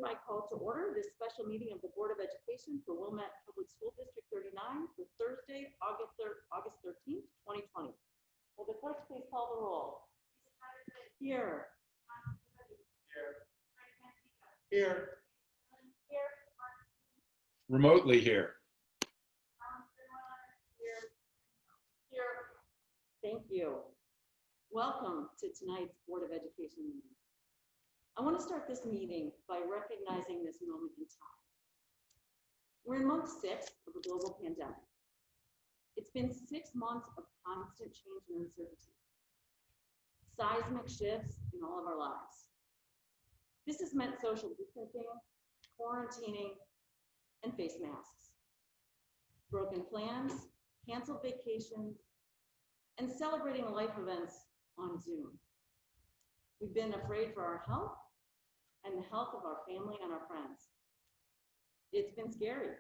hereby call to order this special meeting of the Board of Education for Wilmette Public School District 39 for Thursday, August 13th, 2020. Will the clerk please call the roll? Here. Here. Here. Remotely here. Here. Thank you. Welcome to tonight's Board of Education meeting. I want to start this meeting by recognizing this moment in time. We're in month 6 of the global pandemic. It's been 6 months of constant change and uncertainty, seismic shifts in all of our lives. This has meant social distancing, quarantining, and face masks, broken plans, canceled vacations, and celebrating life events on Zoom. We've been afraid for our health and the health of our family and our friends. It's been scary.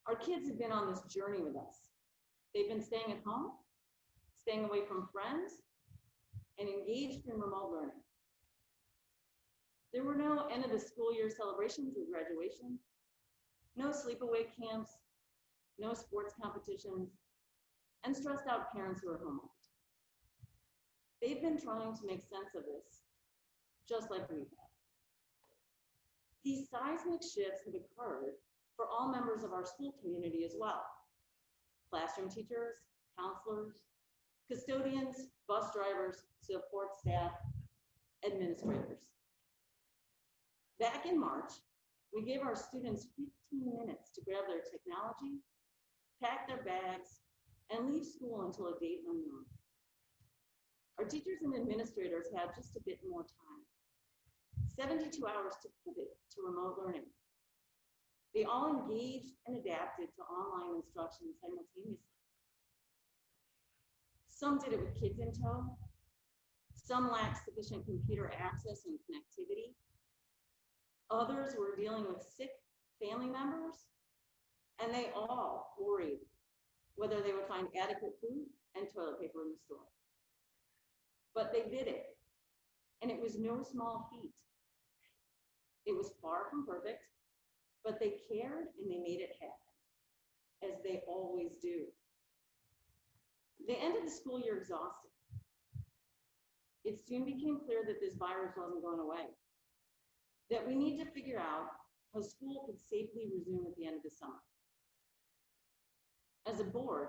Our kids have been on this journey with us. They've been staying at home, staying away from friends, and engaged in remote learning. There were no end of the school year celebrations or graduations, no sleepaway camps, no sports competitions, and stressed out parents who are home all the time. They've been trying to make sense of this, just like we have. These seismic shifts have occurred for all members of our school community as well. Classroom teachers, counselors, custodians, bus drivers, support staff, administrators. Back in March, we gave our students 15 minutes to grab their technology, pack their bags, and leave school until a date unknown. Our teachers and administrators had just a bit more time, 72 hours to pivot to remote learning. They all engaged and adapted to online instruction simultaneously. Some did it with kids in tow. Some lacked sufficient computer access and connectivity. Others were dealing with sick family members, and they all worried whether they would find adequate food and toilet paper in the store. But they did it, and it was no small feat. It was far from perfect, but they cared and they made it happen, as they always do. They ended the school year exhausted. It soon became clear that this virus wasn't going away, that we need to figure out how school could safely resume at the end of the summer. As a board,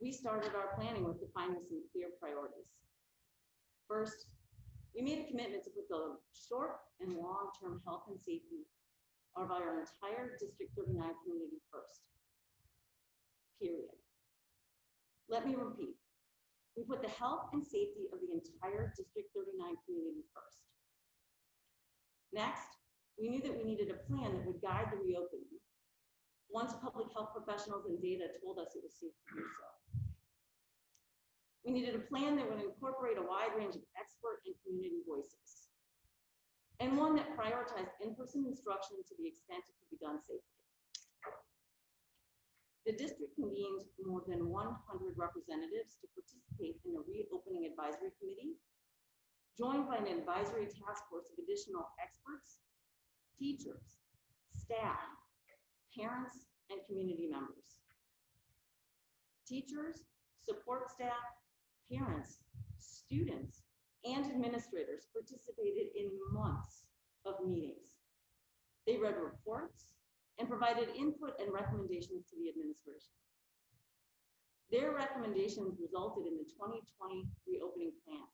we started our planning with defining some clear priorities. First, we made a commitment to put the short and long-term health and safety of our entire District 39 community first, period. Let me repeat, we put the health and safety of the entire District 39 community first. Next, we knew that we needed a plan that would guide the reopening once public health professionals and data told us it was safe to do so. We needed a plan that would incorporate a wide range of expert and community voices, and one that prioritized in-person instruction to the extent it could be done safely. The district convened more than 100 representatives to participate in a reopening advisory committee, joined by an advisory task force of additional experts, teachers, staff, parents, and community members. Teachers, support staff, parents, students, and administrators participated in months of meetings. They read reports and provided input and recommendations to the administration. Their recommendations resulted in the 2020 reopening plan.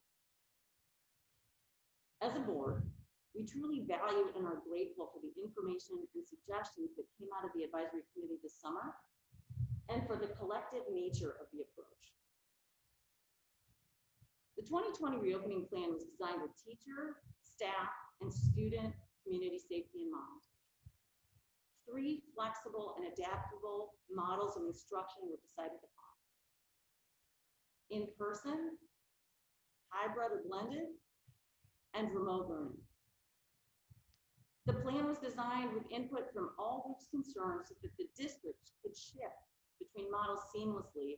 As a board, we truly value and are grateful for the information and suggestions that came out of the advisory committee this summer, and for the collective nature of the approach. The 2020 reopening plan was designed with teacher, staff, and student community safety in mind. 3 flexible and adaptable models of instruction were decided upon: in-person, hybrid or blended, and remote learning. The plan was designed with input from all groups concerned so that the district could shift between models seamlessly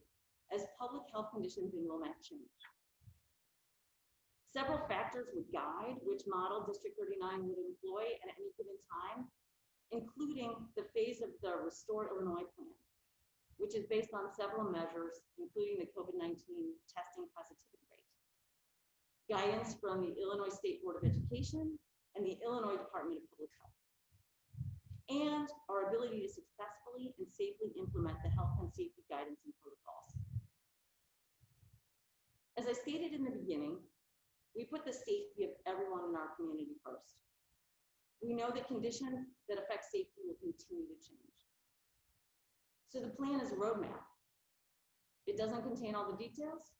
as public health conditions in Wilmette changed. Several factors would guide which model District 39 would employ, deploy at any given time, including the phase of the Restore Illinois plan, which is based on several measures, including the COVID-19 testing positivity rate, guidance from the Illinois State Board of Education and the Illinois Department of Public Health, and our ability to successfully and safely implement the health and safety guidance and protocols. As I stated in the beginning, we put the safety of everyone in our community first. We know that conditions that affect safety will continue to change. So the plan is a roadmap. It doesn't contain all the details.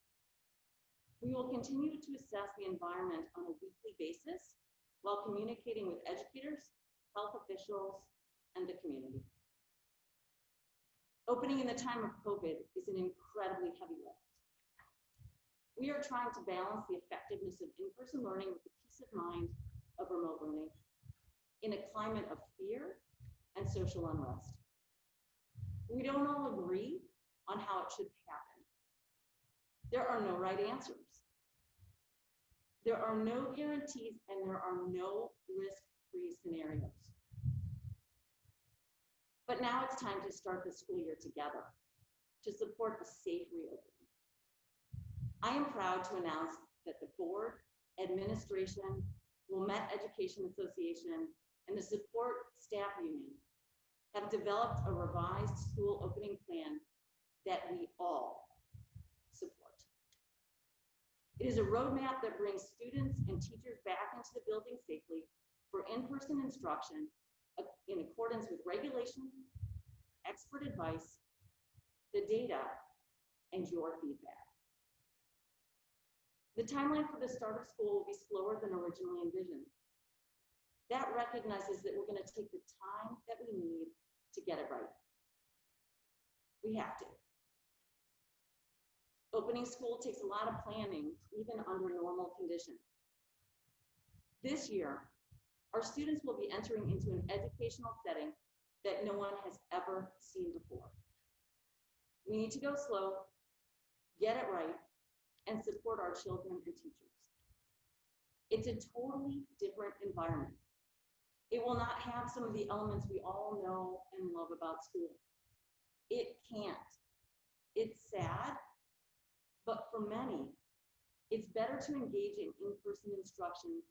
We will continue to assess the environment on a weekly basis while communicating with educators, health officials, and the community. Opening in the time of COVID is an incredibly heavy lift. We are trying to balance the effectiveness of in-person learning with the peace of mind of remote learning in a climate of fear and social unrest. We don't all agree on how it should happen. There are no right answers. There are no guarantees, and there are no risk-free scenarios. But now it's time to start the school year together to support a safe reopening. I am proud to announce that the board, administration, Wilmette Education Association, and the support staff union have developed a revised school opening plan that we all support. It is a roadmap that brings students and teachers back into the building safely for in-person instruction in accordance with regulations, expert advice, the data, and your feedback. The timeline for the start of school will be slower than originally envisioned. That recognizes that we're going to take the time that we need to get it right. We have to. Opening school takes a lot of planning, even under normal conditions. This year, our students will be entering into an educational setting that no one has ever seen before. We need to go slow, get it right, and support our children and teachers. It's a totally different environment. It will not have some of the elements we all know and love about school. It can't. It's sad, but for many, it's better to engage in in-person instruction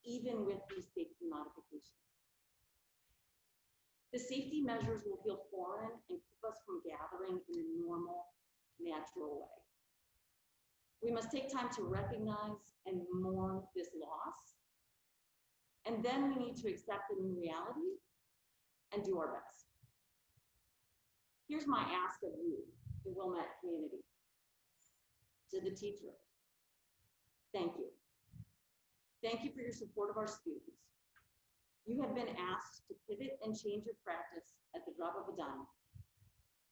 even with these safety modifications. The safety measures will feel foreign and keep us from gathering in a normal, natural way. We must take time to recognize and mourn this loss, and then we need to accept the new reality and do our best. Here's my ask of you, the Wilmette community. To the teachers, thank you. Thank you for your support of our students. You have been asked to pivot and change your practice at the drop of a dime,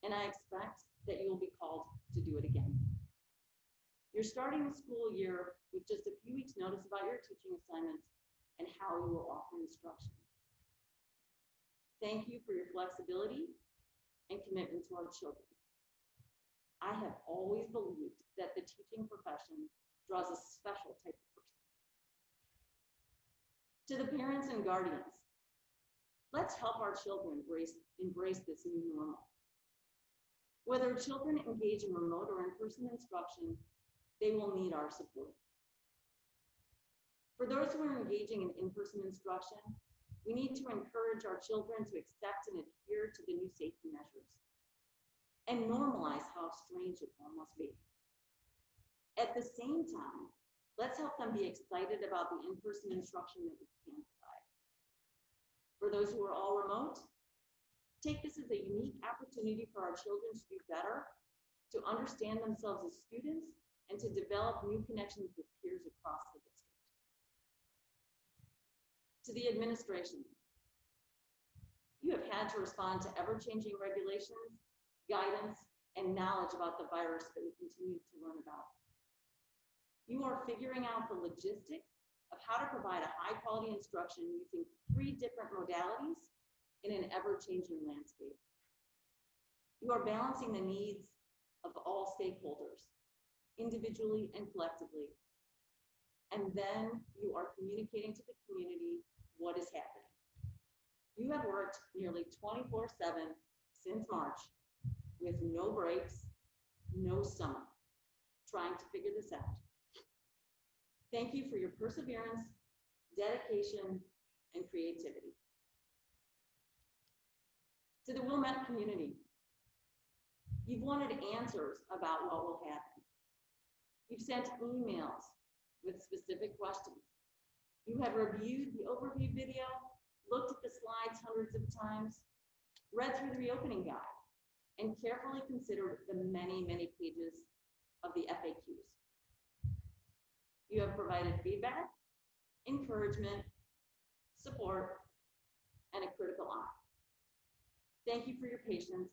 and I expect that you will be called to do it again. You're starting the school year with just a few weeks' notice about your teaching assignments and how you will offer instruction. Thank you for your flexibility and commitment to our children. I have always believed that the teaching profession draws a special type of person. To the parents and guardians, let's help our children embrace this new normal. Whether children engage in remote or in-person instruction, they will need our support. For those who are engaging in in-person instruction, we need to encourage our children to accept and adhere to the new safety measures and normalize how strange it all must be. At the same time, let's help them be excited about the in-person instruction that we can provide. For those who are all remote, take this as a unique opportunity for our children to do better, to understand themselves as students, and to develop new connections with peers across the district. To the administration, you have had to respond to ever-changing regulations, guidance, and knowledge about the virus that we continue to learn about. You are figuring out the logistics of how to provide a high-quality instruction using 3 different modalities in an ever-changing landscape. You are balancing the needs of all stakeholders, individually and collectively. And then you are communicating to the community what is happening. have worked nearly 24/7 since March with no breaks, no summer, trying to figure this out. Thank you for your perseverance, dedication, and creativity. To the Wilmette community, you've wanted answers about what will happen. You've sent emails with specific questions. You have reviewed the overview video, looked at the slides hundreds of times, read through the reopening guide, and carefully considered the many, many pages of the FAQs. You have provided feedback, encouragement, support, and a critical eye. Thank you for your patience,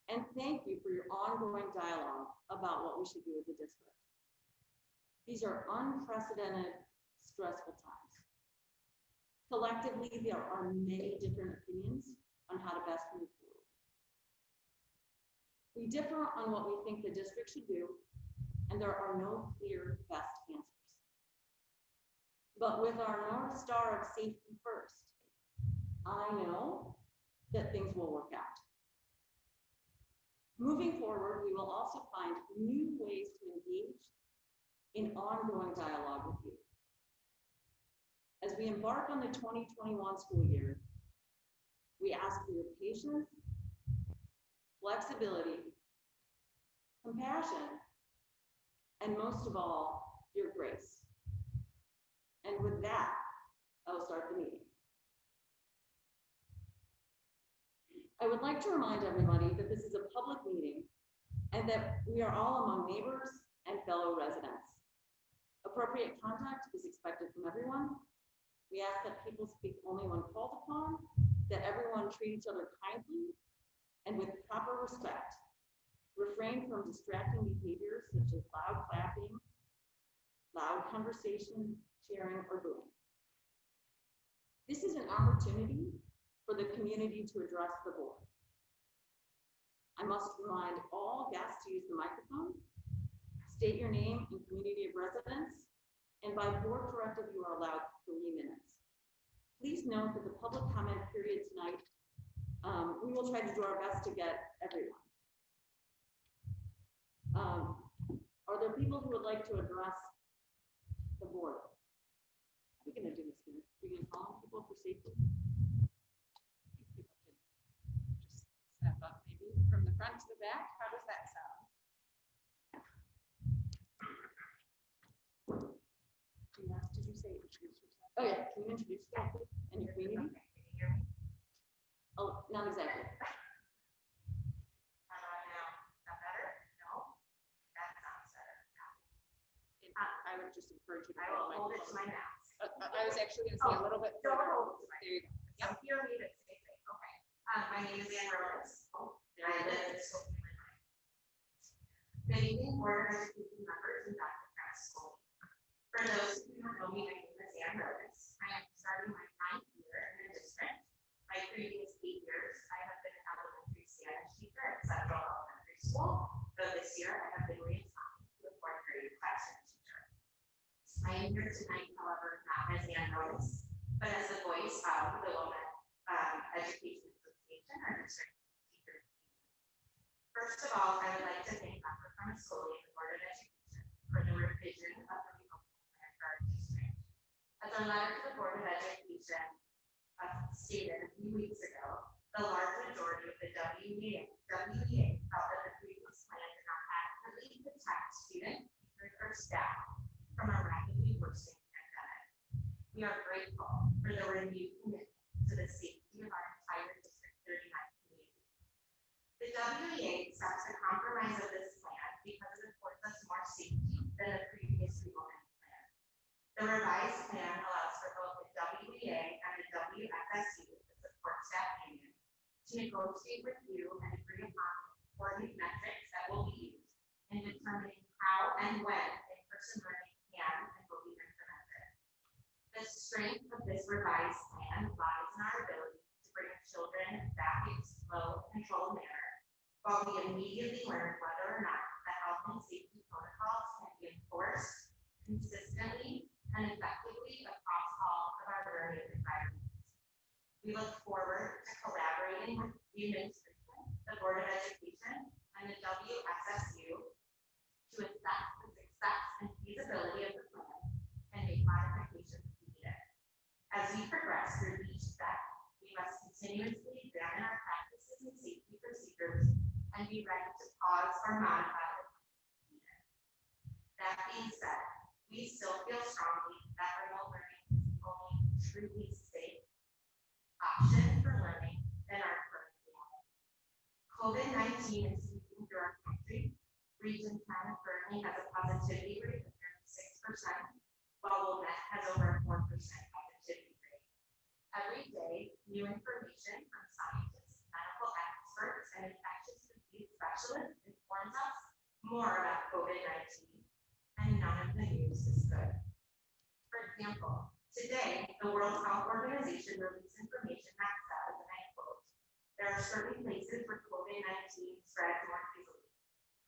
and thank you for your ongoing dialogue about what we should do as a district. These are unprecedented, stressful times. Collectively, there are many different opinions on how to best move forward. We differ on what we think the district should do, and there are no clear best answers. But with our North Star of safety first, I know that things will work out. Moving forward, we will also find new ways to engage in ongoing dialogue with you. As we embark on the 2021 school year, we ask for your patience, flexibility, compassion, and most of all, your grace. And with that, I will start the meeting. I would like to remind everybody that this is a public meeting and that we are all among neighbors and fellow residents. Appropriate conduct is expected from everyone. We ask that people speak only when called upon, that everyone treat each other kindly and with proper respect. Refrain from distracting behaviors such as loud clapping, loud conversation, cheering, or booing. This is an opportunity for the community to address the board. I must remind all guests to use the microphone, state your name and community of residence, and by board directive, you are allowed 3 minutes. Please note that the public comment period tonight, we will try to do our best to get everyone. Are there people who would like to address the board? How are we going to do this here? Are we going to call people for safety? People can just step up maybe from the front to the back. How does that sound? Did you say introduce yourself? Oh yeah, can you introduce yourself and your community? Okay, can you hear me? Oh, not exactly. How about now? Is that better? No? That sounds better. I would just encourage you to I will hold it to my mask. I was actually going to say a little bit. Don't hold it to my There you go. Yep. Hear me, but stay safe. Okay. My name is Enrollment. I live in School. Good evening, board of education members and Dr. Press School. For those who don't know me, my name is Enrollment. I am starting my 9th year in the district. My previous 8 years, I have been an elementary Spanish teacher at Central Elementary School. Though this year, I have been reassigned to a 4th grade classroom teacher. I am here tonight, however, not as Enrollment, but as the voice of the Wilmette Education Association, our district teacher. First of all, I would like to thank Dr. Press School and the Board of Education for the revision of the reopening plan for our district. As our letter to the Board of Education stated a few weeks ago, the large majority of the WEA felt that the previous plan did not adequately protect students, teachers, or staff from a rapidly worsening pandemic. We are grateful for the renewed commitment to the safety of our entire District 39 community. The WEA accepts the compromise of this plan because it affords us more safety than the previous reopening plan. The revised plan allows for both the WEA and the WSSU, the support staff union, to negotiate with you and agree upon important metrics that will be used in determining how and when in-person learning can and will be implemented. The strength of this revised plan lies in our ability to bring children back in slow, controlled manner, while we immediately learn whether or not the health and safety protocols can be enforced consistently and effectively across all of our learning environments. We look forward to collaborating with the administration, the Board of Education, and the WSSU to assess the success and feasibility of the plan and make modifications needed. As we progress through each step, we must continuously examine our practices and safety procedures and be ready to pause or modify the plan if needed. That being said, we still feel strongly that remote learning is the only truly safe option for learning in our current reality. COVID-19 is sweeping through our country. Region 10 currently has a positivity rate of 36%, while Wilmette has over a 4% positivity rate. Every day, new information from scientists, medical experts, and infectious disease specialists informs us more about COVID-19, and none of the news is good. For example, today, the World Health Organization released information that says, and I quote, "There are certain places where COVID-19 spreads more easily.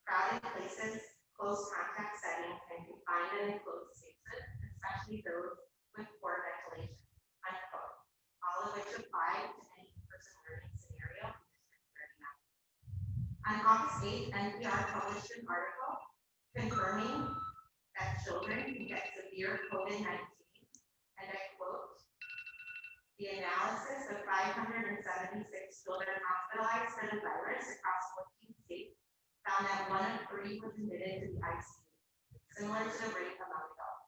Crowded places, close contact settings, and confined and enclosed spaces, especially those with poor ventilation," unquote. All of which apply to any in-person learning scenario in District 39. On August 8th, NPR published an article confirming that children can get severe COVID-19, and I quote, "The analysis of 576 children hospitalized for the virus across 14 states found that 1 of 3 was admitted to the ICU, similar to the rate among adults."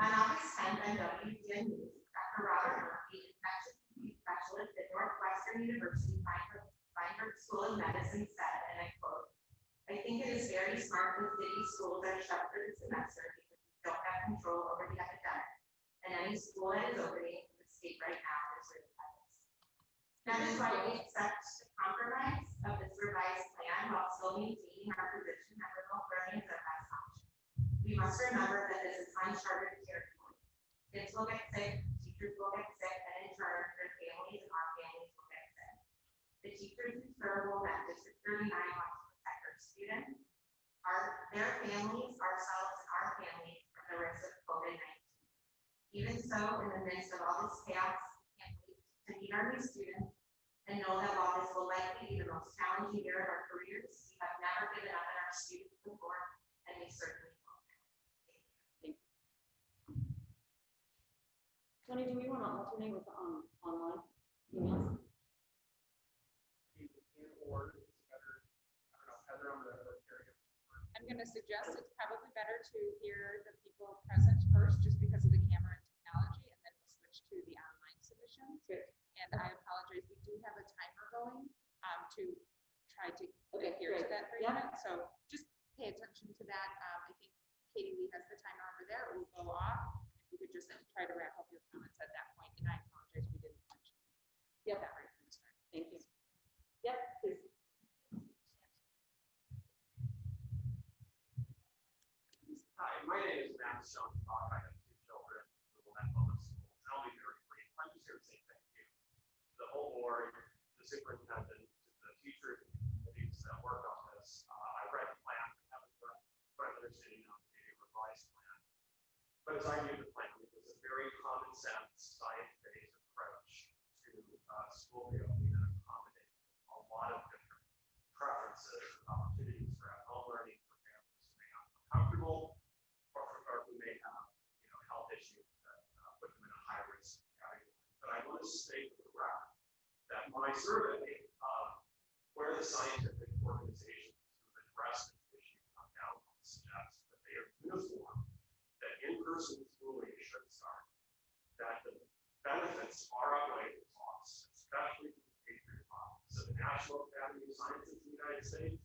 On August 10th on WGN News, Dr. Robert Murphy, infectious disease specialist at Northwestern University Feinberg School of Medicine, said, and I quote, "I think it is very smart that city schools are shut for the semester because we don't have control over the epidemic, and any school that is opening in the state right now is really headless. That is why we accept the compromise of this revised plan while still maintaining our position that remote learning is our best option. We must remember that this is uncharted territory. Kids will get sick, teachers will get sick, and in turn, their families and our families will get sick. The teachers who serve Wilmette District 39 want to protect our students, their families, ourselves, and our families from the risk of COVID-19. Even so, in the midst of all this chaos, we can't wait to meet our new students and know that while this will likely be the most challenging year of our careers, we have never given up on our students before, and we certainly won't. Thank you. Tony, do we want to alternate with the online emails? I'm going to suggest it's probably better to hear the people present first, just because of the camera and technology, and then we'll switch to the online submissions. Good. And I apologize, we do have a timer going to try to adhere to great. that 3 Yeah. minutes. So just pay attention to that. I think Katie Lee has the timer over there. It will go off. If you could just try to wrap up your comments at that point. And I apologize, we didn't mention Yep. that right from the start. Thank you. Yep, please. Hi, my name is Matt Stonestock. I have 2 children in the Wilmette Public Schools, and I'll be very brief. I'm just here to say thank you to the whole board, the superintendent, to the teachers and committees that worked on this. I read the plan, I haven't read understanding of the revised plan. But as I knew the plan, it was a very common sense, science-based approach to school reopening that accommodated a lot of different preferences, opportunities for at-home learning for families who may not feel comfortable, or who may have, health issues that put them in a high-risk category. But I want to state for the record that my survey of where the scientific organizations who have addressed this issue come down on suggests that they are uniform, that in-person schooling should start, that the benefits far outweigh the costs, especially for the Patriot model. So the National Academy of Sciences in the United States,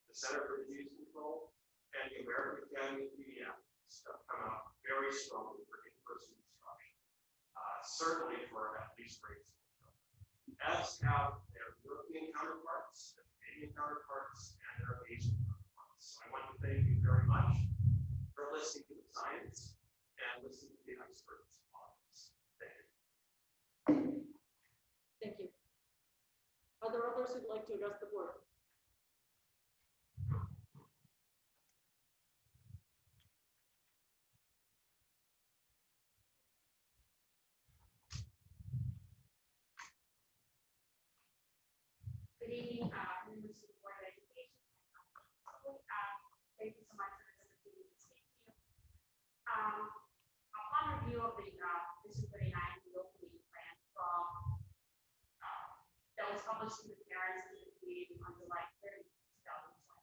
the Center for Disease Control, and the American Academy of Pediatrics have come out very strongly for in-person instruction, certainly for at least grade school children, as have their European counterparts, their Canadian counterparts, and their Asian counterparts. So I want to thank you very much for listening to the science and listening to the experts on this. Thank you. Thank you. Are there others who'd like to address the board? published to the parents and the community on July 30, 2020.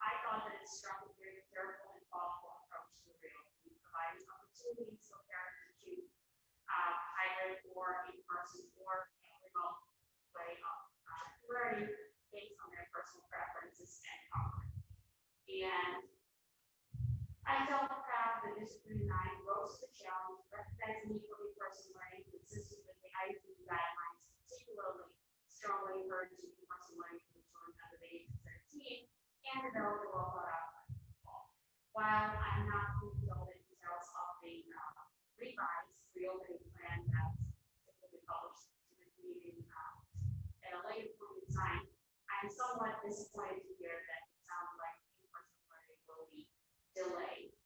I thought that it struck a very careful and thoughtful approach to the reopening, providing opportunities for parents to choose hybrid or in-person or remote way of learning based on their personal preferences and comfort. And I felt proud that District 39 rose to the challenge, recognizing the need for in-person learning consistent with the IEP guidelines, particularly strongly encouraging in-person learning for the children under the age of 13, and developed a well-thought-out plan. While I'm not going to go into details of the revised reopening plan that's will be published to the community at a later point in time, I'm somewhat disappointed to hear that it sounds like in-person learning will be delayed.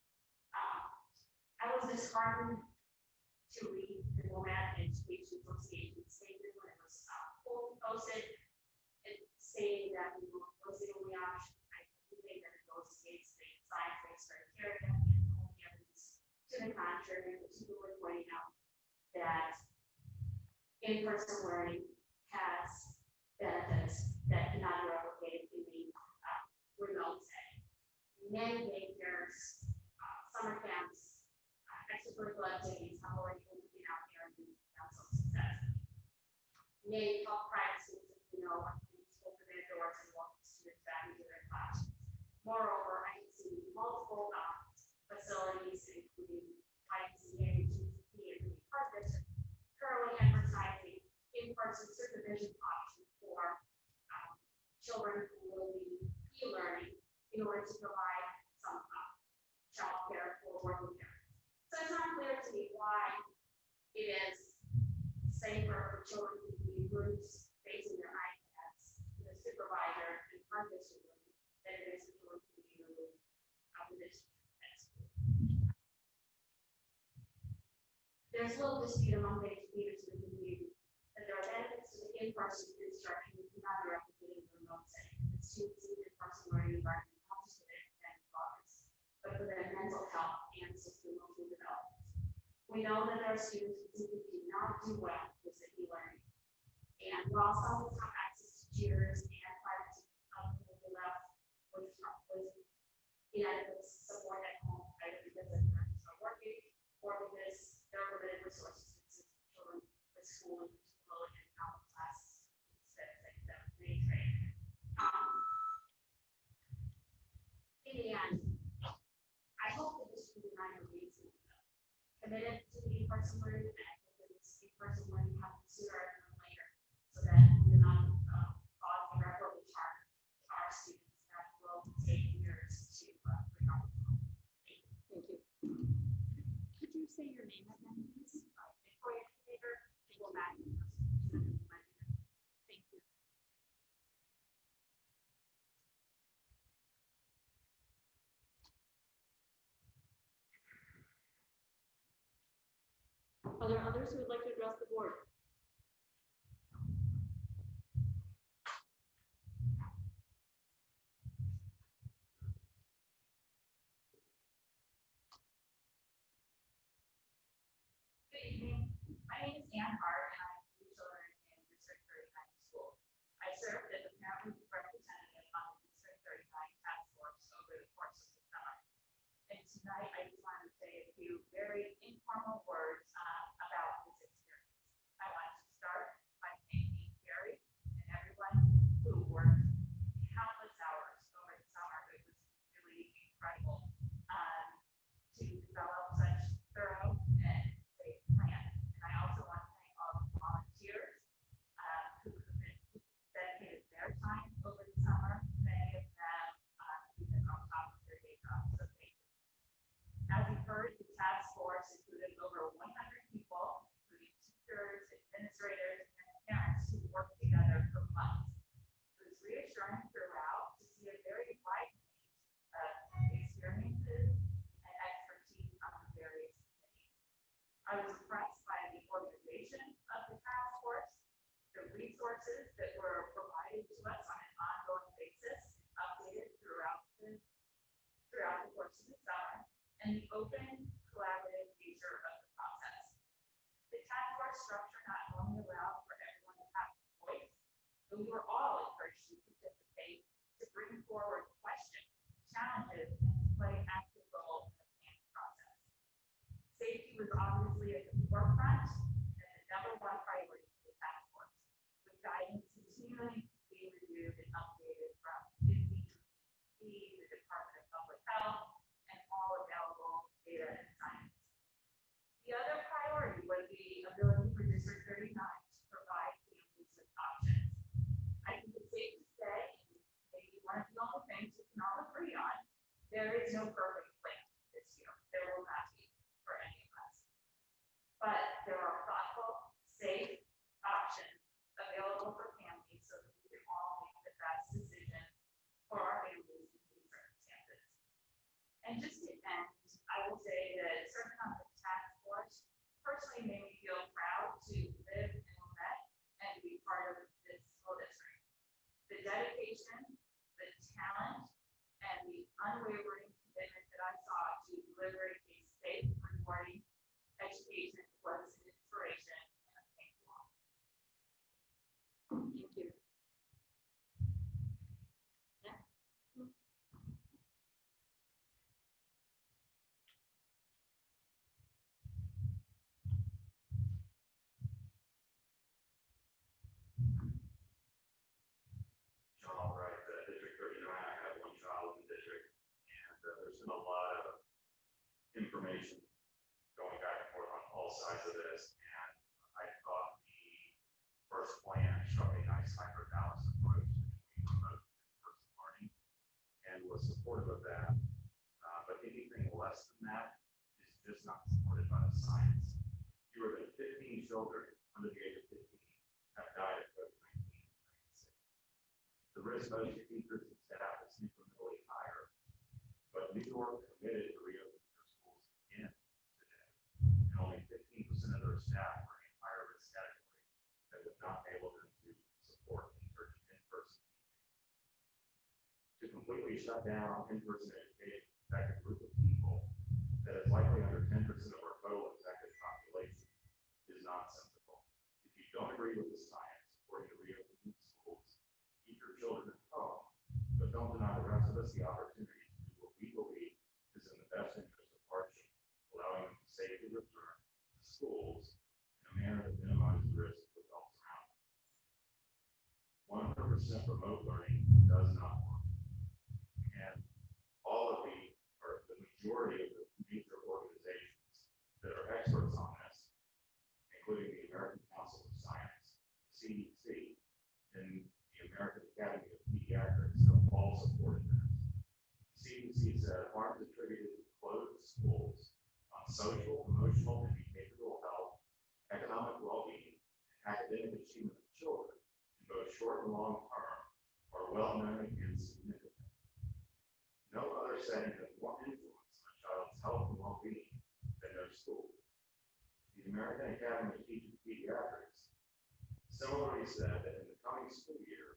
I was disheartened to read the Wilmette Education Association statement when it was posted, stating that we was the only option. I do think that it goes against the science-based criteria and only evidence to the contrary, particularly pointing out that in-person learning has benefits that cannot be replicated in the remote setting. Many daycares, summer camps, extracurricular activities have already opened out there and been some success. Many top private schools, as we know, are planning to open their doors and welcome students back into their classrooms. Moreover, I can see multiple facilities, including ICA, GCP, and the Park District, currently advertising in-person supervision option for children who will be e-learning in order to provide some child care for working parents. So it's not clear to me why it is safer for children to be in groups facing their iPads with a supervisor and Park District learning than it is for children to be in the room of the district at school. There's little dispute among the educators in the community that there are benefits to the in-person instruction that cannot be replicated in the remote setting. The students need in-person learning environment not just for their academic progress, but for their mental health and social-emotional development. We know that there are students who simply do not do well with e-learning. And while some will have access to tutors and private will be left with inadequate support at home, either because their parents are working or because there are limited resources to children with school and particularly in common classes instead of they train. In the end, I hope that this will be remains committed to the in-person learning, and I hope that this in-person learning happens sooner rather than later, so that we do not cause irreparable harm to our students that will take years to recover from. Thank you. Could you say your name again, please? Victoria Creator, Wilmette. Thank you. Are there others who would like to address the board? Good evening. My name is Ann Hart, and I have 2 children in District 39 school. I served as a parent representative on the District 39 task force over the course of the summer. And tonight, I just wanted to say a few very informal words about this experience. I want to start by thanking Gary and everyone who worked countless hours over the summer. It was really incredible to develop such thorough and safe plans. And I also want to thank all the volunteers who dedicated their time over the summer. Many of them even on top of their day jobs. So thank you. As you've heard, the task force included over 100 people, including teachers, administrators, and parents who worked together for months. It was reassuring throughout to see a very wide range of experiences and expertise on the various committees. I was impressed by the organization of the task force, the resources that were provided to us on an ongoing basis, updated throughout the course of the summer, and the open, collaborative nature of the process. The task force structure not only allowed for everyone to have a voice, And we were all encouraged to participate, to bring forward questions, challenges, and to play an active role in the planning process. Safety was obviously at the forefront and the number one priority for the task force, with guidance continually being reviewed and updated from the Department of Public Health, and all available data and science. The other priority was the ability for District 39 to provide families with options. I think it's safe to say, and maybe one of the only things we can all agree on, there is no perfect plan this year. There will not be for any of us. But there are thoughtful, safe options available for families so that we can all make the best decisions for our families in these circumstances. And just to end, I will say that serving on the task force personally made me feel proud to live in Wilmette and be part of this school district. The dedication, the talent, and the unwavering commitment that I saw to delivering a safe, rewarding education was an inspiration, and I'm thankful. Thank you. John Albright, District 39. I have one child in the district, and there's been a lot of information going back and forth on all sides of this. And I thought the first plan struck a nice hybrid balance approach between remote and in-person learning, and was supportive of that. But anything less than that is just not supported by the science. Fewer than 15 children under the age of 15 have died of COVID-19 in the United States. The risk of teachers and staff is incrementally higher, but New York committed to reopening their schools again today, and only 15% of their staff are in higher risk category that would not enable them to support in-person teaching. To completely shut down in-person education to affect a group of people that is likely under 10% of our total infected population is not sensible. If you don't agree with the science supporting the reopening of schools, keep your children at home, but don't deny the rest of us the opportunity to do what we believe is in the best interest of our children, allowing them to safely return to schools in a manner that minimizes the risk of adults around them. 100% remote learning does not work. And all of the majority of the major organizations that are experts on this, including the American Council of Science, the CDC, and the American Academy of Pediatrics, have all supported this. The CDC said harms attributed to closed schools on social, emotional, and behavioral health, economic well-being, and academic achievement of children in both short and long term are well known and significant. No other setting has more influence on a child's health and well-being than their school. The American Academy of Pediatrics similarly said that in the coming school year,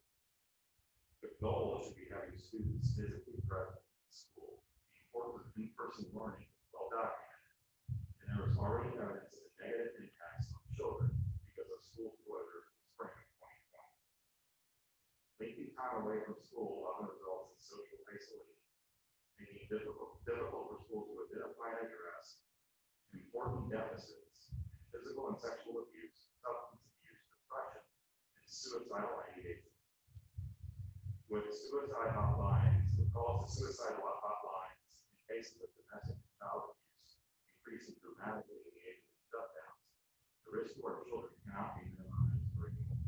the goal should be having students physically present in school. The importance of in-person learning is well documented, and there is already evidence of the negative impacts on children because of school closures in the spring of 2020. Lengthy time away from school often results in social isolation, making it difficult for schools to identify and address important deficits in physical and sexual abuse, substance abuse, depression, and suicidal ideation. With suicide hotlines, the calls to suicidal hotlines in cases of domestic and child abuse increasing dramatically in the age of these shutdowns, the risk to our children cannot be minimized or ignored.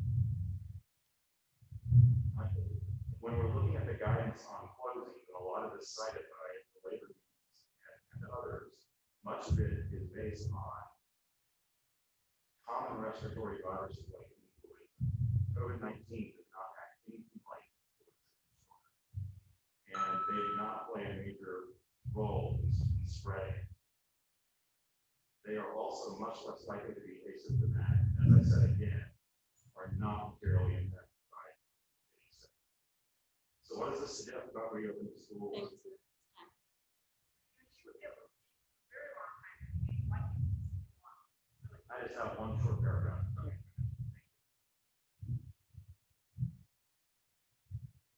When we're looking at the guidance on closing, a lot of this cited by the labor unions and others, much of it is based on common respiratory viruses like influenza. COVID-19 does not have anything like influenza in children, and they do not play a major role in spreading. They are also much less likely to be asymptomatic, and as I said again, are not materially impacted by getting sick. So what does this suggest about reopening schools? Thank you, sir. I just have one short paragraph.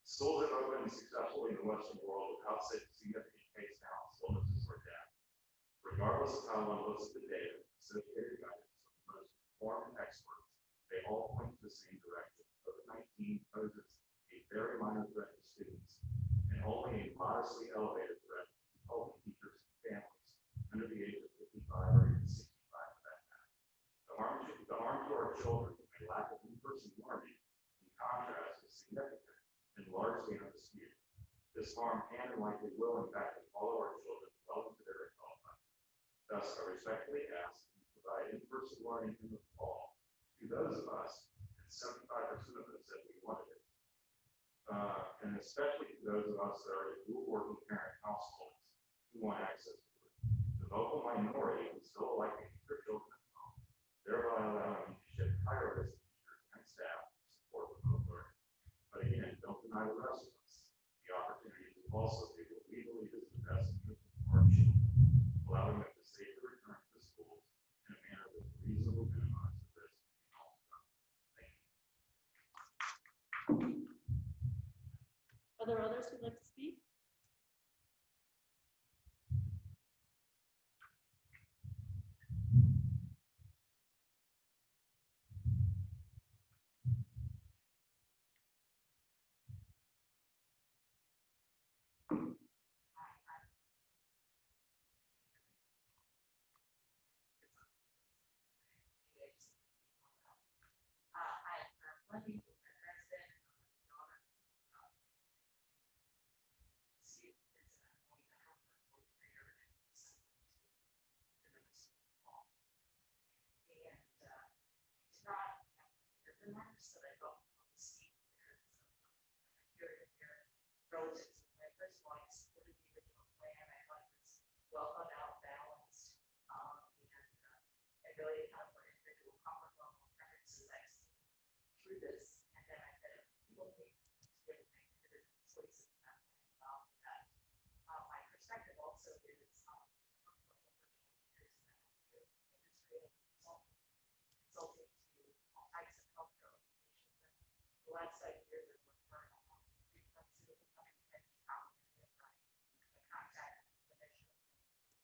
Schools have opened successfully in the Western world without significant case counts, illnesses, or death. Regardless of how one looks at the data, associated guidance from the most informed experts, they all point to the same direction. COVID-19 poses a very minor threat to students and only a modestly elevated threat to healthy teachers and families under the age of 55 or even 65 for that matter. The harm to our children and lack of in-person learning, in contrast, is significant and largely undisputed. This harm can and likely will impact all of our children well into their adult life. Thus, I respectfully ask that you provide in-person learning in the fall to those of us, and 75% of us said we wanted it, and especially to those of us that are in dual working parent households who want access to it. The vocal minority who still like to keep their children at home, thereby allowing you to shift higher risk teachers and staff to support remote learning. But again, don't deny the rest of us the opportunity to also do what we believe is the best interest of our children, allowing them to safely return to schools in a manner that reasonably minimizes the risk in all of them. Thank you. Are there others who'd like to speak? I'm the president of the daughter student is only the helper for career and the next fall. And did not have prepared remarks, so I felt on the seat prepared. So here relative to my first one, I supported the original plan. I thought it was well thought out, balanced, and really kind of for individual comfort level preferences I've seen through this, and then I said, people need to make individual choices in that way about that. My perspective also is over 20 years now in industry and consulting to all types of healthcare organizations. And the last 5 years I've worked for three pharmaceutical companies that is complicated by the contact clinicians,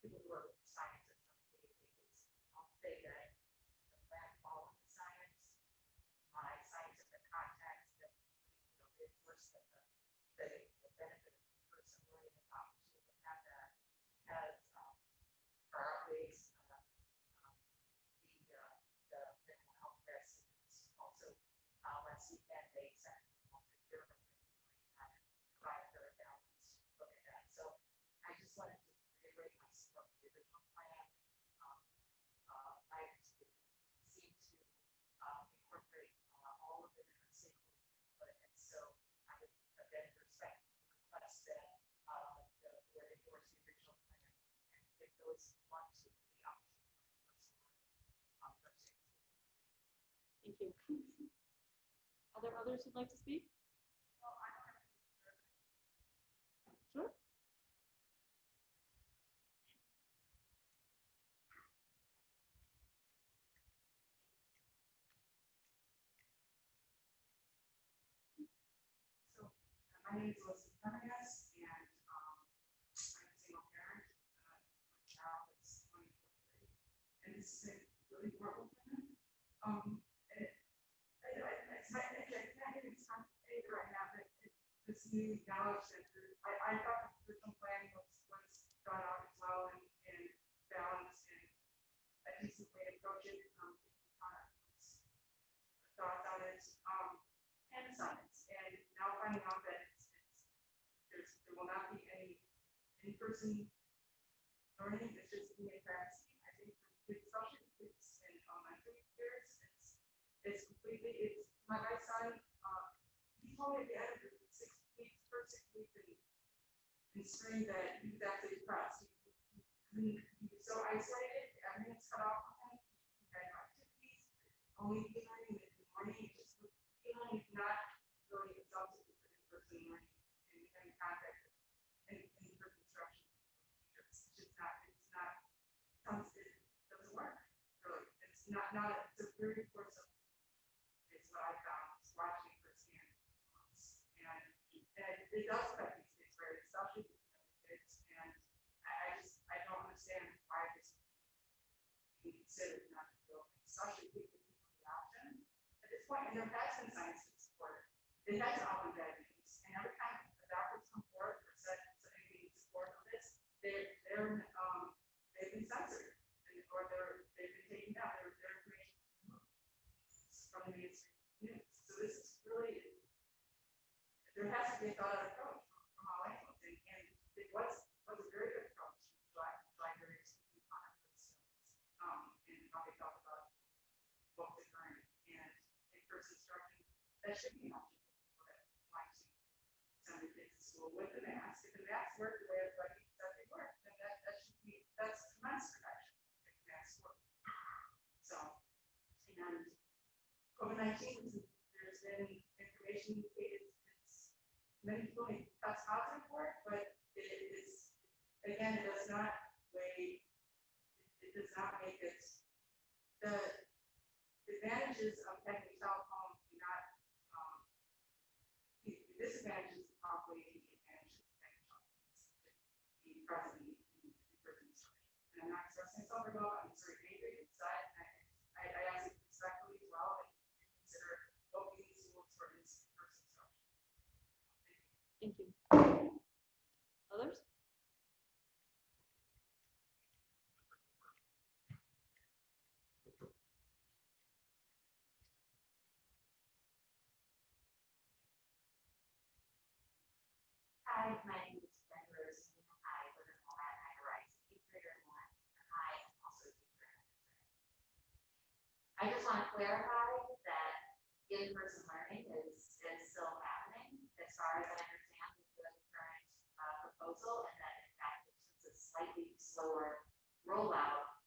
people who are scientists on a daily basis. I'll say that the plan following the science, my scientific contacts that reinforce the benefit of in-person learning and opportunity to have that has outweighs the mental health risks. Also, last weekend they sent multi-year and provide a very balanced look at that. So I just wanted to reiterate my support for the original plan. I seem to incorporate all of the different stakeholders input, and so I would again respectfully request that the board endorse the original plan and give those who want to the opportunity for personal learning. Thank you. Are there others who'd like to speak? Sure. So, my name is Elizabeth Pendergast, and I'm a single parent. My child is 23, and this is a really horrible plan. I can't get this complicated right now, but this new knowledge center, I thought the original plan was thought out as well and balanced and a decent way to approach it. Thoughts on it, and science, and now finding out that there will not be any in-person learning. It's just being a privacy. I think for kids, especially kids in elementary years, it's my son. He told me at the end of the 6 weeks, first 6 weeks in spring that he was actually depressed. He was so isolated. Everything's cut off from him. He had no activities. Only learning in the morning. Just feeling not really exhausted with in-person learning and contact and in-person instruction. It's just not. It doesn't work. Really, it's not. It's a very poor substitute. It's what I found watching firsthand. And it does affect these kids, right, especially the younger kids, and I don't understand why this be considered not to go, especially if people the option. At this point, and there has been science to support, it has all been bad news, and every time the doctors come forward or said anything in support of this, they've been censored, or they've been taken down, their information removed from the mainstream news. So this is really, there has to be a thought out approach from all angles, and it was a very good approach to July very speaking on this, and how they talked about both the current and in-person instruction. That should be an option for people that want to send their kids to school with the mask. If the masks work the way everybody said they work, then that should be, that's tremendous protection if the masks work. So, and COVID-19, there's been information indicated many people may test positive for it, but it is, again, it does not weigh, it does not make it, the advantages of having a cell phone do not, the disadvantages outweigh the advantages of having cell phones, the present in person instruction. And I'm not expressing myself at all, I'm sorry, angry inside, I ask you respectfully as well, that you consider opening these schools for in-person instruction. Thank you. Others? Hi, my name is Ben Rose. I live in Wilmette. I rise 8th grader in Wilmette. I am also a teacher. I just want to clarify that in-person learning is still happening as far as I understand with the current proposal, and that in fact it's just a slightly slower rollout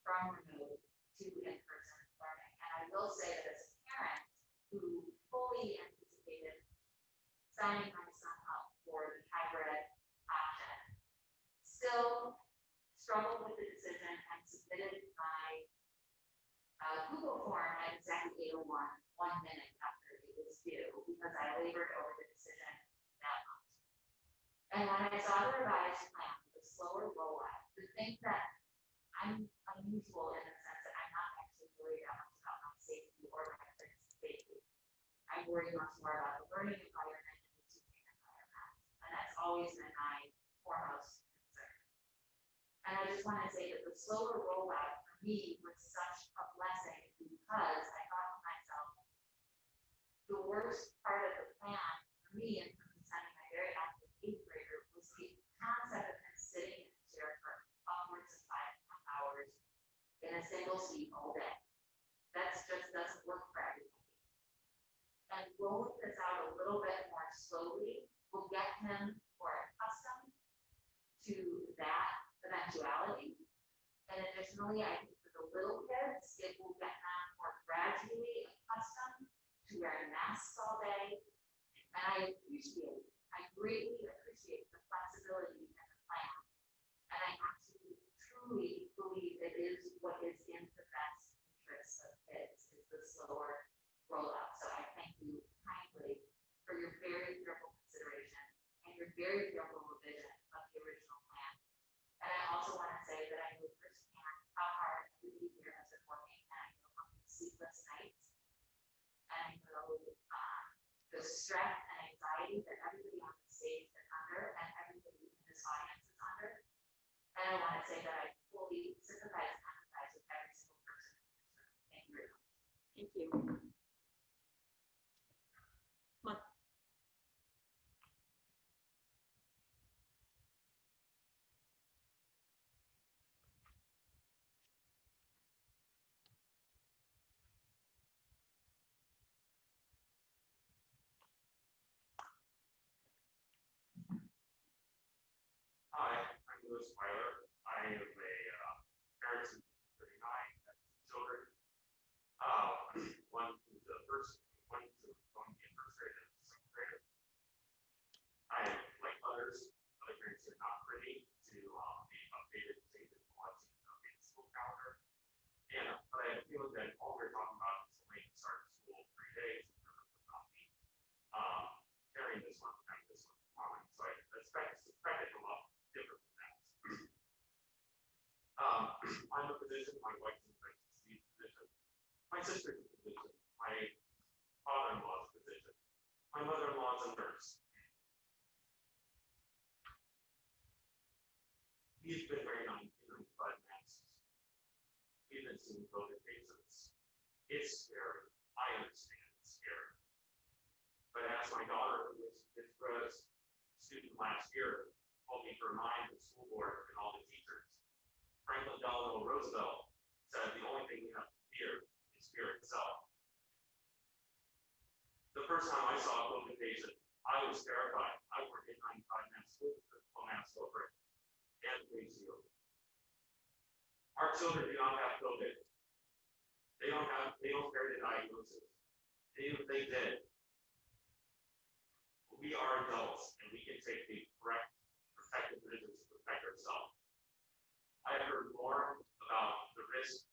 from remote to in-person learning. And I will say that as a parent who fully anticipated signing my son up for the hybrid option, still struggled with the decision and submitted my Google form at exactly 8:01, 1 minute after it was due, because I labored over the decision that month. And when I saw the revised plan, the slower rollout, the thing that I'm unusual in the sense that I'm not actually worried that much about my safety or my kids' safety. I'm worried much more about the learning environment and the teaching environment. And that's always been my foremost concern. And I just want to say that the slower rollout for me was such a blessing, because I thought to myself, the worst part of the plan for me in terms of sending my very active 8th grader was the concept of him sitting in a chair for upwards of 5.5 hours in a single seat all day. That just doesn't work for everybody. And rolling this out a little bit more slowly will get him more accustomed to that eventuality. And additionally, I think for the little kids, it will get them more gradually accustomed to wearing masks all day. And I greatly appreciate the flexibility in the plan. And I absolutely, truly believe it is what is in the best interest of kids, is the slower rollout. So I thank you kindly for your very careful consideration and your very careful revision of the original plan. And I also want to say that I know firsthand how hard everybody here has been working, and I know how many sleepless nights, and I know the stress and anxiety that everybody on the stage is under, and everybody in this audience is under. And I want to say that I fully sympathize and empathize with every single person in this room. Thank you very much. Thank you. Come on. Hi, I'm Louis Weiler. I am a parent of 39, have 2 children. One who's the first, one who's going to be a first grader and a second grader. I, like others, other parents are not privy to the updated statement policy and updated school calendar. And but I have a feeling that all we're talking about is the late start of school 3 days, and would not be carrying this one, having this one physician, my wife's an infectious disease physician. My sister's a physician. My father-in-law is a physician. My mother-in-law is a nurse. He's been wearing 95 masks. We've been seeing COVID patients. It's scary. I understand it's scary. But as my daughter, who was his first student last year, told me to remind the school board and all the teachers, Franklin Delano Roosevelt said the only thing we have to fear is fear itself. The first time I saw a COVID patient, I was terrified. I wore N95 masks with a full mask over it and face shield. Our children do not have COVID. They don't carry the diagnosis. Even if they did, we are adults and we can take the correct protective measures to protect ourselves. I have heard more about the risk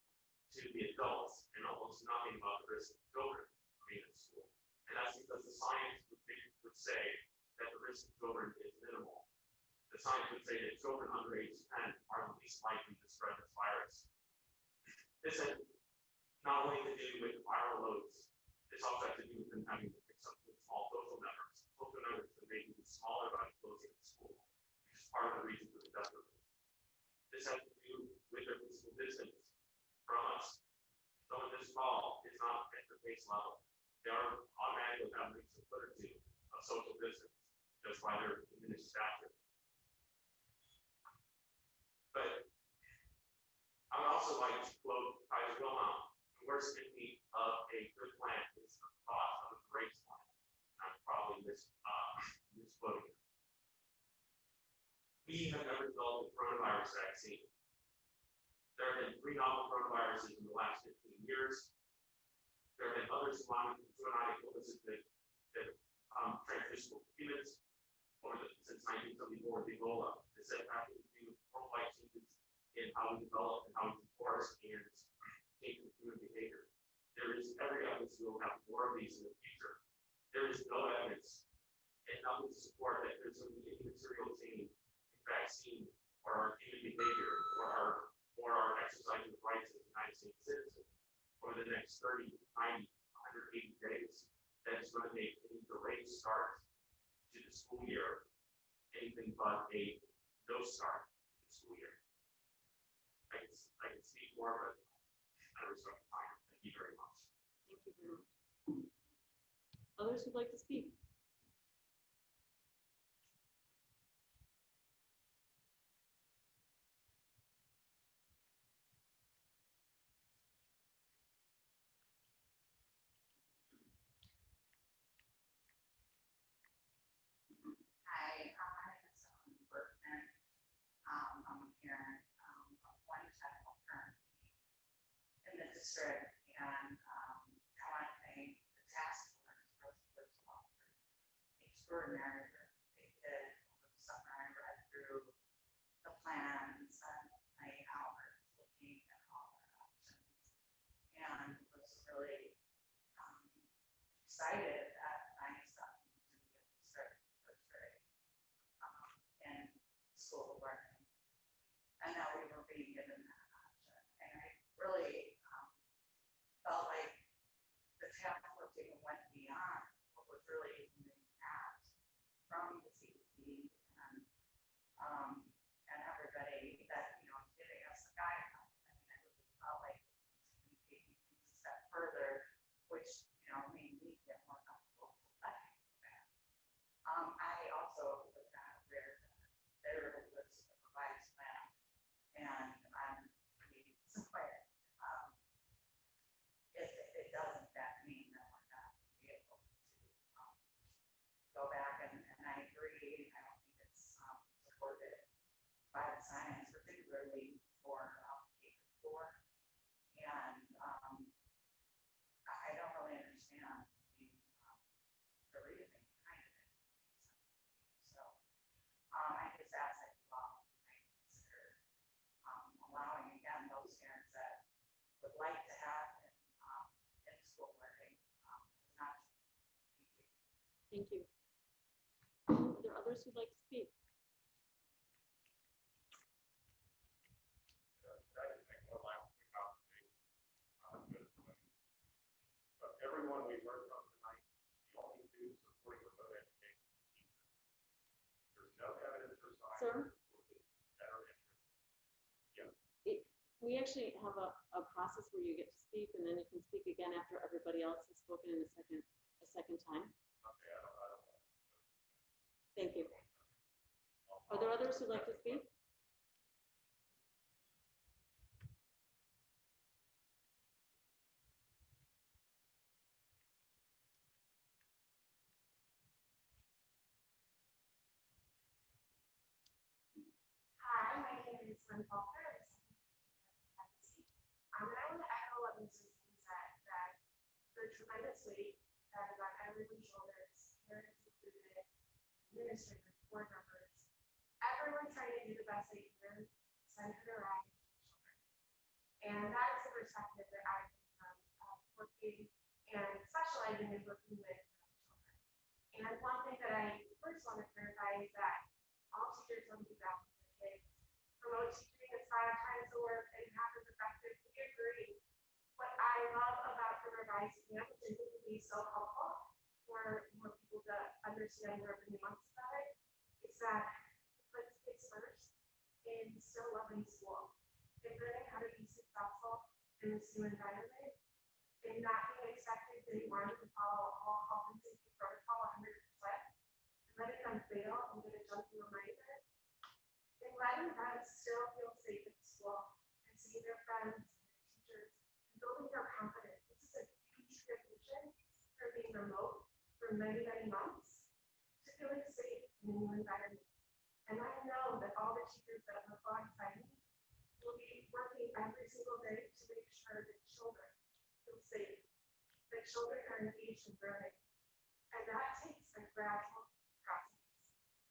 to the adults and almost nothing about the risk of children being in school. And that's because the science would say that the risk of children is minimal. The science would say that children under age 10 are the least likely to spread this virus. This has not only to do with viral loads, this also has to do with them having to pick up with small social networks. Social networks that make it smaller by closing the school, which is part of the reason for the death rate. This has to do with their physical distance from us. Someone this tall is not at the face level. They are automatically having a foot or two of social distance just by their diminished stature. But I would also like to quote Kaiser Wilhelm: the worst enemy of a good plan is the thought of a great plan. I'm probably misquoting it. We have never developed a coronavirus vaccine. There have been 3 novel coronaviruses in the last 15 years. There have been other zoonotic illnesses that transmission with humans since 1974 with Ebola. This has happened to do with worldwide changes in how we develop and how we enforce and change human behavior. There is every evidence we will have more of these in the future. There is no evidence and nothing to support that there's going to be any material change in vaccine or our human behavior or our exercising of rights as a United States citizen over the next 30, 90, 180 days that is going to make any delayed start to the school year anything but a no start to the school year. I can speak more, but I respect the time. Thank you very much. Thank you very much. Others who'd like to speak? Hi, my name is Bergman. I'm a parent of one child currently in the district, and I want to thank the task force for extraordinary work they did over the summer. I read through the plans and my hours looking at all our options, and was really excited that my son was going to be able to start first grade in school learning, and that we were being given that option. And I really felt like the task force even went beyond what was really being asked from the CDC and everybody that is giving us the guidelines. I mean, I really felt like it was taking things a step further, which made me get more comfortable letting go back. I also was not aware that there was a revised plan, and I'm pretty somewhere. If it doesn't, that mean that we're not going to be able to go back, and I agree. I don't think it's supported by the science, particularly for K-4, and I don't really understand the reasoning behind it. It makes sense to me. So I just ask that you all might consider allowing again those parents that would like to have in school learning as an option. Thank you. Are there others who'd like to speak? I just make one last sir? better interest. Yeah. We actually have a process where you get to speak and then you can speak again after everybody else has spoken in a second time. Okay, I don't know. Thank you. Are there others who'd like to speak? Hi, my name is Lynn Falker. And I want to echo what Mrs. Dean said, that the tremendous weight that is on everyone's shoulders, parents included, administrators, board members, everyone trying to do the best they can, center around children. And that is the perspective that I come from, working and specializing in working with children. And one thing that I first want to clarify is that all teachers want to be back with their kids, promote teaching as 5 times the work and half as effective. We agree. What I love about the revised plan, which I think will be so helpful for more people to understand more nuance about it, is that it puts kids first in still loving school, and learning how to be successful in this new environment, and not being expected day one to follow all health and safety protocol 100%, and letting them fail and get a gentle reminder, and letting them still feel safe in school and see their friends and their teachers and building their confidence. This is a huge transition from being remote for many, many months to feeling safe in a new environment. And I know that all the teachers that work alongside me will be working every single day to make sure that children feel safe, that children are engaged in learning. And that takes a gradual process.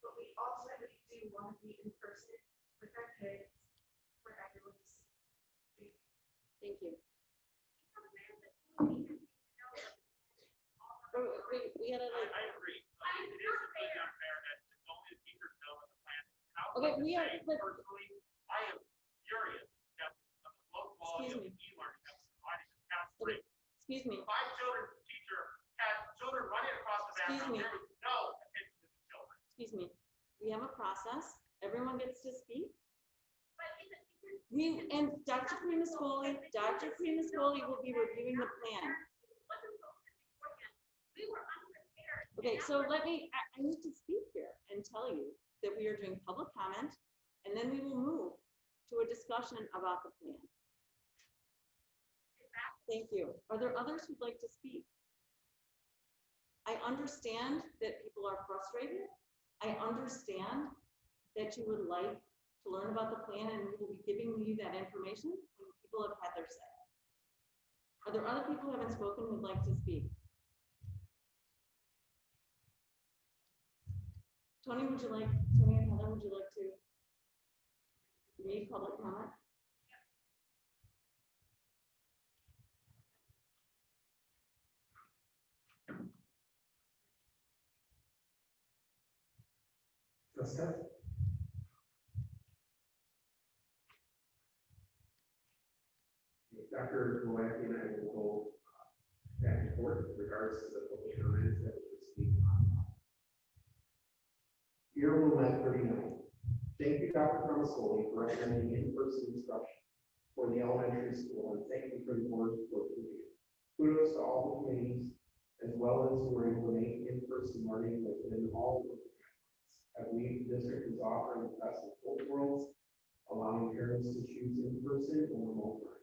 But we ultimately do want to be in person with our kids where everyone is safe. Thank you. We gotta I agree. It is really unfair that only the teachers know what the plan is. And I would Okay, like to we are- say, but- personally, I am furious that the low quality of Excuse e-learning that's provided in town three. Excuse me. My children's teacher had children running across the Excuse background. me. There was no attention to the children. Excuse me. We have a process. Everyone gets to speak. But in the And Dr. Primascoli will be reviewing the plan. we were unprepared. Okay, so I need to speak here and tell you that we are doing public comment, and then we will move to a discussion about the plan. Thank you. Are there others who'd like to speak? I understand that people are frustrated. I understand that you would like to learn about the plan, and we will be giving you that information when people have had their say. Are there other people who haven't spoken who'd like to speak? Tony and Heather, would you like to read public comment? Jessica? Dr. Wilmette and I will go back and forth with regards to the public comments that we received on. Dear Wilmette 39, thank you, Dr. Primascoli, for recommending in-person instruction for the elementary school, and thank you for the board's work with you. Kudos to all the committees, as well as who are implementing in-person learning within all of the guidelines. I believe the district is offering the best of both worlds, allowing parents to choose in-person or remote learning.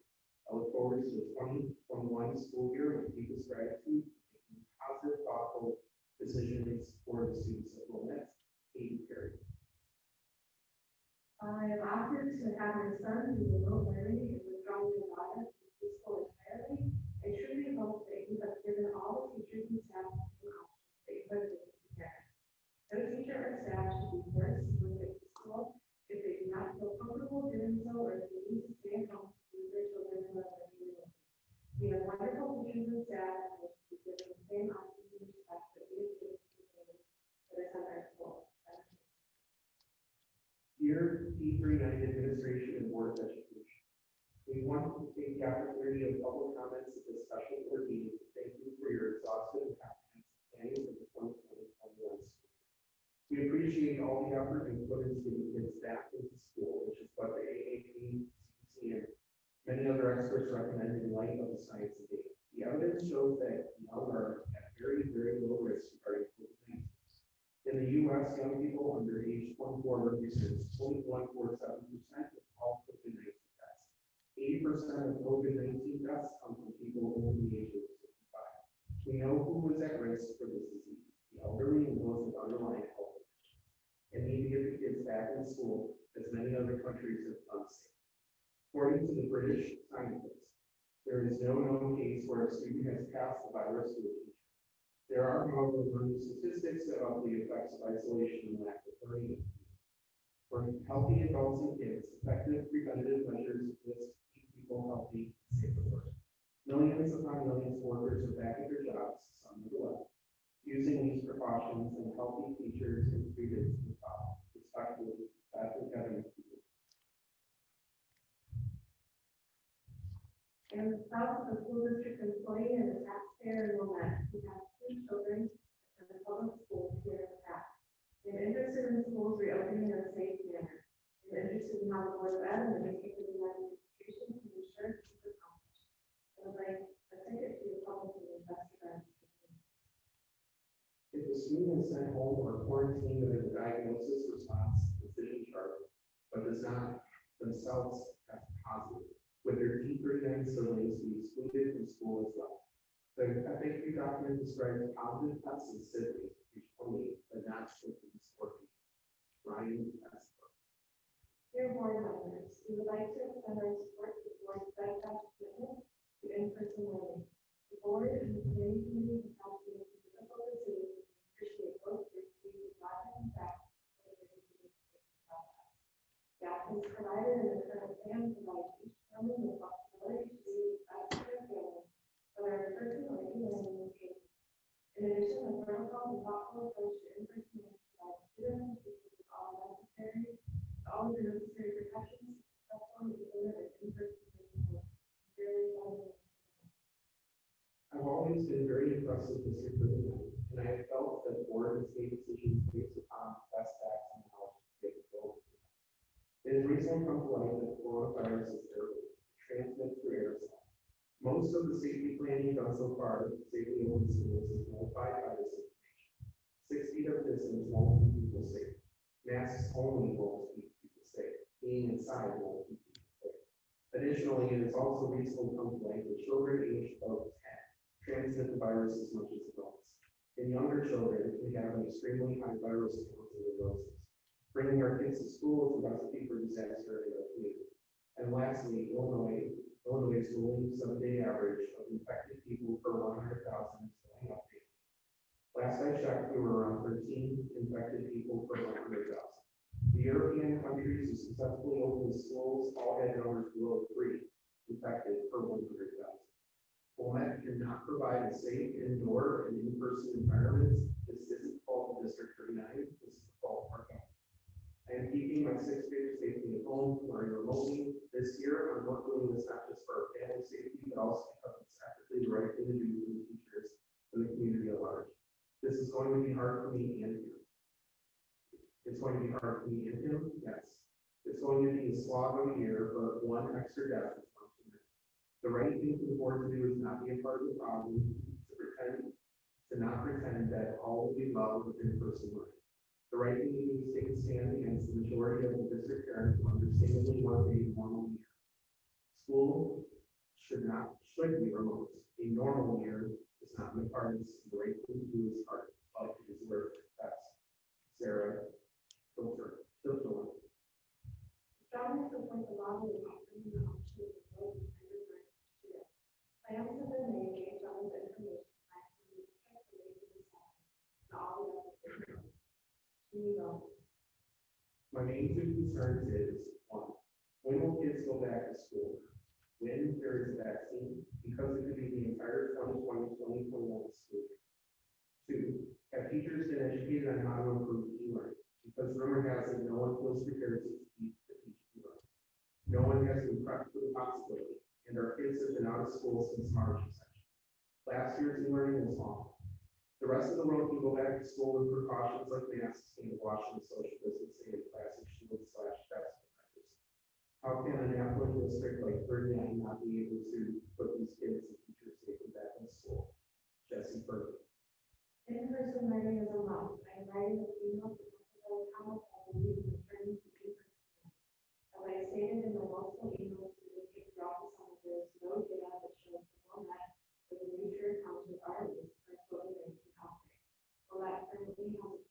I look forward to the 2021 school year with deepest gratitude, making positive, thoughtful decisions for the students of Wilmette. Katie Perry. I am honored to have my son do remote learning and withdrawing his daughter from preschool entirely. I truly hope that you have given all the teachers and staff the same options that you have given to parents. No teacher or staff should be forced to look at school if they do not feel comfortable doing so, or if they need to stay at home to leave their children who are learning remotely. We have wonderful teachers and staff, and they should be given the same options and respect that we have given to the parents that attend our school. Dear P39 administration and board of education, we want to take the opportunity of public comments at this special board meeting to thank you for your exhaustive and comprehensive planning for the 2020-21 school year. We appreciate appreciate all the effort you put into getting kids back into school, which is what the AAP, CDC, and many other experts recommend in light of the science and data. The evidence shows that young are at very, very low risk regarding COVID-19. In the U.S., young people under age 24 represent 21.7% of all COVID-19 deaths. 80% of COVID-19 deaths come from people over the age of 65. We know who is at risk for this disease: the elderly and those with underlying health conditions, and need to get the kids back in school, as many other countries have done the same. According to the British scientists, there is no known case where a student has passed the virus to a teacher. There are, however, learning statistics about the effects of isolation and lack of learning. For healthy adults and kids, effective preventative measures exist to keep people healthy and safe at work. Millions upon millions of workers are back at their jobs, some neglect. Using these precautions, and healthy teachers and students will follow. Respectfully, Dr. Kevin. And the spouse of a school district employee and a taxpayer in Wilmette who has 2 children in the public schools here in the past. I'm interested in schools reopening in a safe manner. I'm interested in how the Board of Ed and the District of Administration can ensure this is accomplished. I would like a ticket to your public and investor event. If a student is sent home or quarantined with a diagnosis response decision chart, but does not themselves test positive, with their T39 siblings be excluded from school as well. The FAQ document describes positive tests in siblings, page 28, but not symptoms or Ryan Esper. Dear board members, we would like to extend our support to the board's steadfast commitment to in-person learning. The board and the committee has helped make the difficult decisions. We appreciate both your team's logic and facts for the decision-making process. Guidance provided in the current plan provides each family the flexibility to do what's best for their family, whether in person or e-learning location. In addition, the protocol and thoughtful approach to in-person learning provides students and teachers with all the necessary protections to successfully deliver in-person learning. Very excited. I've always been very impressed with District 39, and I have felt that the board has made decisions based upon best facts and knowledge available. It has recently come to light that coronavirus is airborne. It transmits through aerosol. Most of the safety planning done so far to safely open schools is nullified by this information. 6 feet of distance won't keep people safe. Masks only won't keep people safe. Being inside won't keep people safe. Additionally, it is also recently come to light that children aged above 10 transmit the virus as much as adults. In younger children, we have an extremely high virus count in the doses. Bringing our kids to school is a recipe for disaster in our community. And lastly, Illinois' ruling 7-day average of infected people per 100,000 is going up daily. Last I checked, we were around 13 infected people per 100,000. The European countries who successfully opened schools all had numbers below 3 infected per 100,000. Wilmette cannot provide a safe indoor and in-person environment. This isn't the fault of District 39. This is the fault of our government. I am keeping my 6-figure safety at home, learning remotely. This year, I'm not doing this not just for our family safety, but also because it's ethically the right thing to do for the teachers and the community at large. This is going to be hard for me and him. It's going to be hard for me and him, yes. It's going to be a slog of a year, but one extra death is one too many. The right thing for the board to do is not be a part of the problem, to not pretend that all will be loved with in-person learning. The right thing to do is take a stand against the majority of the district parents who understandably want a normal year. School should be remote. A normal year is not my parents. The right thing to do is hard, but it is worth it. That's Sarah Filter. Strongly support the lobby of offering the option of remote and hybrid learning to students. Plans have been made based on the information provided from the district related to the site and all the other stakeholders. My main 2 concerns is 1, when will kids go back to school? When there is a vaccine, because it could be the entire 2020-2021 school year. 2, have teachers been educated on how to improve e-learning? Because rumor has it no one feels prepared to teach e-learning. No one has been prepped for the possibility, and our kids have been out of school since March essentially. Last year's e-learning was long. The rest of the world can go back to school with precautions like masks, hand washing, social distancing, and plastic shields / desk protectors. How can an affluent district like 39 not be able to put these kids and teachers safely back in school? Jesse Burke. In-person learning is a must. I am writing a email to Principal Thomas I believe in returning to in-person learning. As I stated in my multiple emails to the district throughout the summer, there is no data that shows the Wilmette or the New Shore Township are at risk for COVID-19 outbreak. Wilmette currently has a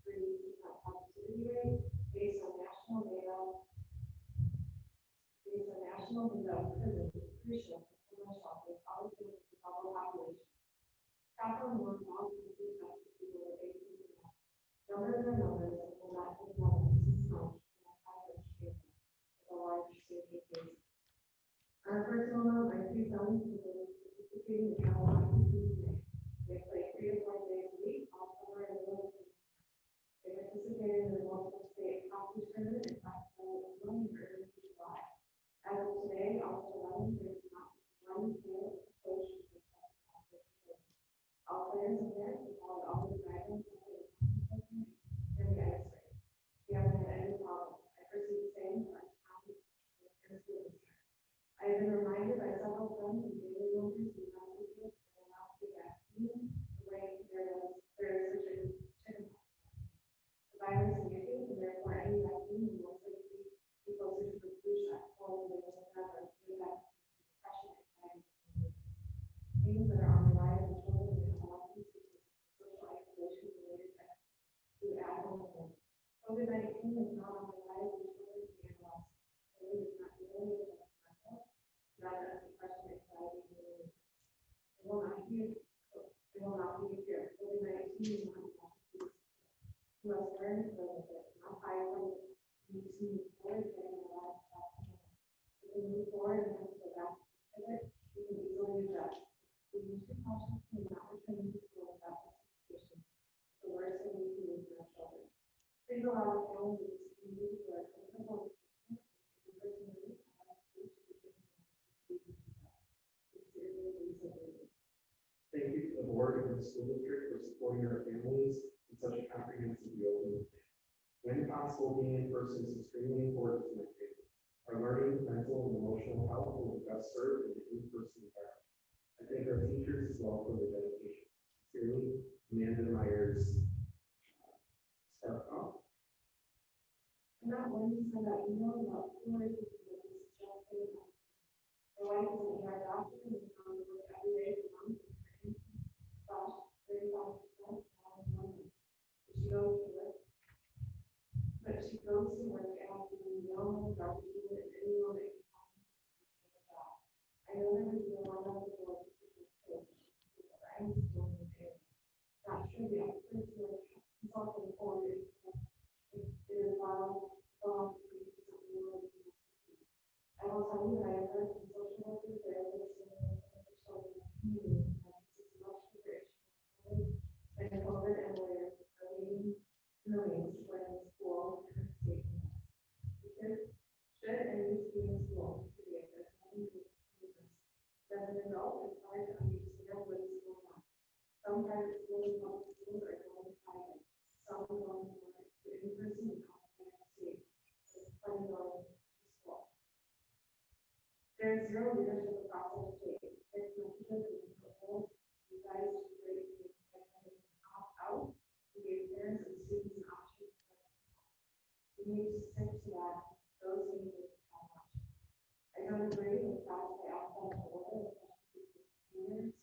3% positivity rate based on national data. Based on national data of prisons, cruise ships, and homeless shelters, all the global population. Capital and more small businesses test for people with asymptomatic. Numbers are numbers and will not be relevant to much in a high-risk area with a large safety case. On a personal note, my 3 sons have been participating in Carolina today. They play 3 to 4 days a week, all summer and winter. They participated in the multiple state hockey tournament in Blacksville, Illinois in early July. As of today, also 11 there is not one field coach who has tested. All players and parents have followed all the guidelines of the and the ice rink. We haven't had any problems. I foresee the same for our town and school district. I have been reminded by several friends and daily members who have been that will not be vaccinated the way there is such a chicken pox. The virus is mutant and therefore any vaccine will most likely be closer to the flu shot or the never flu vaccine depression anxiety. Things that are on the rise in children and adolescents because of social isolation related to at-home. COVID-19 is not on the rise in children and adolescents. COVID is not nearly as detrimental, not as depression, anxiety, and related. It will not be a cure. COVID-19 is not a disease. You must learn to live with it, not hide from it. You need to move forward and your life back to normal. If we move forward and have to go back to it, we can easily adjust. We need to cautious and not return to school without justification. The worst thing we can do for our children. Please allow the families of this community who are comfortable with treatment and in-person learning to have school to begin Thank you to the board and the school district for supporting our families in such a comprehensive reopening plan. When possible, being in person is extremely important to my family. Our learning, mental, and emotional health will be best served in an in-person environment. I thank our teachers as well for their dedication. Sincerely, Amanda Myers. Starcom. I'm not one to send out emails about tours and this is just getting on. My wife is an ER doctor and is on the work every day for months and her income /35% now in 1 month. But she goes to work asking the young doctor and anyone that can help me take a job. I know there would be a lot of the board to keep this close, but I'm still in the area. Not sure the experts who are consulting for it is allowed to be something really interesting. I will tell you that I have heard from social workers, therapists, and officials in the community that this is much bigger issue than COVID and lawyers are leading in the wings when in school and state events. Because should and need to be in school to be a nothing to this. As an adult, it's hard to understand what is going on. Some private schools and public schools are going to private. Some are going to in-person and online state. There's plenty going to school. There is zero leadership across the state. There's messages and proposals. You guys should create an opt-out to give parents and students an option. We need to stick to that. Those things need to have options. I don't agree with facts by alphabetical order, especially for seniors,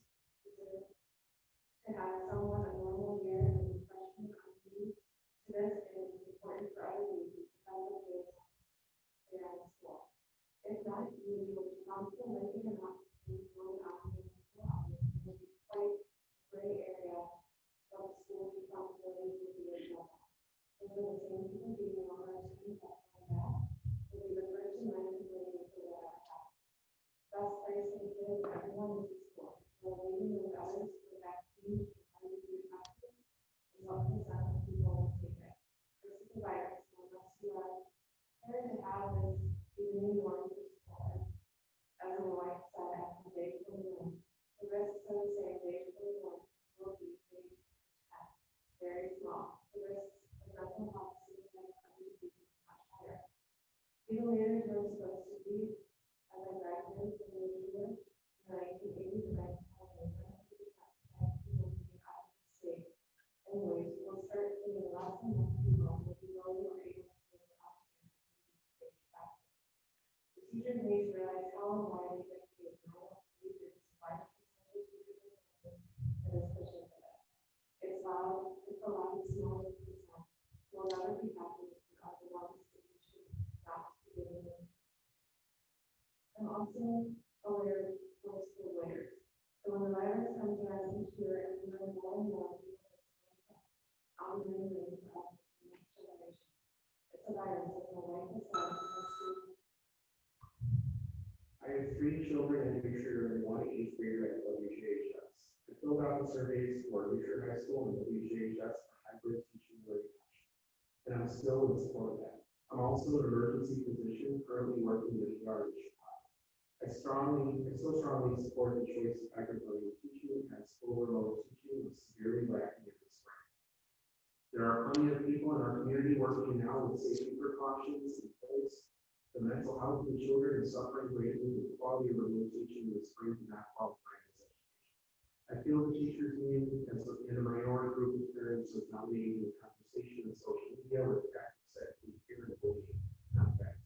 to have some my eighth grader at WJHS. I filled out the surveys for Lucier High School and WJHS for hybrid teaching learning option, and I'm still in support of that. I'm also an emergency physician currently working in the ER in Chicago. I so strongly support the choice of hybrid learning teaching as school remote teaching was severely lacking in the spring. There are plenty of people in our community working now with safety precautions in place. The mental health of the children is suffering greatly. The quality of remote teaching in the spring cannot qualify as education. I feel the teachers union as in a minority group of parents is dominating the conversation in social media with tactics that we hear and believe, not facts.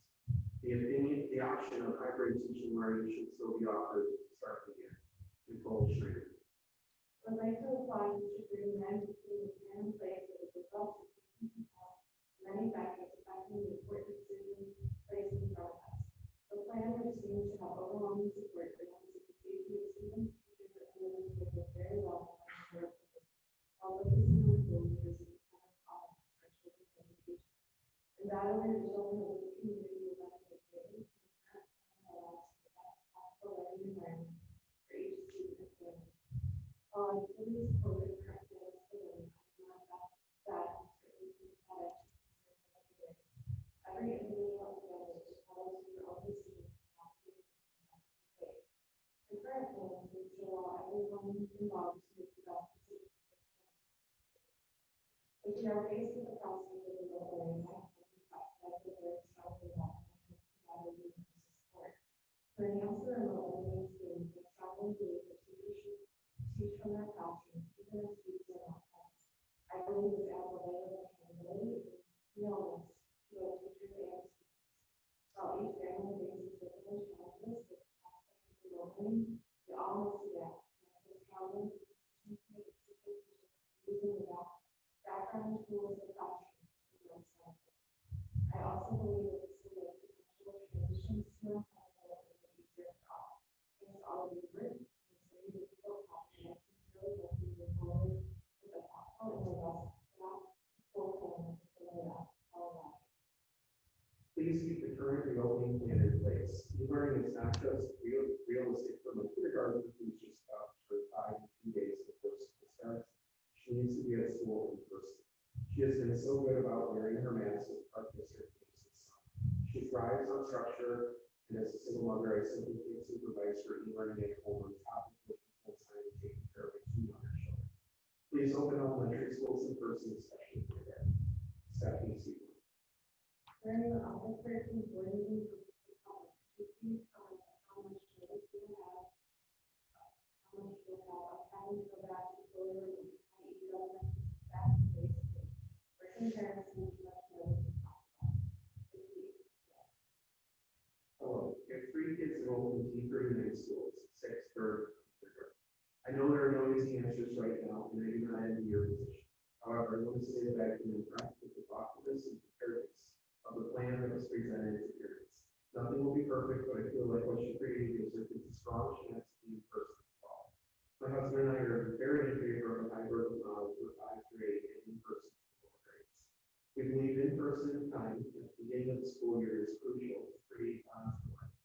The option of hybrid teaching learning should still be offered to start the year. Nicole Schrader. I'd like to apply to bring men between the plan in place that the results of taking health, many factors affecting the important decisions placed in front of us. The plan, which seems to have overwhelming support for the safety of students, teachers, and administrators very well. Although this is not goal, it is a kind of all for children's education. Undoubtedly, the children of this community will benefit greatly from the current plan that allows for the best possible learning environment for each student and family. While I fully support the current plans for learning, I am not that and certainly sympathetic to concerns of the grades. Every individual and family is entitled to their own decisions and not to be face. The current plan seems to allow everyone involved to make the best decision for their family. If we are faced with the prospect of remote learning, I have request that I feel very strongly about and I hope to provide universal support. To enhance the remote learning experience, I strongly believe that teachers should teach from their classrooms, even if students are not home. I believe this adds a layer of accountability and realness to both teachers and students. While each family faces different challenges with the prospect of remote learning, we all must adapt. And I feel strongly that decisions made using the background tools of the classroom in one side. I also believe that this will make potential transitions to a hybrid learning easier for all. Thanks to all of your work. It's very difficult topic, and I sincerely hope we move forward with a thoughtful and robust school plan to lay out all of. Please keep the current reopening plan in place. E-learning is not just realistic from a kindergarten who's just about for 5 to 2 days before school starts. She needs to be at school in person. She has been so good about wearing her mask as part of her games this summer. She thrives on structure, and as a single mother, I simply can't supervise her e-learning at home on top of working full-time and taking care of 2 younger children. Please open elementary schools in person, especially kindergarten. Stephanie Seaborn. During the office person board meeting for the public, could you please comment on how much notice we will have of having to go back to fully remote, i.e. government back to basically, working parents need much notice to talk about. Hello, we have 3 kids enrolled in T39 schools, 6th, 3rd, and kindergarten. I know there are no easy answers right now, and I do not envy your position. However, I want to say that I've been impressed with the thoughtfulness and preparedness of the plan that was presented to parents. Nothing will be perfect, but I feel like what you created gives our kids a strong chance to be in person this fall. My husband and I are very in favor of a hybrid model for 5 through 8 and in-person school grades. We believe in-person time at the beginning of the school year is crucial to create bonds for learning.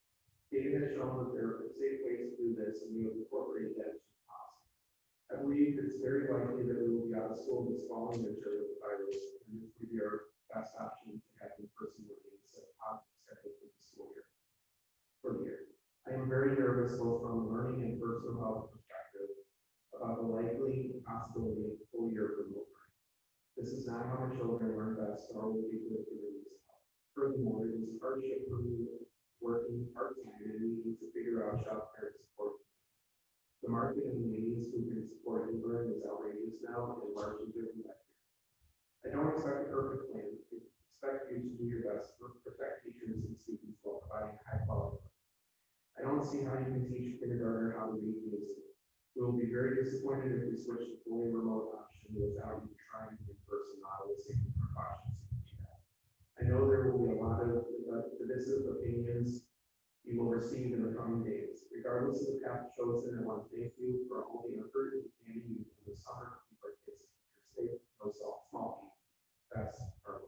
Data has shown that there are safe ways to do this, and we have incorporated that as possible. I believe it's very likely that we will be out of school this fall and winter with the virus, and this would be our best option to have in-person learning instead of positive schedule for the school year. I am very nervous both from a learning and personal health perspective about the likely possibility of a full year of remote learning. This is not how my children learn best, nor will be good for their mental health. Furthermore, it is a hardship for me working part-time and needing to figure out childcare support. The market and the needs who can support e-learning is outrageous now and largely driven by fear. I don't expect a perfect plan. I expect you to do your best to protect teachers and students while providing high quality learning. I don't see how you can teach a kindergartner how to read music. We will be very disappointed if we switch to fully remote option without you trying the in-person model with safety precautions we have. I know there will be a lot of divisive opinions you will receive in the coming days. Regardless of the path chosen, I want to thank you for all the effort and planning you in the summer to keep our kids safe, no small feat. That's our.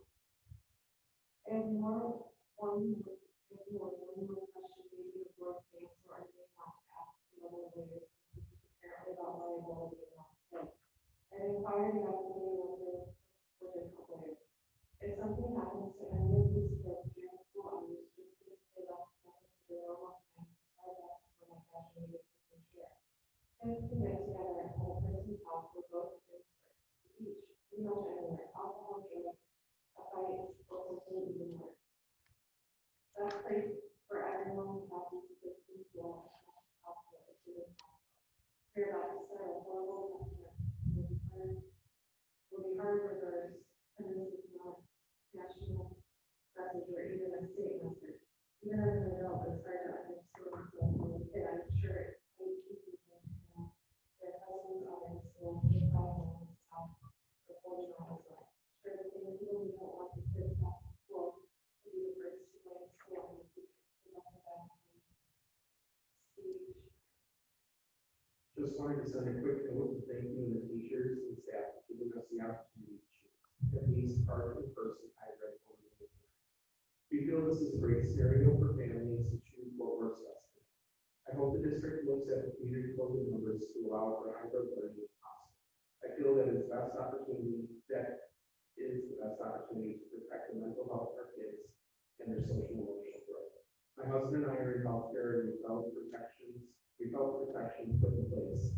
And one more question, maybe the board thinks, or they want to ask another way already have to be able for different ways. If something happens to any of these kids during school hours, just because they left their normal time, I left when I graduated this year. Kids can get together at a person's house for both kids to each, pretty much anywhere, alcohol, drugs, a fight, or something even worse. That's great for everyone to have these kids in school as much as possible as soon as possible. We're about to start a horrible sentiment. Will be hard reverse, and this is not national message or even a state message. Even as an adult, it's hard to understand. So as a kid, I'm sure it's quite easy to know their cousins are in school, 5 miles south or 40 miles away. Sure, the same people who don't want the kids back to school to be the first to go to school and the teachers to let them back home. Speech. Just wanted to send a quick note to thank you and the teachers and staff for giving us the opportunity to choose at least part of the person hybrid over the weekend. We feel this is a great scenario for families to choose what works best for them. I hope the district looks at the community COVID numbers to allow for hybrid learning if possible. I feel that is the best opportunity to protect the mental health of our kids and their social and emotional growth. My husband and I are in healthcare and we felt protections put in place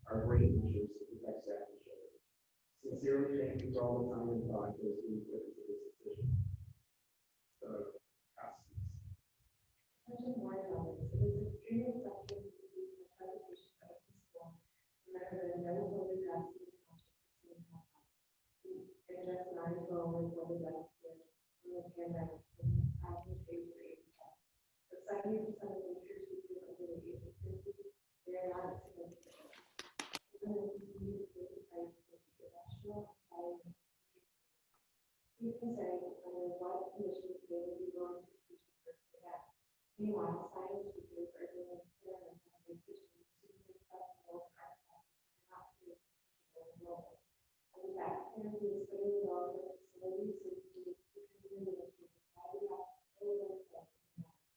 are great measures to protect staff and children. Sincerely, thank you for all the time and thought that is being put into this decision. Mention more about this. It is extremely effective to use the presentation of the school. Remember that no COVID vaccine is not to pursue health. It just not as well as COVID last year from the pandemic since average age of 85. But 70% of mature teachers under the age of 50, they are not significant. Even if we continue to take the price for the irrational anxiety of teachers. You can say under what conditions they would be willing to teach the first again. Meanwhile, science teachers are doing experiments on their teaching super accessible art classes and not doing teachable enrollment. And the taxpayer is putting the law of facilities so students teachers and administrators why we have to fill those steps in the matter.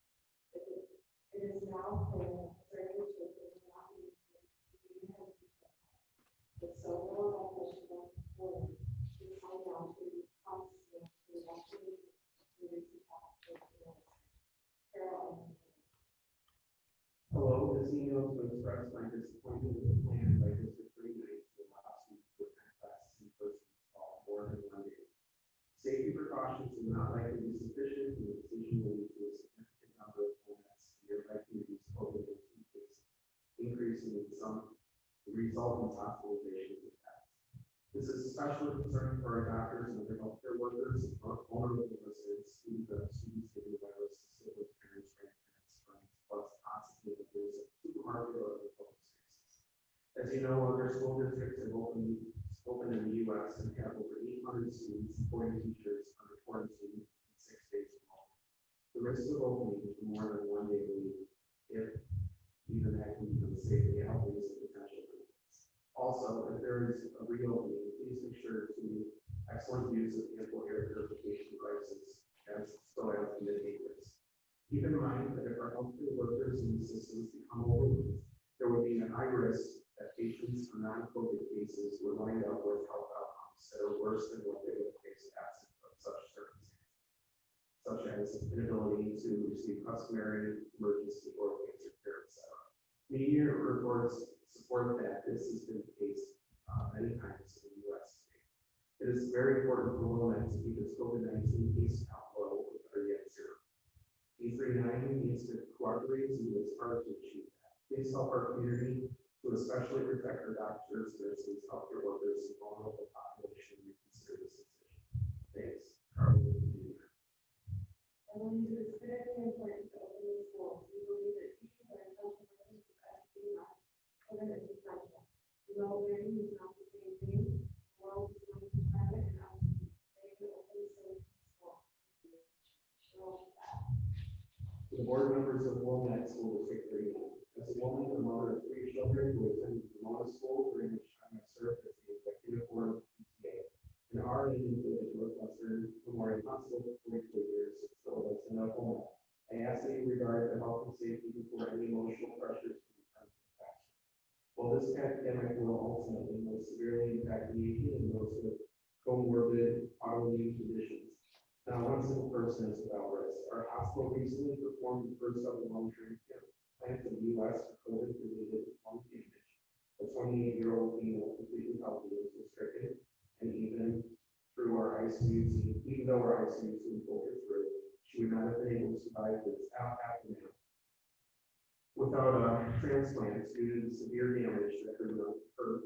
It is now clear that conservative children will not be used to even have teacher power. With so little recognition of forward, we find out to be constant to actually reduce the tax rate. Hello, this email is to express my disappointment with the plan by District 39 to allow students to attend classes in person this fall more than 1 day. Safety precautions are not likely to be sufficient, and the decision will lead to a significant number of formats and likely to reduce COVID-19 cases, increasing in some, the result in hospitalizations and deaths. This is especially concerning for our doctors and other healthcare workers, vulnerable residents, students getting the virus, siblings, parents, grandparents, friends, plus possibly members of supermarket or other public spaces. As you know, other school districts have opened in the U.S. and have over 800 students, 40 teachers under quarantine in 6 days from home. The risk of opening for more than 1 day a week, if even that can be safely outweighs the potential benefits. Also, if there is a reopening, please make sure to excellent use of ample air purification devices so as to mitigate risk. Keep in mind that if our healthcare workers and systems become overloaded, there would be a high risk that patients for non-COVID cases would wind up with health outcomes that are worse than what they would face absent of such circumstances, such as inability to receive customary emergency or cancer care, etc. Media reports support that this has been the case many times in the U.S. It is very important for Wilmette to keep its COVID-19 case count low or better yet zero. D39 needs to cooperate to do its part to achieve that. Please help our community to especially protect our doctors, nurses, healthcare workers, and vulnerable population reconsider this decision. Thanks. Carly, I believe it is critically important to open the schools. We believe that teachers are essential members of educating our children is essential. Remote learning is not the same thing. The world is going to private and out. They can open so school. the board members of Wilmette School District 39. As a woman and mother of 3 children who attended Pomona School, during which time I served as the executive board of PTA, and RN included Northwestern Memorial Hospital for 44 years, still lives in Oklahoma. I ask that you regard the health and safety before any emotional pressures to return to the classroom. While this pandemic will ultimately most severely impact the residents without risk. Our hospital recently performed the first of the lung transplant in the U.S. for COVID-related lung damage. A 28-year-old female completely healthy was restricted, and even though our ICU team pulled her through, she would not have been able to survive this aftermath without a transplant due to the severe damage that her lungs incurred.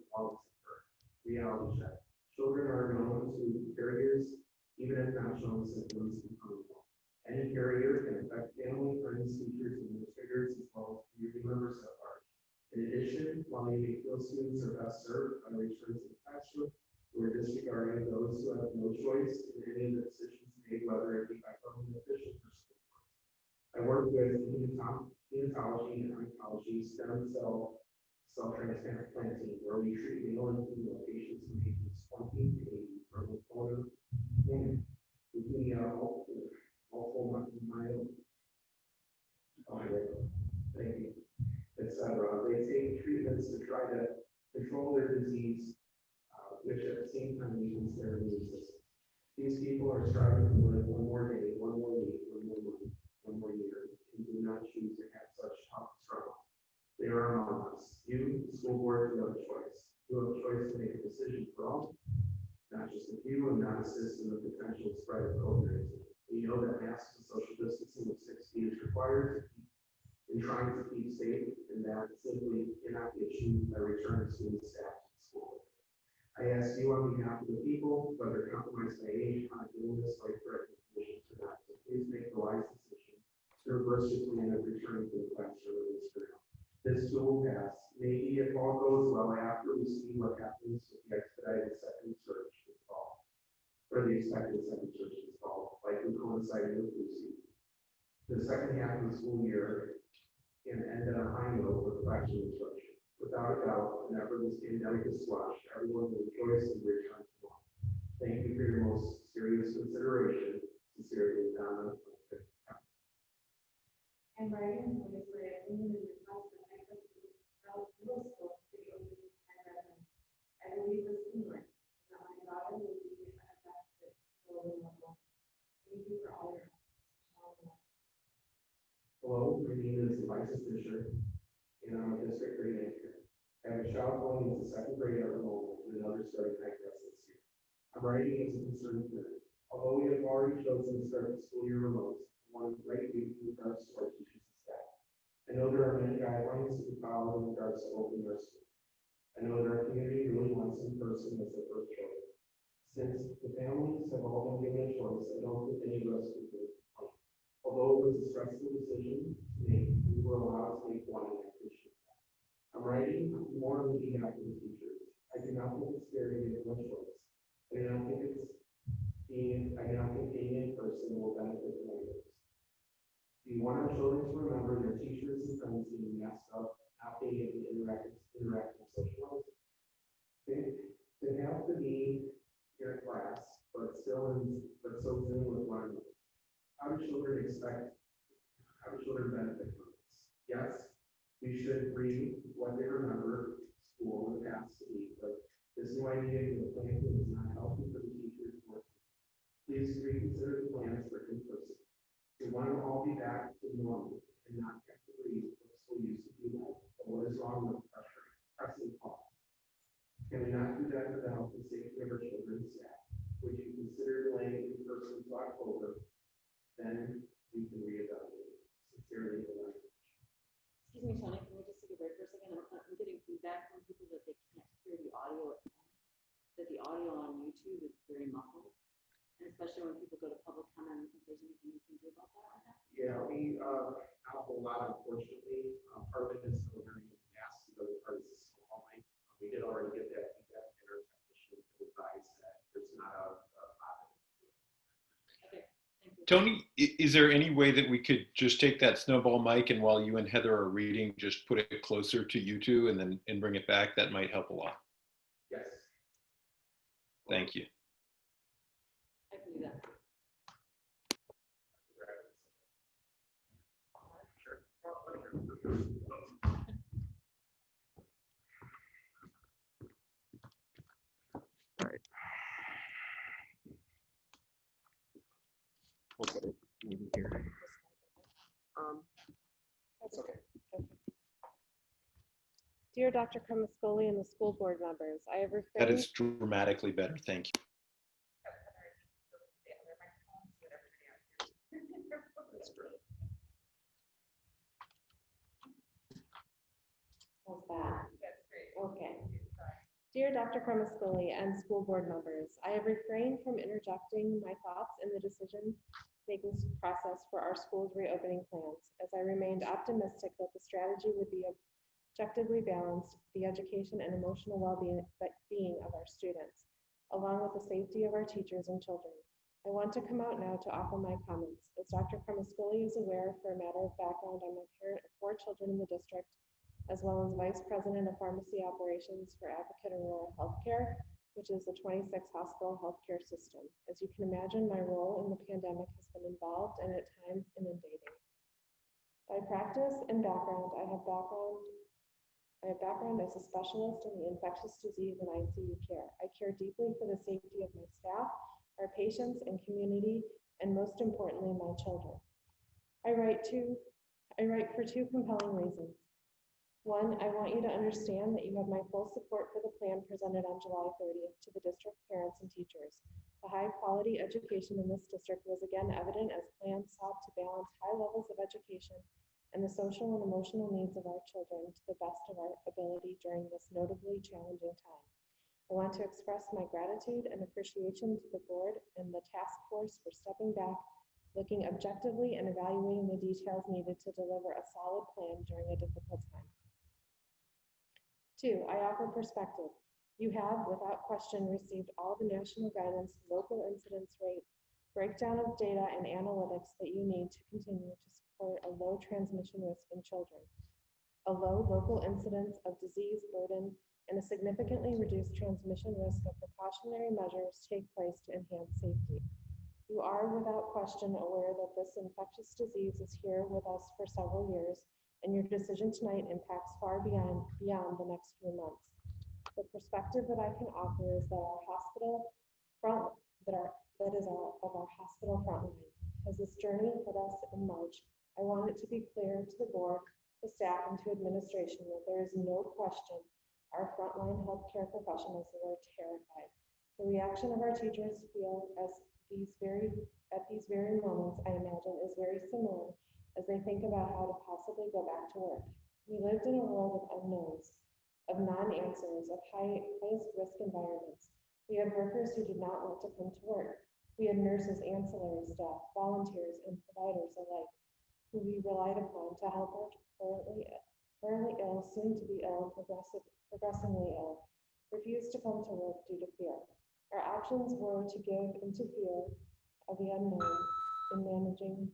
Reality check. Children are known to carriers, even if not showing symptoms and vulnerable. Any carrier can affect family, friends, teachers, administrators, as well as community members at large. In addition, while they may feel students are best served by return to the classroom, we're disregarding those who have no choice in any of the decisions made, whether it be by government officials or school boards. I work with hematology and oncology stem cell transplanting, where we treat male and female patients from ages 20 to 80 from lymphoma, leukemia, multiple myeloma, thank you, etc. They take treatments to try to control their disease, which at the same time weakens their immune system. These people are striving to live one more day, one more week, one more month, one more year, and do not choose to have such tough struggle. They are among us. You, the school board, you have a choice. You have a choice to make a decision for all, not just a few, and not assist in the potential spread of COVID-19. We know that masks and social distancing of 6 feet is required in trying to keep safe, and that simply cannot be achieved by returning student staff to school. I ask you on behalf of the people, whether compromised by age, chronic illness, life-threatening conditions or not, to please make the wise decision to reverse your plan of returning to the classroom this term. This too will pass. Maybe if all goes well after we see what happens with the expedited second surge this fall, or the expected second surge this fall, likely coinciding with flu season. The second half of the school year can end on a high note with election instruction. Without a doubt, whenever this pandemic is squashed, everyone will rejoice and return to normal. Thank you for your most serious consideration. Sincerely, Donna. And writing is ways for everyone in request that I middle school to be open to my residents. I believe this can work, that my daughter will be affected for the level. Thank you for all your help. Hello, my name is Eliza Fisher, and I'm a district grade manager. I have a child going into second grade at Enrollment and another starting high class this year. I'm writing as a concerned parent. Although we have already chosen to start the school year remote, I want to write you in regards to our teachers and staff. I know there are many guidelines to be followed in regards to opening our school. I know that our community really wants in person as their first choice. Since the families have all been given a choice, I don't think any of us would do it. Although it was a stressful decision to make, we were allowed to make one, and I appreciate that. I'm writing more on behalf of the teachers. I do not think it's fair to give them a choice. I do not think being in person will benefit the neighbors. We want our children to remember their teachers and friends being masked up, not being able to interact and socialize. They have to be in a class, but so Zoom with one another. How do children benefit from this? Yes, we should read what they remember school in the past to be, but this new idea of the plan is not healthy for the teachers or students. Please reconsider the plans for in-person. We want to all be back to normal and not have to read what school used to be like, but what is wrong with pressing pause? Can we not do that for the health and safety of our children and staff? Would you consider delaying in-person to October? Then we can reevaluate. Sincerely, Eliza. Excuse me, Tony, can we just take a break for a second? I'm getting feedback from people that they can't hear the audio at home, that the audio on YouTube is very muffled, and especially when people go to public comment, if there's anything you can do about that right now. Yeah, we not a whole lot, unfortunately. Part of it is still hearing the mask, the other part is still hauling. We did already get that feedback, and our technician advised that there's not a Okay, thank you. Tony, is there any way that we could just take that snowball mic and while you and Heather are reading, just put it closer to you two and bring it back? That might help a lot. Yes. Thank you. I can do that. Okay. It's okay. Dear Dr. Cremascoli and the school board members, I have That refrained. is dramatically better. Thank you. That's great. How's that? Okay. Dear Dr. Cremascoli and school board members, I have refrained from interjecting my thoughts in the decision-making process for our school's reopening plans, as I remained optimistic that the strategy would be objectively balanced the education and emotional well-being of our students, along with the safety of our teachers and children. I want to come out now to offer my comments. As Dr. Cremascoli is aware, for a matter of background, I'm a parent of 4 children in the district, as well as Vice President of Pharmacy Operations for Advocate Aurora Healthcare, which is the 26 hospital healthcare system. As you can imagine, my role in the pandemic has been involved and at times inundating. By practice and background, I have background as a specialist in the infectious disease and ICU care. I care deeply for the safety of my staff, our patients and community, and most importantly, my children. I write for 2 compelling reasons. One, I want you to understand that you have my full support for the plan presented on July 30th to the district parents and teachers. The high quality education in this district was again evident as plans sought to balance high levels of education and the social and emotional needs of our children to the best of our ability during this notably challenging time. I want to express my gratitude and appreciation to the board and the task force for stepping back, looking objectively and evaluating the details needed to deliver a solid plan during a difficult time. 2, I offer perspective. You have, without question, received all the national guidance, local incidence rate, breakdown of data and analytics that you need to continue to support a low transmission risk in children, a low local incidence of disease burden, and a significantly reduced transmission risk of precautionary measures take place to enhance safety. You are, without question, aware that this infectious disease is here with us for several years, and your decision tonight impacts far beyond the next few months. The perspective that I can offer is that our hospital front line. As this journey hit us in March, I want it to be clear to the board, the staff, and to administration that there is no question our frontline healthcare professionals were terrified. The reaction of our teachers at these very moments, I imagine, is very similar as they think about how to possibly go back to work. We lived in a world of unknowns, of non-answers, of highest risk environments. We had workers who did not want to come to work. We had nurses, ancillary staff, volunteers, and providers alike, who we relied upon to help our currently ill, soon to be ill, progressively ill, refuse to come to work due to fear. Our options were to give into fear of the unknown in managing.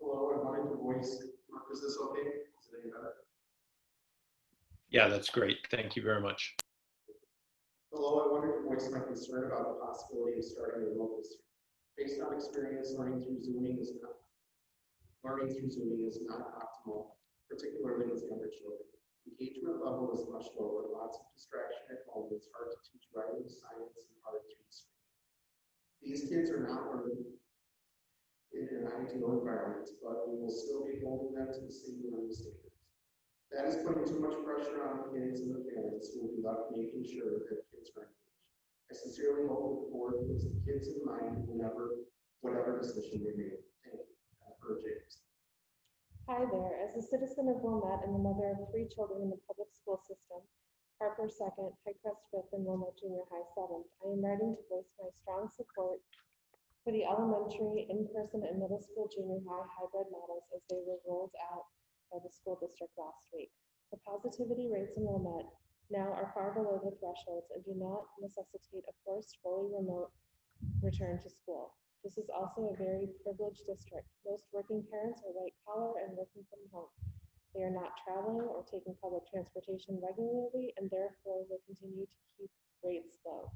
Hello, I wanted to voice, Mark, is this okay? Is it any better? Yeah, that's great. Thank you very much. Hello, I wanted to voice my concern about the possibility of starting a remote district. Based on experience, learning through Zooming is not optimal, particularly with younger children. Engagement level is much lower, lots of distraction at home. It's hard to teach writing, science, and art through the screen. These kids are not learning in an ideal environment, but we will still be holding them to the same learning standards. That is putting too much pressure on the kids and the parents who will be left making sure that kids are engaged. I sincerely hope that the board puts the kids in mind whatever decision we make. Thank you. James. Hi there. As a citizen of Wilmette and the mother of 3 children in the public school system, Harper 2nd, Highcrest 5th, and Wilmette Junior High 7th, I am writing to voice my strong support for the elementary, in-person, and middle school junior high hybrid models as they were rolled out by the school district last week. The positivity rates in Wilmette now are far below the thresholds and do not necessitate a forced, fully remote return to school. This is also a very privileged district. Most working parents are white collar and working from home. They are not traveling or taking public transportation regularly and therefore will continue to keep rates low.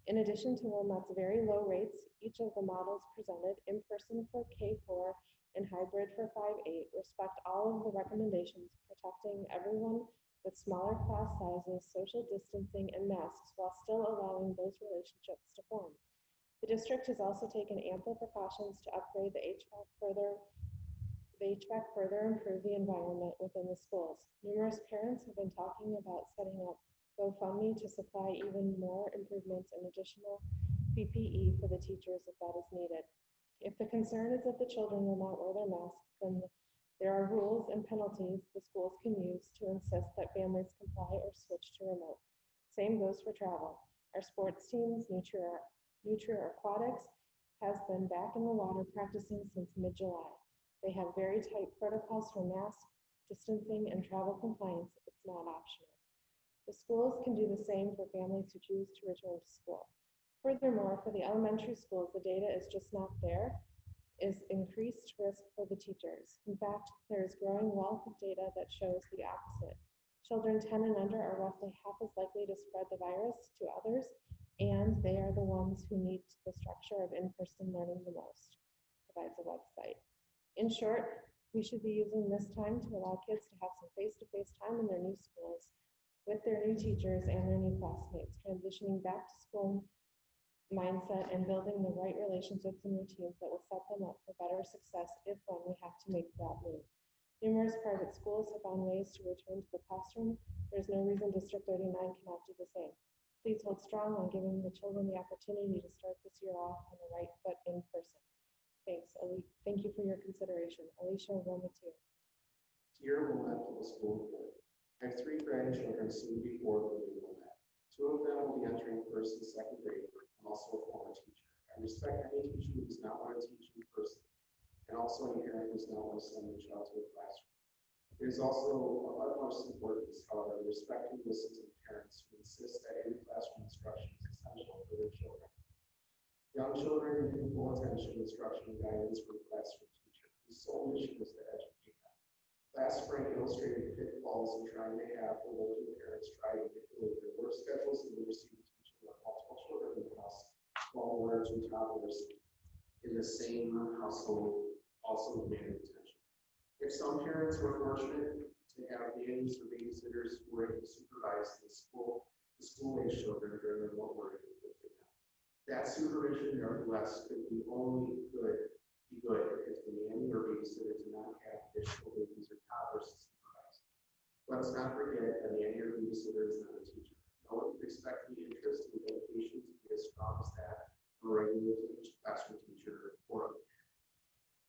In addition to Wilmette's very low rates, each of the models presented, in-person for K4 and hybrid for 5-8, respect all of the recommendations, protecting everyone with smaller class sizes, social distancing, and masks while still allowing those relationships to form. The district has also taken ample precautions to upgrade the HVAC further improve the environment within the schools. Numerous parents have been talking about setting up GoFundMe to supply even more improvements and additional PPE for the teachers if that is needed. If the concern is that the children will not wear their masks, then there are rules and penalties the schools can use to insist that families comply or switch to remote. Same goes for travel. Our sports teams, Nutria Aquatics, has been back in the water practicing since mid-July. They have very tight protocols for mask distancing and travel compliance. It's not optional. The schools can do the same for families who choose to return to school. Furthermore, for the elementary schools, the data is just not there, is increased risk for the teachers. In fact, there is growing wealth of data that shows the opposite. Children 10 and under are roughly half as likely to spread the virus to others, and they are the ones who need the structure of in-person learning the most, provides a website. In short, we should be using this time to allow kids to have some face-to-face time in their new schools with their new teachers and their new classmates, transitioning back to school mindset and building the right relationships and routines that will set them up for better success if when we have to make that move. Numerous private schools have found ways to return to the classroom. There's no reason District 39 cannot do the same. Please hold strong on giving the children the opportunity to start this year off on the right foot in person. Thanks, Ali. Thank you for your consideration. Alicia Wilmette. Dear Wilmette Middle School Board, I have 3 grandchildren soon before the new Wilmette. 2 of them will be entering first and second grade. I'm also a former teacher. I respect any teacher who does not want to teach in person, and also any parent who does not want to send their child to a classroom. It is also of utmost importance, however, to respect and listen to the parents who insist that every classroom instruction is essential for their children. Young children need full attention, instruction, and guidance from a classroom teacher whose sole mission is to educate them. Last spring illustrated pitfalls in trying to have the working parents try to manipulate their work schedules and oversee the teaching of multiple children in the house, while 1 or 2 toddlers in the same household also demanded attention. If some parents were fortunate to have nannies or babysitters who were able to supervise the school-age children during remote work, that supervision, nevertheless, could be only good if the nanny or babysitter did not have additional babies or toddlers to supervise. Let's not forget a nanny or babysitter is not a teacher. No one can expect the interest and dedication to be as strong as that of a regular classroom teacher or a parent.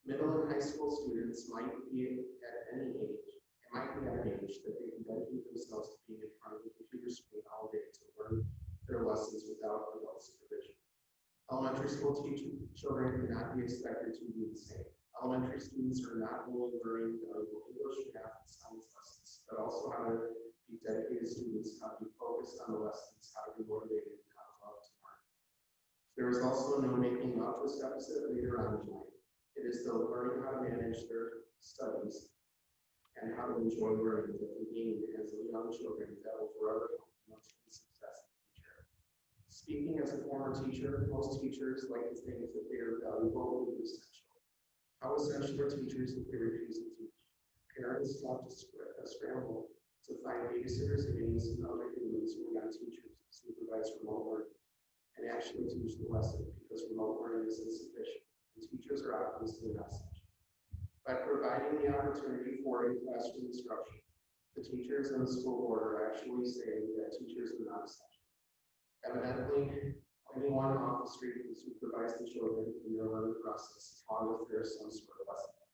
Middle and high school students might be at an age that they can dedicate themselves to being in front of the computer screen all day to learn their lessons without adult supervision. Elementary school children cannot be expected to do the same. Elementary students are not only learning valuable English, math, and science lessons, but also how to be dedicated students, how to be focused on the lessons, how to be motivated, and how to love to learn. There is also no making up this deficit later on in life. It is the learning how to manage their studies and how to enjoy learning that they gain as young children that will forever help them achieve success. Speaking as a former teacher, most teachers like to think that they are valuable and essential. How essential are teachers if they refuse to teach? Parents have to scramble to find babysitters, nannies, and other humans who are not teachers to supervise remote learning and actually teach the lesson because remote learning is insufficient and teachers are obviously not essential. By providing the opportunity for in-classroom instruction, the teachers and the school board are actually saying that teachers are not essential. Evidently, anyone off the street can supervise the children in their learning process as long as there is some sort of lesson plan.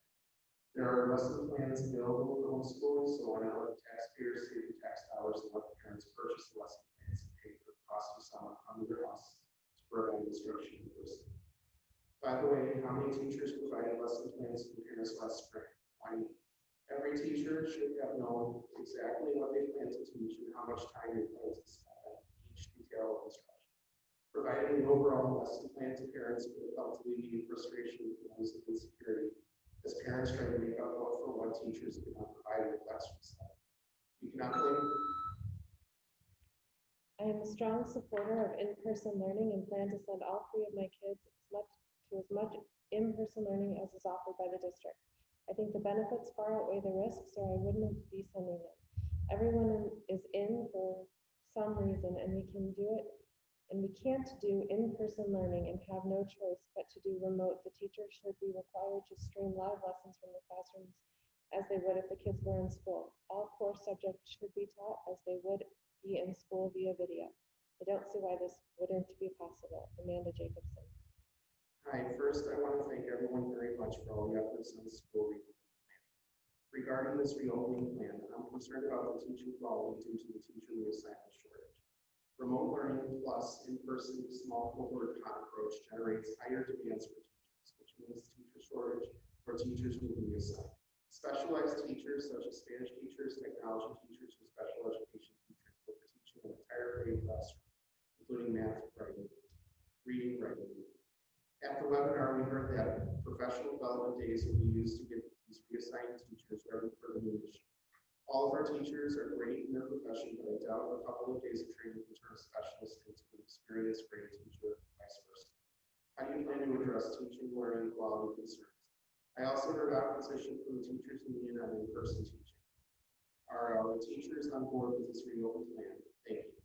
There are lesson plans available for homeschooling, so why not let the taxpayers save the tax dollars and let the parents purchase the lesson plans and pay for the cost of someone coming to their house to provide instruction in person. By the way, how many teachers provided lesson plans to parents last spring? Why me? Every teacher should have known exactly what they plan to teach and how much time they plan to spend on each detail of instruction. Providing the overall lesson plan to parents could have helped alleviate frustration and feelings of insecurity as parents try to make up for what teachers could not provide in the classroom setting. You cannot blame. I am a strong supporter of in-person learning and plan to send all 3 of my kids as much in-person learning as is offered by the district. I think the benefits far outweigh the risks, or I wouldn't be sending them. Everyone is in for some reason, and we can do it and we can't do in-person learning and have no choice but to do remote, the teacher should be required to stream live lessons from the classrooms as they would if the kids were in school. All core subjects should be taught as they would be in school via video. I don't see why this wouldn't be possible. Amanda Jacobson. Hi, first I want to thank everyone very much for all the efforts on the school reopening plan. Regarding this reopening plan, I'm concerned about the teaching quality due to the teacher reassignment shortage. Remote learning plus in-person small cohort approach generates higher demands for teachers, which means teacher shortage or teachers will be reassigned. Specialized teachers such as Spanish teachers, technology teachers, or special education teachers will be teaching an entire grade classroom, including math, reading, writing. At the webinar, we heard that professional development days will be used to get these reassigned teachers ready for the new mission. All of our teachers are great in their profession, but I doubt a couple of days of training can turn a specialist into an experienced grade teacher, vice versa. How do you plan to address teaching, learning, quality concerns? I also heard opposition from the teachers union on in-person teaching. Are our teachers on board with this reopen plan? Thank you.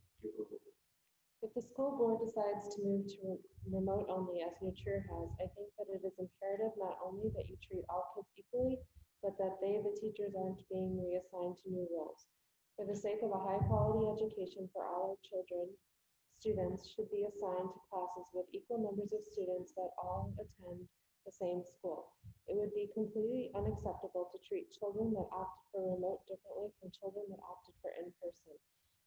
If the school board decides to move to remote only, as New Trier has, I think that it is imperative not only that you treat all kids equally, but that they, the teachers, aren't being reassigned to new roles. For the sake of a high-quality education for all our children, students should be assigned to classes with equal numbers of students that all attend the same school. It would be completely unacceptable to treat children that opted for remote differently from children that opted for in-person.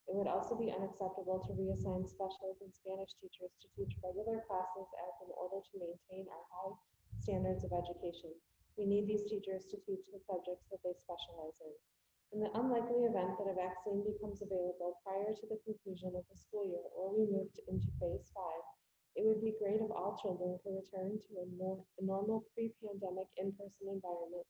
It would also be unacceptable to reassign specials and Spanish teachers to teach regular classes as in order to maintain our high standards of education. We need these teachers to teach the subjects that they specialize in. In the unlikely event that a vaccine becomes available prior to the conclusion of the school year or we moved into phase 5, it would be great if all children could return to a normal pre-pandemic in-person environment,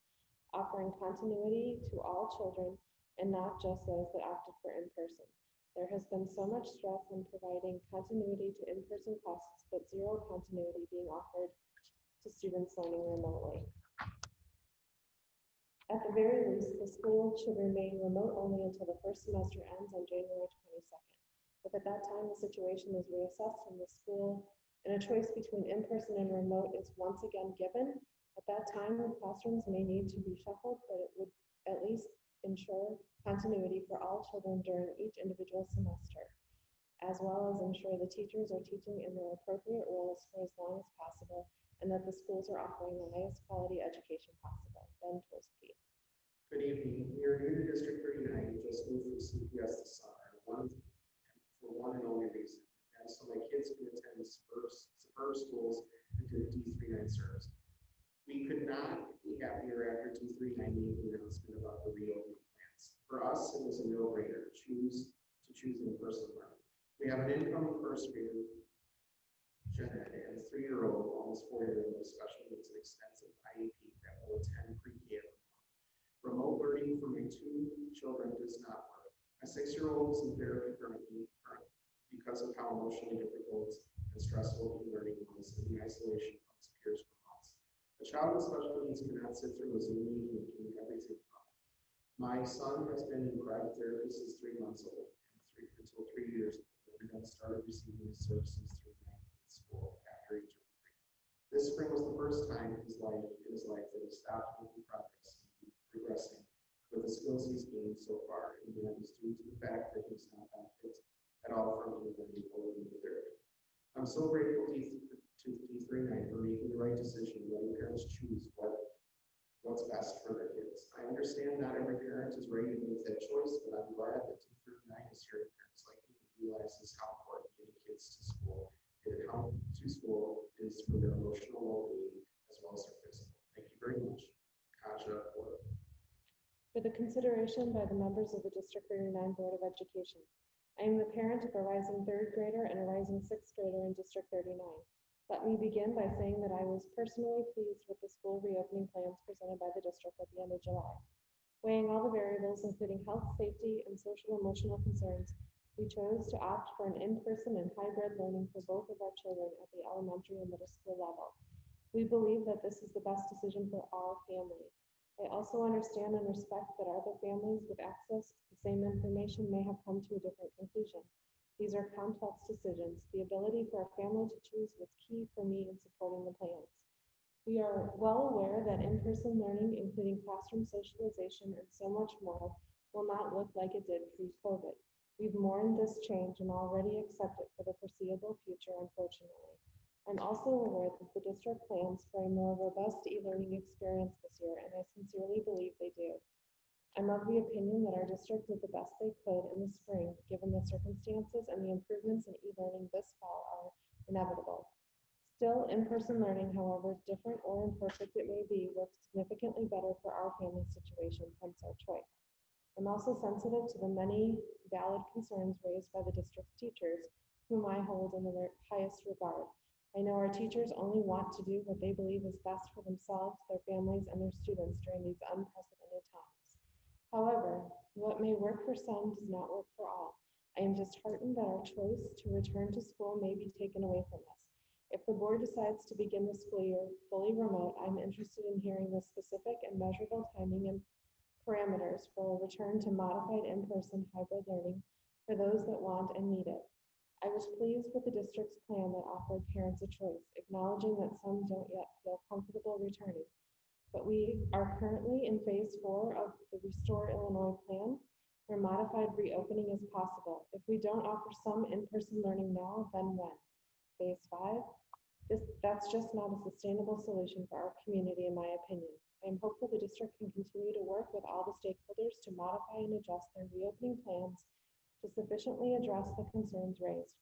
offering continuity to all children and not just those that opted for in-person. There has been so much stress on providing continuity to in-person classes, but zero continuity being offered to students learning remotely. At the very least, the school should remain remote only until the first semester ends on January 22nd. If at that time the situation is reassessed and the school and a choice between in-person and remote is once again given, at that time the classrooms may need to be shuffled, but it would at least ensure continuity for all children during each individual semester, as well as ensure the teachers are teaching in their appropriate roles for as long as possible and that the schools are offering the highest quality education possible. Ben Tolsky. Good evening. We are new to District 39, just moved from CPS to Summer, for one and only reason, and so my kids can attend suburb schools and do D39 service. We could not be happier after D39 made the announcement about the reopening plans. For us, it was a no-brainer to choose in-person learning. We have an incoming first grader, Jeanette, and a 3-year-old, almost 4-year-old with special needs and extensive IEP that will attend pre-K. Remote learning for my 2 children does not work. My 6-year-old is in therapy currently because of how emotionally difficult and stressful learning was and the isolation from his peers for months. A child with special needs cannot sit through a Zoom meeting and do everything fine. My son has been in private therapy since 3 months old and until 3 years old, and then started receiving his services through 9th school after age of 3. This spring was the first time in his life that he stopped making progressing with the skills he's gained so far, and that is due to the fact that he's not benefit at all from learning or therapy. I'm so grateful to D39 for making the right decision, letting parents choose what's best for their kids. I understand not every parent is ready to make that choice, but I'm glad that D39 is hearing parents like me and realizes how important getting kids to school is for their emotional well-being as well as their physical. Thank you very much. Kaja Porter. For the consideration by the members of the District 39 Board of Education. I am the parent of a rising 3rd grader and a rising 6th grader in District 39. Let me begin by saying that I was personally pleased with the school reopening plans presented by the district at the end of July. Weighing all the variables, including health, safety, and social emotional concerns, we chose to opt for an in-person and hybrid learning for both of our children at the elementary and middle school level. We believe that this is the best decision for our family. I also understand and respect that other families with access to the same information may have come to a different conclusion. These are complex decisions. The ability for a family to choose was key for me in supporting the plans. We are well aware that in-person learning, including classroom socialization and so much more, will not look like it did pre-COVID. We've mourned this change and already accept it for the foreseeable future, unfortunately. I'm also aware that the district plans for a more robust e-learning experience this year, and I sincerely believe they do. I'm of the opinion that our district did the best they could in the spring, given the circumstances, and the improvements in e-learning this fall are inevitable. Still, in-person learning, however different or imperfect it may be, works significantly better for our family situation, hence our choice. I'm also sensitive to the many valid concerns raised by the district's teachers, whom I hold in the highest regard. I know our teachers only want to do what they believe is best for themselves, their families, and their students during these unprecedented times. However, what may work for some does not work for all. I am disheartened that our choice to return to school may be taken away from us. If the board decides to begin the school year fully remote, I'm interested in hearing the specific and measurable timing and parameters for a return to modified in-person hybrid learning for those that want and need it. I was pleased with the district's plan that offered parents a choice, acknowledging that some don't yet feel comfortable returning. But we are currently in phase 4 of the Restore Illinois plan, where modified reopening is possible. If we don't offer some in-person learning now, then when? Phase 5? That's just not a sustainable solution for our community, in my opinion. I am hopeful the district can continue to work with all the stakeholders to modify and adjust their reopening plans to sufficiently address the concerns raised,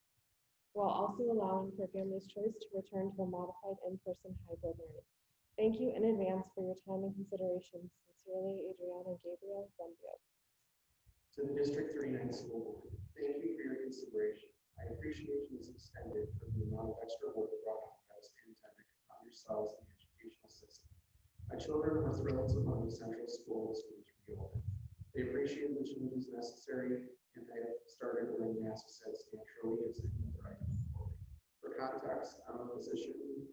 while also allowing for families' choice to return to a modified in-person hybrid learning. Thank you in advance for your time and consideration. Sincerely, Adriana Gabriel, Glenview. To the District 39 School Board, thank you for your consideration. My appreciation is extended for the amount of extra work brought on by this pandemic on yourselves and the educational system. My children are thrilled to learn the Central School is going to reopen. They appreciate the changes necessary, and they have started wearing masks as naturally as any other item. For context, I'm a physician,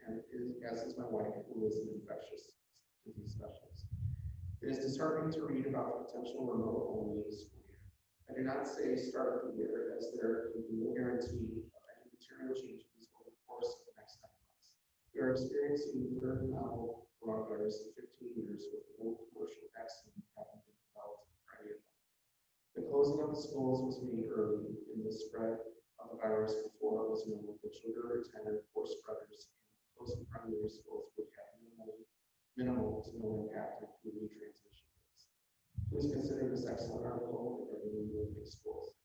and as is my wife, who is an infectious disease specialist. It is disheartening to read about potential remote-only school year. I do not say start the year, as there can be no guarantee of any material changes over the course of the next 9 months. We are experiencing the third novel coronavirus in 15 years, with no commercial vaccine having been developed for any of them. The closing of the schools was made early in the spread of the virus before it was known that children were attended or spreaders, and closing primary schools would have minimal to no impact on community transmission rates. Please consider this excellent article regarding the reopening schools.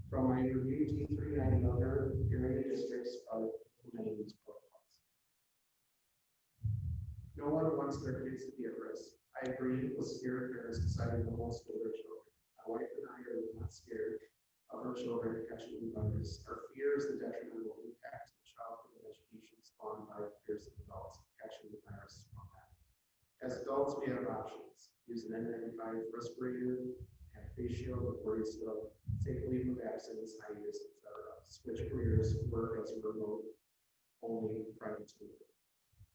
From my review, T39 and other area districts are implementing these protocols. No one wants their kids to be at risk. I agree with scared parents deciding to homeschool their children. My wife and I are not scared of our children catching the virus. Our fear is the detrimental impact to childhood education spawned by fears of adults catching the virus from them. As adults, we have options. Use an N95 respirator, and a face shield with worries of take leave of absence, hiatus, etc. Switch careers, work as a remote only private tutor.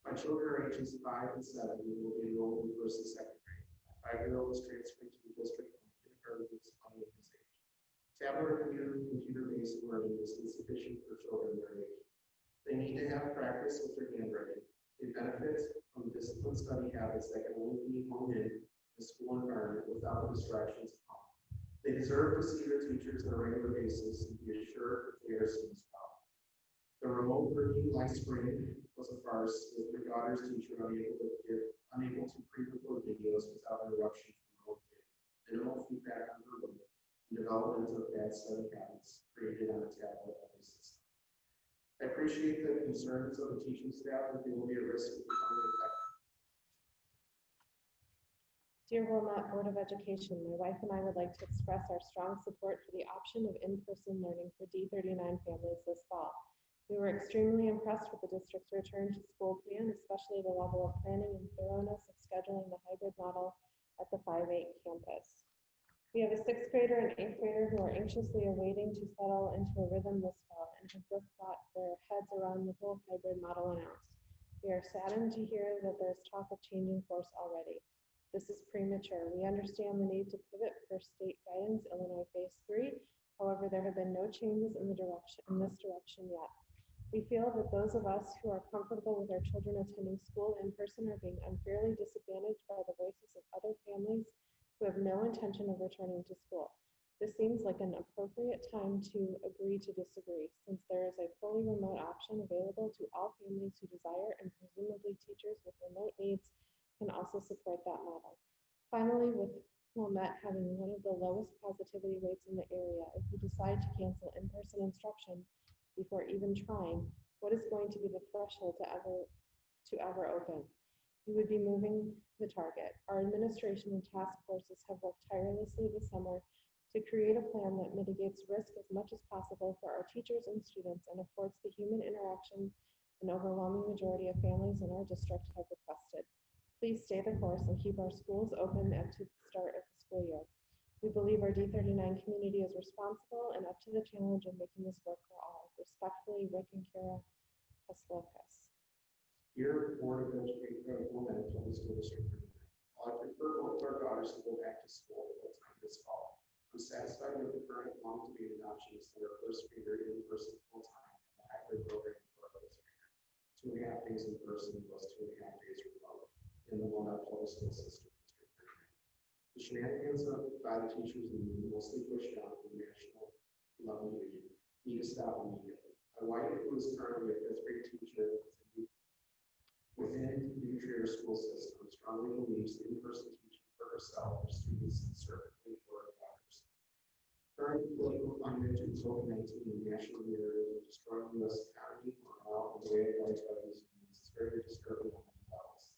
My children are ages 5 and 7 and will be enrolled in first and second grade. My 5-year-old is transferring to the district from kindergarten to his age. Tablet or computer-based learning is insufficient for children their age. They need to have practice with their handwriting. They benefit from disciplined study habits that can only be honed in the school environment without the distractions of home. They deserve to see their teachers on a regular basis and be assured that they are seen as well. The remote learning last spring was a farce, with my daughter's teacher unable to pre-record videos without interruption from remote video, minimal feedback on her work, and development of bad study habits created on a tablet-only system. I appreciate the concerns of the teaching staff that they will be at risk of becoming infected. Dear Wilmette Board of Education, my wife and I would like to express our strong support for the option of in-person learning for D39 families this fall. We were extremely impressed with the district's return to school plan, especially the level of planning and thoroughness of scheduling the hybrid model at the 5-8 campus. We have a 6th grader and 8th grader who are anxiously awaiting to settle into a rhythm this fall and have just got their heads around the whole hybrid model announced. We are saddened to hear that there is talk of changing course already. This is premature. We understand the need to pivot for state guidance, Illinois Phase 3. However, there have been no changes in this direction yet. We feel that those of us who are comfortable with our children attending school in person are being unfairly disadvantaged by the voices of other families who have no intention of returning to school. This seems like an appropriate time to agree to disagree, since there is a fully remote option available to all families who desire, and presumably teachers with remote needs can also support that model. Finally, with Wilmette having one of the lowest positivity rates in the area, if we decide to cancel in-person instruction before even trying, what is going to be the threshold to ever open? We would be moving the target. Our administration and task forces have worked tirelessly this summer to create a plan that mitigates risk as much as possible for our teachers and students and affords the human interaction an overwhelming majority of families in our district have requested. Please stay the course and keep our schools open up to the start of the school year. We believe our D39 community is responsible and up to the challenge of making this work for all. Respectfully, Rick and Kara Paslokas. Dear Board of Education, Wilmette Public School District 39, I prefer both of our daughters to go back to school full-time this fall. I'm satisfied with the current long-debated options that are first grader in-person full-time and the hybrid program for our first grader. 2.5 days in person plus 2.5 days remote in the Wilmette Public School System. The shenanigans by the teachers union, mostly pushed down from the national level union, need to stop immediately. My wife, who is currently a 5th grade teacher within the Nutrier school system, strongly believes in-person teaching for herself, her students, and certainly for her daughters. Current political climate due to COVID-19 and national narrative of destroying the U.S. economy, morale, and the way of life by these unions is very disturbing on many levels.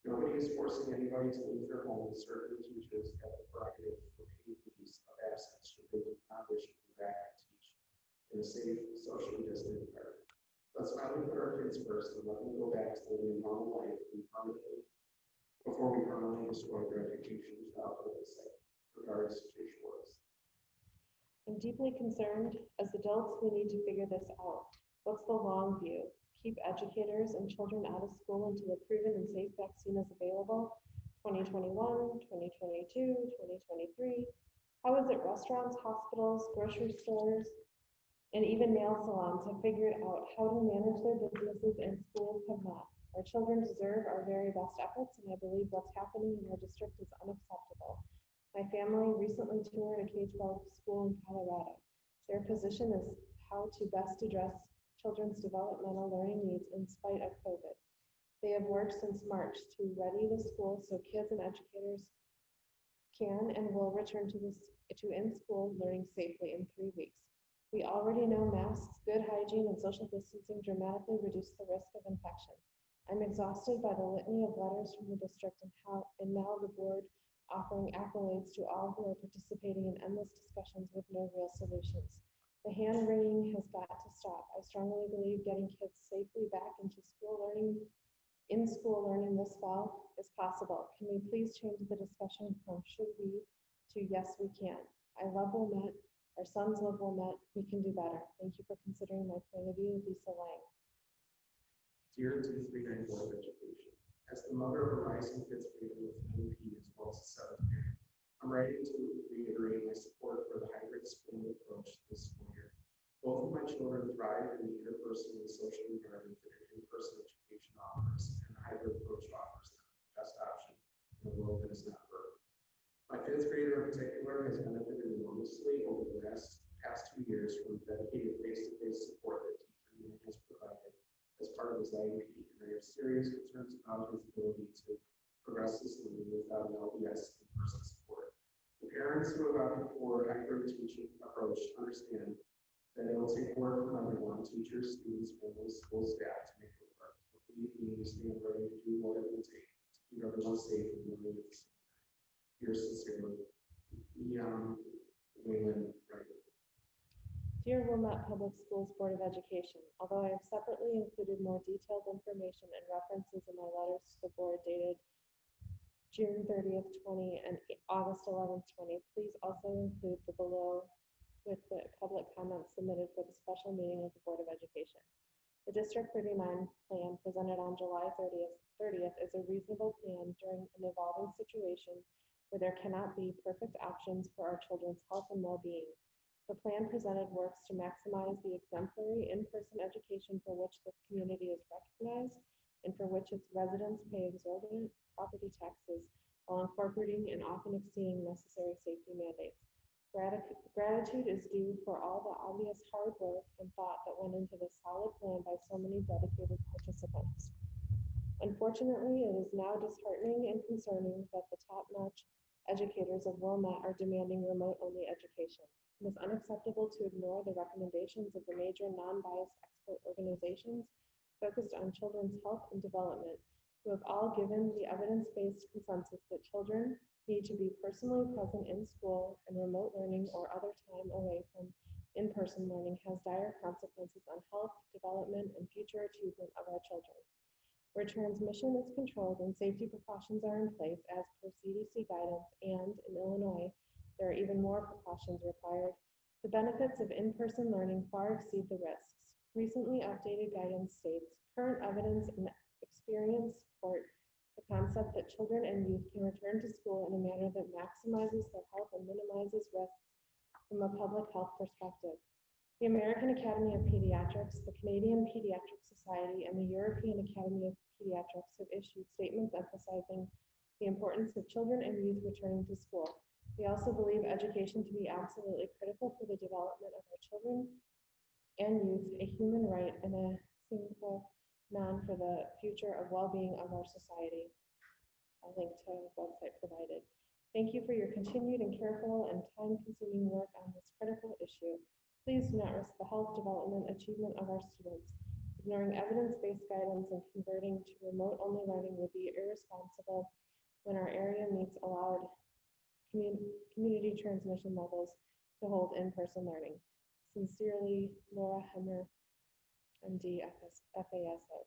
Nobody is forcing anybody to leave their homes. Certain teachers have the prerogative for paid leaves of absence should they not wish to go back and teach in a safe, socially distant environment. Let's finally put our kids first and let them go back to living a normal life before we permanently destroy their education, childhood, and safety. Regards, Jay Schwartz. I'm deeply concerned. As adults, we need to figure this out. What's the long view? Keep educators and children out of school until a proven and safe vaccine is available. 2021, 2022, 2023. How is it restaurants, hospitals, grocery stores, and even nail salons have figured out how to manage their businesses and schools have not? Our children deserve our very best efforts, and I believe what's happening in our district is unacceptable. My family recently toured a K-12 school in Colorado. Their position is how to best address children's developmental learning needs in spite of COVID. They have worked since March to ready the school so kids and educators can and will return to in-school learning safely in 3 weeks. We already know masks, good hygiene, and social distancing dramatically reduce the risk of infection. I'm exhausted by the litany of letters from the district and now the board offering accolades to all who are participating in endless discussions with no real solutions. The hand-wringing has got to stop. I strongly believe getting kids safely back into in-school learning this fall is possible. Can we please change the discussion from should we to yes, we can? I love Wilmette. Our sons love Wilmette. We can do better. Thank you for considering my point of view, Lisa Lang. Dear D39 Board of Education, as the mother of a rising 5th grader with an NP as well as a 7th grader, I'm ready to reiterate my support for the hybrid schooling approach this school year. Both of my children thrive in the interpersonal and social environment that an in-person education offers, and the hybrid approach offers them the best option in a world that is not perfect. My 5th grader in particular has benefited enormously over the past 2 years from the dedicated face-to-face support that D39 has provided as part of his IEP, and I have serious concerns about his ability to progress this learning without an LBS in-person support. The parents who have opted for a hybrid teaching approach understand that it will take work from everyone, teachers, students, families, school staff to make it work. But believe me, we stand ready to do what it will take to keep everyone safe and learning at the same time. Yours sincerely, Wayland Wright. Dear Wilmette Public Schools Board of Education, although I have separately included more detailed information and references in my letters to the board dated June 30th, 20 and August 11th, 20, please also include the below with the public comments submitted for the special meeting of the Board of Education. The District 39 plan presented on July 30th is a reasonable plan during an evolving situation where there cannot be perfect options for our children's health and well-being. The plan presented works to maximize the exemplary in-person education for which this community is recognized and for which its residents pay exorbitant property taxes while incorporating and often exceeding necessary safety mandates. Gratitude is due for all the obvious hard work and thought that went into this solid plan by so many dedicated participants. Unfortunately, it is now disheartening and concerning that the top-notch educators of Wilmette are demanding remote-only education. It is unacceptable to ignore the recommendations of the major non-biased expert organizations focused on children's health and development, who have all given the evidence-based consensus that children need to be personally present in school, and remote learning or other time away from in-person learning has dire consequences on health, development, and future achievement of our children. Where transmission is controlled and safety precautions are in place as per CDC guidance, and in Illinois, there are even more precautions required, the benefits of in-person learning far exceed the risks. Recently updated guidance states, current evidence and experience support the concept that children and youth can return to school in a manner that maximizes their health and minimizes risks from a public health perspective. The American Academy of Pediatrics, the Canadian Pediatric Society, and the European Academy of Pediatrics have issued statements emphasizing the importance of children and youth returning to school. We also believe education to be absolutely critical for the development of our children and youth, a human right and a single non for the future of well-being of our society. I'll link to the website provided. Thank you for your continued and careful and time-consuming work on this critical issue. Please do not risk the health, development, achievement of our students. Ignoring evidence-based guidance and converting to remote-only learning would be irresponsible when our area meets allowed community transmission levels to hold in-person learning. Sincerely, Laura Hemmer, MD, FASO.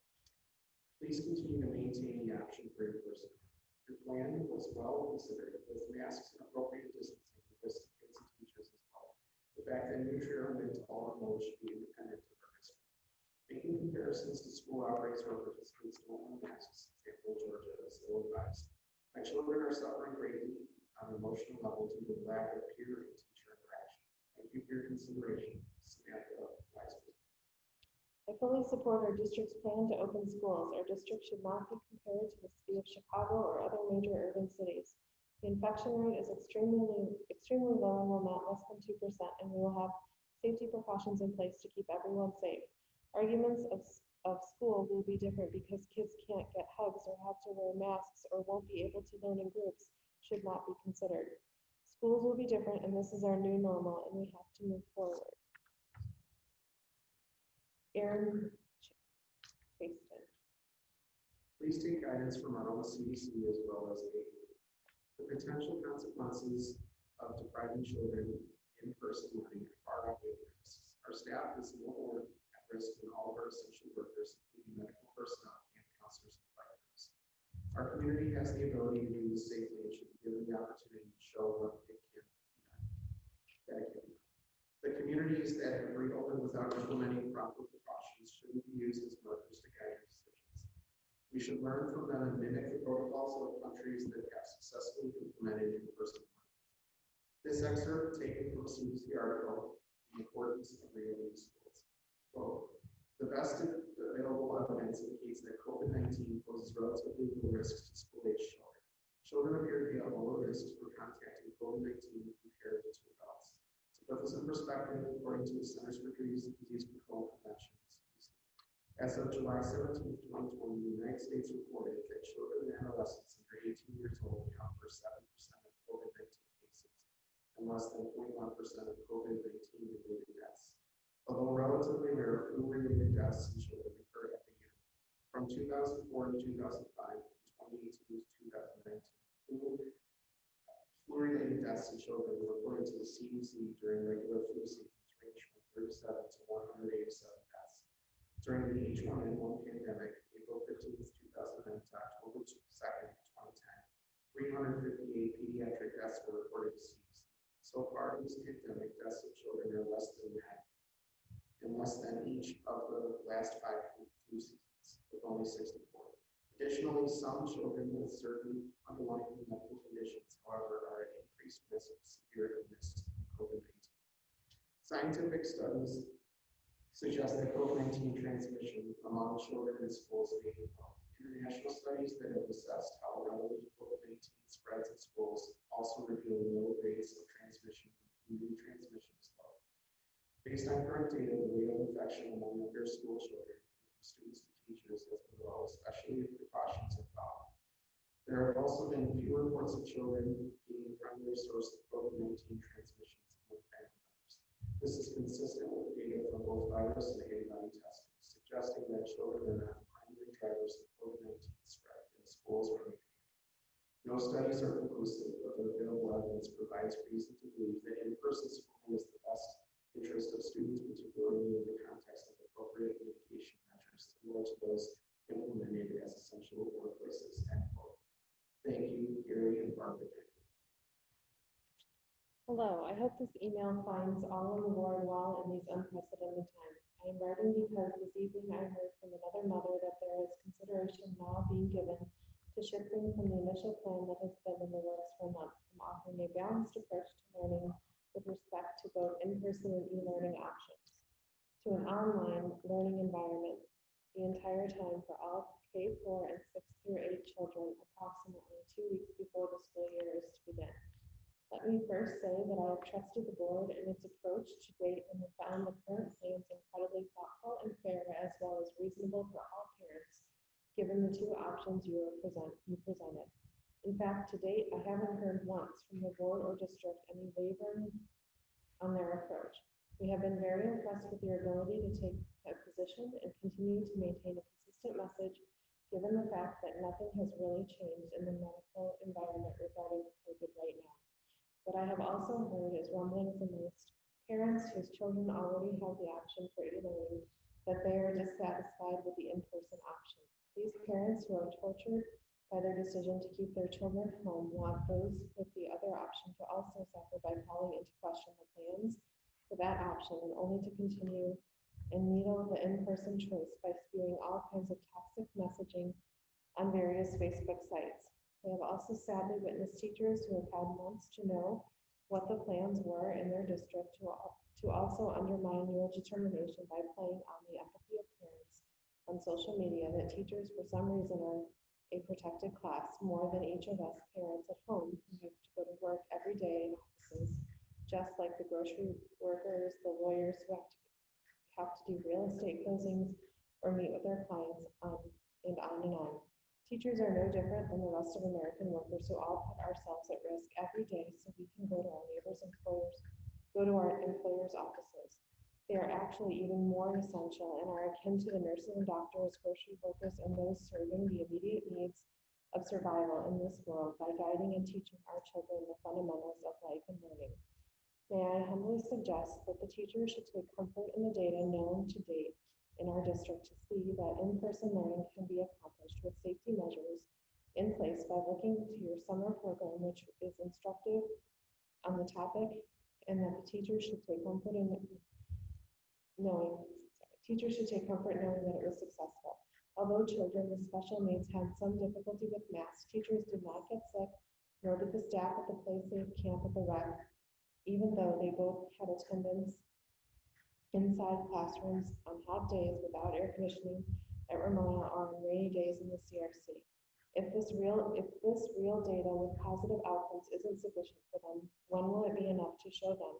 Please continue to maintain the option for in-person. Your plan was well considered with masks and appropriate distancing for kids and teachers as well. The fact that new Enrollment all remote should be independent of our district. Making comparisons to school outbreaks where participants don't wear masks, example Georgia, is ill advised. My children are suffering greatly on an emotional level due to the lack of peer and teacher interaction. Thank you for your consideration. Samantha Weisman. I fully support our district's plan to open schools. Our district should not be compared to the city of Chicago or other major urban cities. The infection rate is extremely low in Wilmette, less than 2%, and we will have safety precautions in place to keep everyone safe. Arguments of school will be different because kids can't get hugs or have to wear masks or won't be able to learn in groups should not be considered. Schools will be different, and this is our new normal, and we have to move forward. Aaron Chaston. Please take guidance from our own CDC as well as AAU. The potential consequences of depriving children in-person learning are far outweigh the risks. Our staff is more at risk than all of our essential workers, including medical personnel and counselors and therapists. Our community has the ability to do this safely and should be given the opportunity to show what it can be done. The communities that have reopened without implementing proper precautions shouldn't be used as markers to guide our decisions. We should learn from them and mimic the protocols of countries that have successfully implemented in-person learning. This excerpt taken from a CDC article, The Importance of Reopening Schools. Quote, the best available evidence indicates that COVID-19 poses relatively low risks to school-age children. Children appear to be at lower risks for contacting COVID-19 compared to adults. To put this in perspective, according to the Centers for Disease Control and Prevention, as of July 17, 2020, the United States reported that children and adolescents under 18 years old account for 7% of COVID-19 cases and less than 0.1% of COVID-19 related deaths. Although relatively rare, flu-related deaths in children occur every year. From 2004 to 2005, and 2018 to 2019, flu-related deaths in children were reported to the CDC during regular flu seasons range from 37 to 187 deaths. During the H1N1 pandemic, April 15, 2009 to October 2, 2010, 358 pediatric deaths were reported to CDC. So far in this pandemic, deaths of children are less than each of the last 5 flu seasons, with only 64. Additionally, some children with certain underlying medical conditions, however, are at increased risk of severe illness from COVID-19. Scientific studies suggest that COVID-19 transmission among children in schools may be low. International studies that have assessed how readily COVID-19 spreads in schools also reveal low rates of transmission, including transmission is low. Based on current data, the rate of infection among younger school children, from students to teachers, has been low, especially if precautions are followed. There have also been few reports of children being the primary source of COVID-19 transmissions among family members. This is consistent with data from both virus and antibody testing, suggesting that children are not the primary drivers of COVID-19 spread in schools or community. No studies are conclusive, but the available evidence provides reason to believe that in-person schooling is the best interest of students, particularly in the context of appropriate mitigation measures similar to those implemented as essential workplaces. End quote. Thank you, Gary and Barbara. Hello, I hope this email finds all on the board well in these unprecedented times. I am writing because this evening I heard from another mother that there is consideration now being given to shifting from the initial plan that has been in the works for months, from offering a balanced approach to learning with respect to both in-person and e-learning options, to an online learning environment the entire time for all K-4 and 6 through 8 children approximately 2 weeks before the school year is to begin. Let me first say that I have trusted the board in its approach to date and have found the current plans incredibly thoughtful and fair, as well as reasonable for all parents, given the two options you presented. In fact, to date, I haven't heard once from the board or district any wavering on their approach. We have been very impressed with your ability to take a position and continue to maintain a consistent message, given the fact that nothing has really changed in the medical environment regarding COVID right now. What I have also heard is rumblings amongst parents whose children already have the option for e-learning that they are dissatisfied with the in-person option. These parents who are tortured by their decision to keep their children home want those with the other option to also suffer by calling into question the plans for that option and only to continue and needle the in-person choice by spewing all kinds of toxic messaging on various Facebook sites. I have also sadly witnessed teachers who have had months to know what the plans were in their district to also undermine your determination by playing on the empathy of parents on social media that teachers for some reason are a protected class more than each of us parents at home who have to go to work every day in offices, just like the grocery workers, the lawyers who have to do real estate closings or meet with their clients, and on and on. Teachers are no different than the rest of American workers who all put ourselves at risk every day so we can go to our employers' offices. They are actually even more essential and are akin to the nurses and doctors, grocery workers, and those serving the immediate needs of survival in this world by guiding and teaching our children the fundamentals of life and learning. May I humbly suggest that the teachers should take comfort in the data known to date in our district to see that in-person learning can be accomplished with safety measures in place by looking to your summer program, which is instructive on the topic, and that the teachers should take comfort in knowing that it was successful. Although children with special needs had some difficulty with masks, teachers did not get sick, nor did the staff at the Play Safe camp at the rec, even though they both had attendance inside classrooms on hot days without air conditioning at Ramona or on rainy days in the CRC. If this real data with positive outcomes isn't sufficient for them, when will it be enough to show them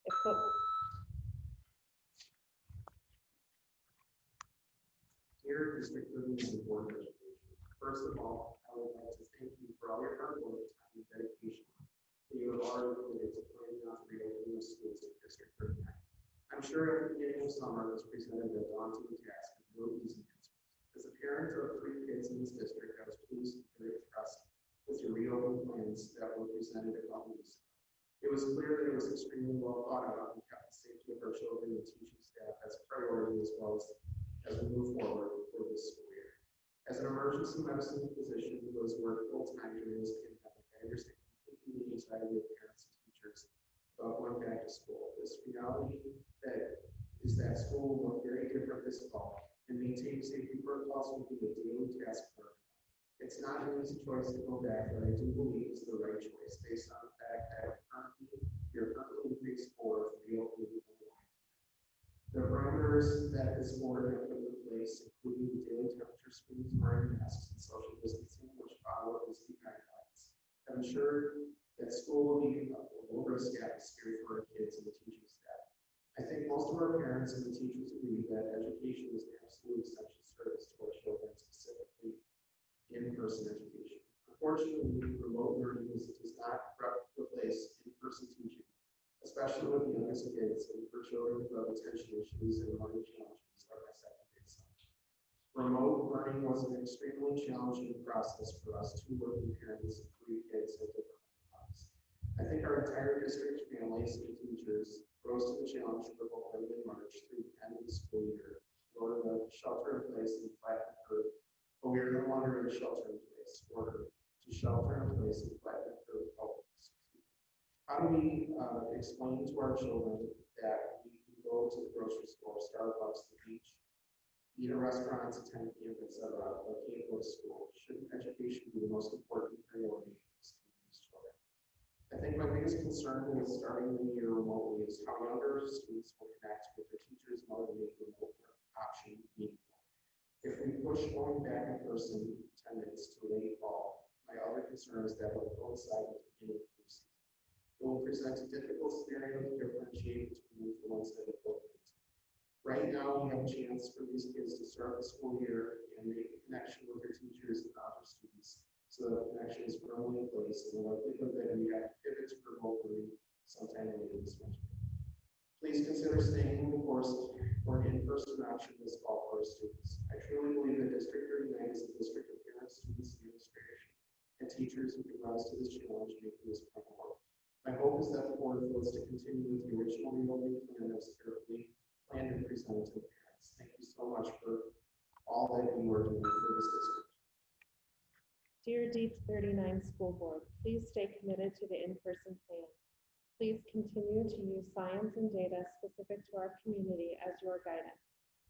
if Dear District 39 Board of Education, first of all, I would like to thank you for all your hard work, time, and dedication that you have already committed to planning out the reopening of schools in District 39. I'm sure at the beginning of summer was presented a daunting task with no easy answers. As a parent of 3 kids in this district, I was pleased and very impressed with your reopening plans that were presented a couple weeks ago. It was clear that it was extremely well thought out and kept the safety of our children and teaching staff as a priority as well as we move forward for this school year. As an emergency medicine physician who has worked full-time during this pandemic, I understand completely the anxiety of parents and teachers about going back to school. This reality is that school will look very different this fall, and maintaining safety protocols will be a daily task for everyone. It's not an easy choice to go back, but I do believe it's the right choice based on the fact that you're currently in phase 4 of reopening. orders that this board have put in place, including the daily temperature screens, wearing masks, and social distancing, which follow these guidelines, have ensured that school will be a low-risk atmosphere for our kids and the teaching staff. I think most of our parents and the teachers agree that education is an absolute essential service to our children, specifically in-person education. Unfortunately, remote learning does not replace in-person teaching, especially with the youngest kids and for children who have attention issues and learning challenges like my second grade son. Remote learning was an extremely challenging process for us, 2 working parents and 3 kids at different times. I think our entire district families and teachers rose to the challenge of remote learning in March through the end of the school year in order to shelter in place and flatten the curve, but we are no longer in a shelter in place order to shelter in place and flatten the curve. How do we explain to our children that we can go to the grocery store, Starbucks, the beach, eat at restaurants, attend camp, etc., but can't go to school? Shouldn't education be the most important priority for these children? I think my biggest concern with starting the year remotely is how younger students will connect with their teachers and how to make remote option meaningful. If we push going back in person attendance to late fall, my other concern is that it will coincide with the beginning of the season. It will present a difficult scenario to differentiate between influenza and COVID. Right now, we have a chance for these kids to start the school year and make a connection with their teachers and other students, so that the connection is firmly in place and the likelihood that we have to pivot to remote learning sometime later this winter. Please consider staying the course for an in-person option this fall for our students. I truly believe that District 39 is the district of parents, students, administration, and teachers who can rise to this challenge, making this plan work. My hope is that the board votes to continue with the original reopening plan that was carefully planned and presented to the parents. Thank you so much for all that you are doing for this district. Dear Deep 39 School Board, please stay committed to the in-person plan. Please continue to use science and data specific to our community as your guidance.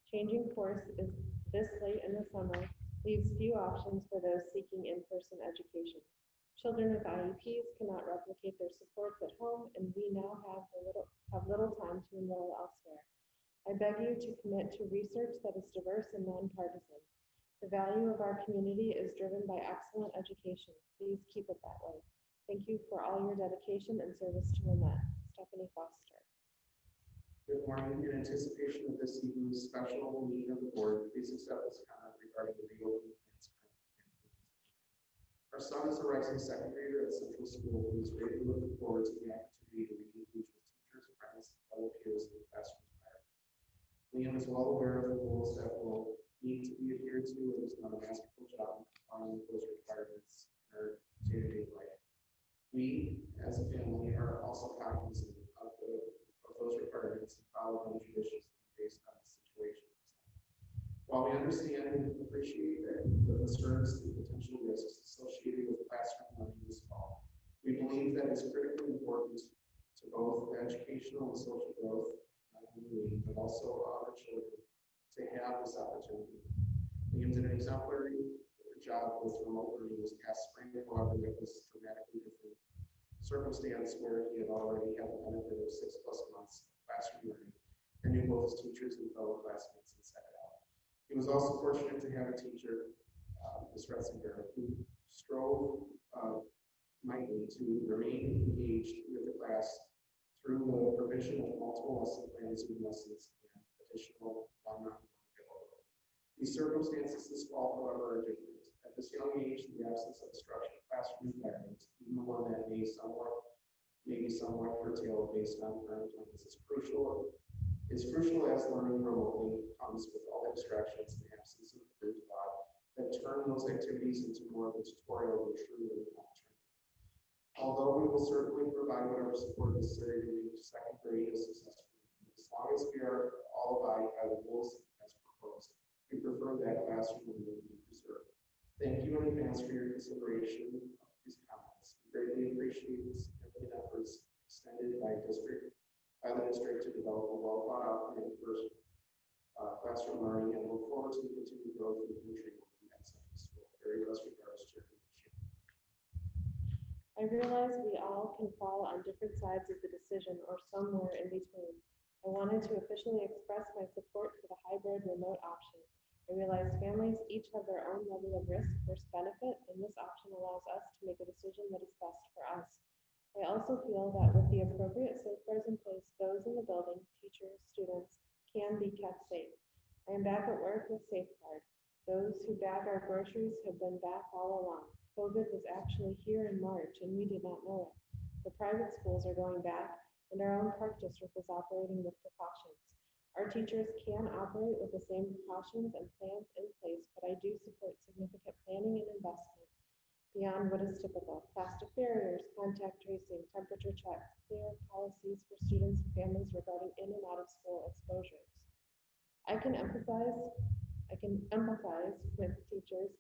Changing course is this late in the summer leaves few options for those seeking in-person education. Children with IEPs cannot replicate their supports at home, and we now have little time to enroll elsewhere. I beg you to commit to research that is diverse and nonpartisan. The value of our community is driven by excellent education. Please keep it that way. Thank you for all your dedication and service to Wilmette. Stephanie Foster. Good morning. In anticipation of this evening's special meeting of the board, please accept this comment regarding the reopening plans currently. Our son is a rising second grader at Central School who is greatly looking forward to the opportunity to re-engage with teachers, friends, and fellow peers in the classroom environment. Liam is well aware of the rules that will need to be adhered to and has done a masterful job in complying with those requirements in our day-to-day life. We, as a family, are also cognizant of those requirements and follow them judiciously based on the situation. While we understand and appreciate the concerns and potential risks associated with classroom learning this fall, we believe that it's critically important to both educational and social growth, not only me, but also our children, to have this opportunity. Liam did an exemplary job with remote learning this past spring, however, it was dramatically different circumstance where he had already had the benefit of 6+ months of classroom learning and knew both his teachers and fellow classmates inside and out. He was also fortunate to have a teacher, Ms. Retzinger, who strove mightily to remain engaged with the class through the provision of multiple lesson plans, Zoom lessons, and additional one-on-one availability. These circumstances this fall, however, are different. At this young age, the absence of a structured classroom environment, even one that may be somewhat curtailed based on current plans, is crucial as learning remotely comes with all the distractions and absence of group thought that turn those activities into more of a tutorial than true learning opportunity. Although we will certainly provide whatever support necessary to make second grade a successful, as long as we are all abide by the rules as proposed, we prefer that classroom learning be preserved. Thank you in advance for your consideration of these comments. We greatly appreciate the significant efforts extended by the district to develop a well-thought-out plan for classroom learning, and look forward to the continued growth of the country at Central School. Very best regards, Chairman. I realize we all can fall on different sides of the decision or somewhere in between. I wanted to officially express my support for the hybrid remote option. I realized families each have their own level of risk versus benefit, and this option allows us to make a decision that is best for us. I also feel that with the appropriate safeguards in place, those in the building, teachers, students, can be kept safe. I am back at work with Safeguard. Those who bag our groceries have been back all along. COVID was actually here in March, and we did not know it. The private schools are going back, and our own park district is operating with precautions. Our teachers can operate with the same precautions and plans in place, but I do support significant planning and investment beyond what is typical. Plastic barriers, contact tracing, temperature checks, clear policies for students and families regarding in and out of school exposures. I can empathize with teachers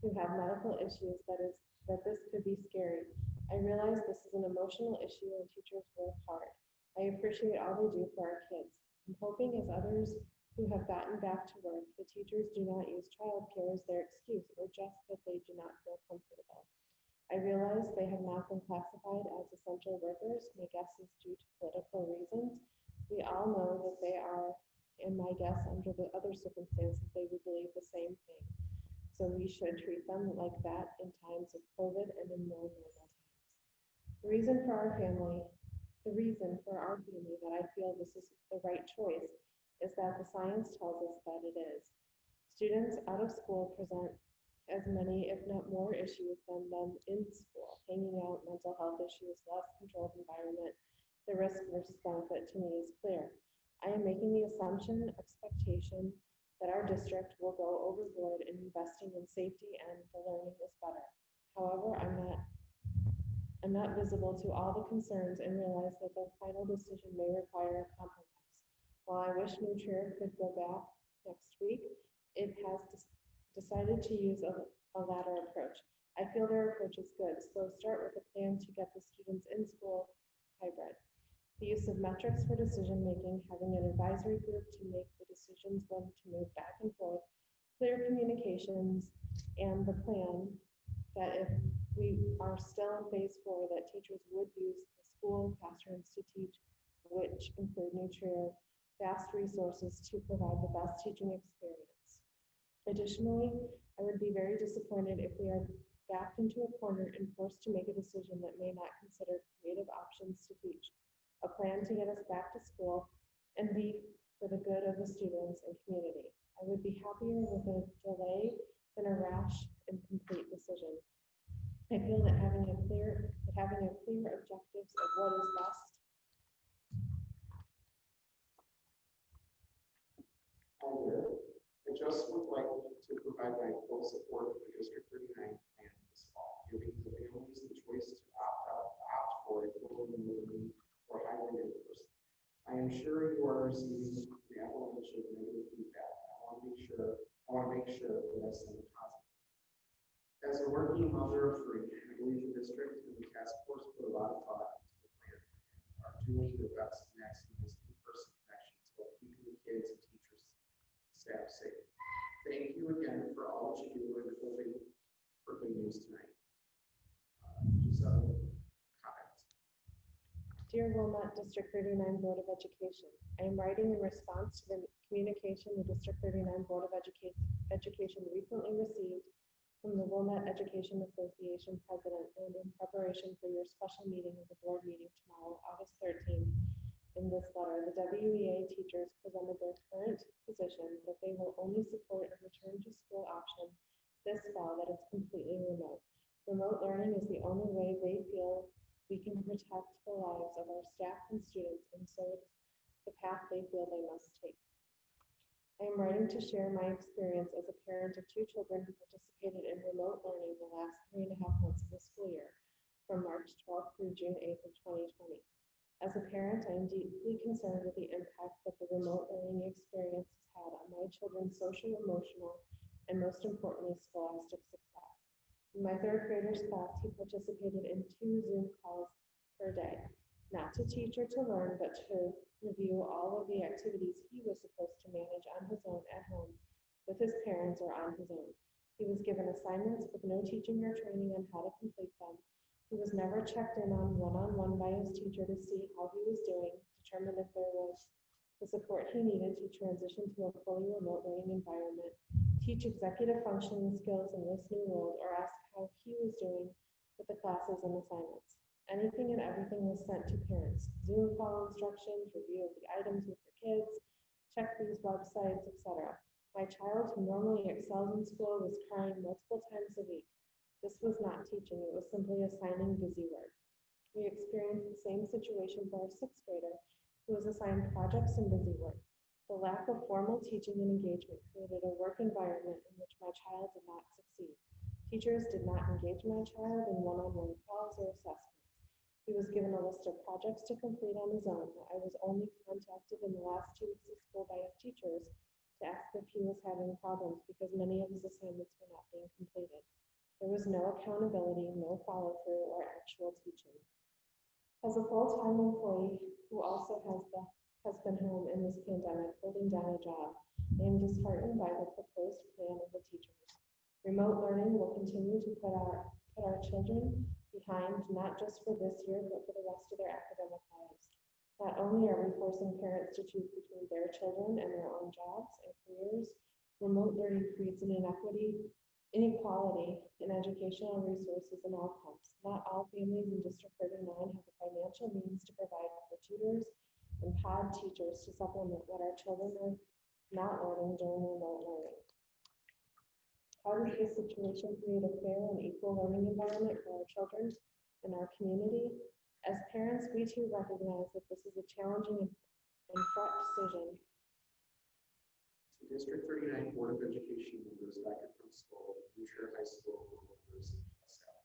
who have medical issues that this could be scary. I realize this is an emotional issue and teachers work hard. I appreciate all they do for our kids. I'm hoping as others who have gotten back to work, the teachers do not use childcare as their excuse or just that they do not feel comfortable. I realize they have not been classified as essential workers. My guess is due to political reasons. We all know that they are, and my guess under the other circumstances, they would believe the same thing. So we should treat them like that in times of COVID and in more normal times. The reason for our family that I feel this is the right choice is that the science tells us that it is. Students out of school present as many, if not more, issues than them in school. Hanging out, mental health issues, less controlled environment. The risk versus benefit to me is clear. I am making the expectation that our district will go overboard in investing in safety and the learning is better. However, I'm not visible to all the concerns and realize that the final decision may require a compromise. While I wish New Trier could go back next week, it has decided to use a latter approach. I feel their approach is good, so start with a plan to get the students in school hybrid. The use of metrics for decision making, having an advisory group to make the decisions when to move back and forth, clear communications, and the plan that if we are still in phase 4, that teachers would use the school classrooms to teach, which include New Trier, vast resources to provide the best teaching experience. Additionally, I would be very disappointed if we are backed into a corner and forced to make a decision that may not consider creative options to teach, a plan to get us back to school, and be for the good of the students and community. I would be happier with a delay than a rash and complete decision. I feel that having a clear objectives of what is best. Hi there. I just would like to provide my full support for the District 39 plan this fall, giving the families the choice to opt for a full remote or hybrid in person. I am sure you are receiving the avalanche of negative feedback. I want to make sure that I send it positive. As a working mother of 3, I believe the district and the task force put a lot of thought into the plan and are doing their best to maximize in-person connections while keeping the kids and teachers staff safe. Thank you again for all that you do and hoping for good news tonight. Just comments. Dear Wilmette District 39 Board of Education, I am writing in response to the communication the District 39 Board of Education recently received from the Wilmette Education Association President and in preparation for your special meeting of the board meeting tomorrow, August 13th. In this letter, the WEA teachers presented their current position that they will only support a return to school option this fall that is completely remote. Remote learning is the only way they feel we can protect the lives of our staff and students, and so it is the path they feel they must take. I am writing to share my experience as a parent of 2 children who participated in remote learning the last 3.5 months of the school year, from March 12th through June 8th of 2020. As a parent, I am deeply concerned with the impact that the remote learning experience has had on my children's social, emotional, and most importantly, scholastic success. In my 3rd grader's class, he participated in 2 Zoom calls per day, not to teach or to learn, but to review all of the activities he was supposed to manage on his own at home with his parents or on his own. He was given assignments with no teaching or training on how to complete them. He was never checked in on one-on-one by his teacher to see how he was doing, determine if there was the support he needed to transition to a fully remote learning environment, teach executive functioning skills in this new world, or ask how he was doing with the classes and assignments. Anything and everything was sent to parents. Zoom call instructions, review of the items with your kids, check these websites, etc. My child, who normally excels in school, was crying multiple times a week. This was not teaching, it was simply assigning busy work. We experienced the same situation for our 6th grader, who was assigned projects and busy work. The lack of formal teaching and engagement created a work environment in which my child did not succeed. Teachers did not engage my child in one-on-one calls or assessments. He was given a list of projects to complete on his own. I was only contacted in the last 2 weeks of school by his teachers to ask if he was having problems because many of his assignments were not being completed. There was no accountability, no follow-through, or actual teaching. As a full-time employee who also has been home in this pandemic holding down a job, I am disheartened by the proposed plan of the teachers. Remote learning will continue to put our children behind, not just for this year, but for the rest of their academic lives. Not only are we forcing parents to choose between their children and their own jobs and careers, remote learning creates an inequality in educational resources and outcomes. Not all families in District 39 have the financial means to provide for tutors and pod teachers to supplement what our children are not learning during remote learning. How does this situation create a fair and equal learning environment for our children and our community? As parents, we too recognize that this is a challenging and fraught decision. To District 39 Board of Education members, Dr. Principal, Future High School members, and staff.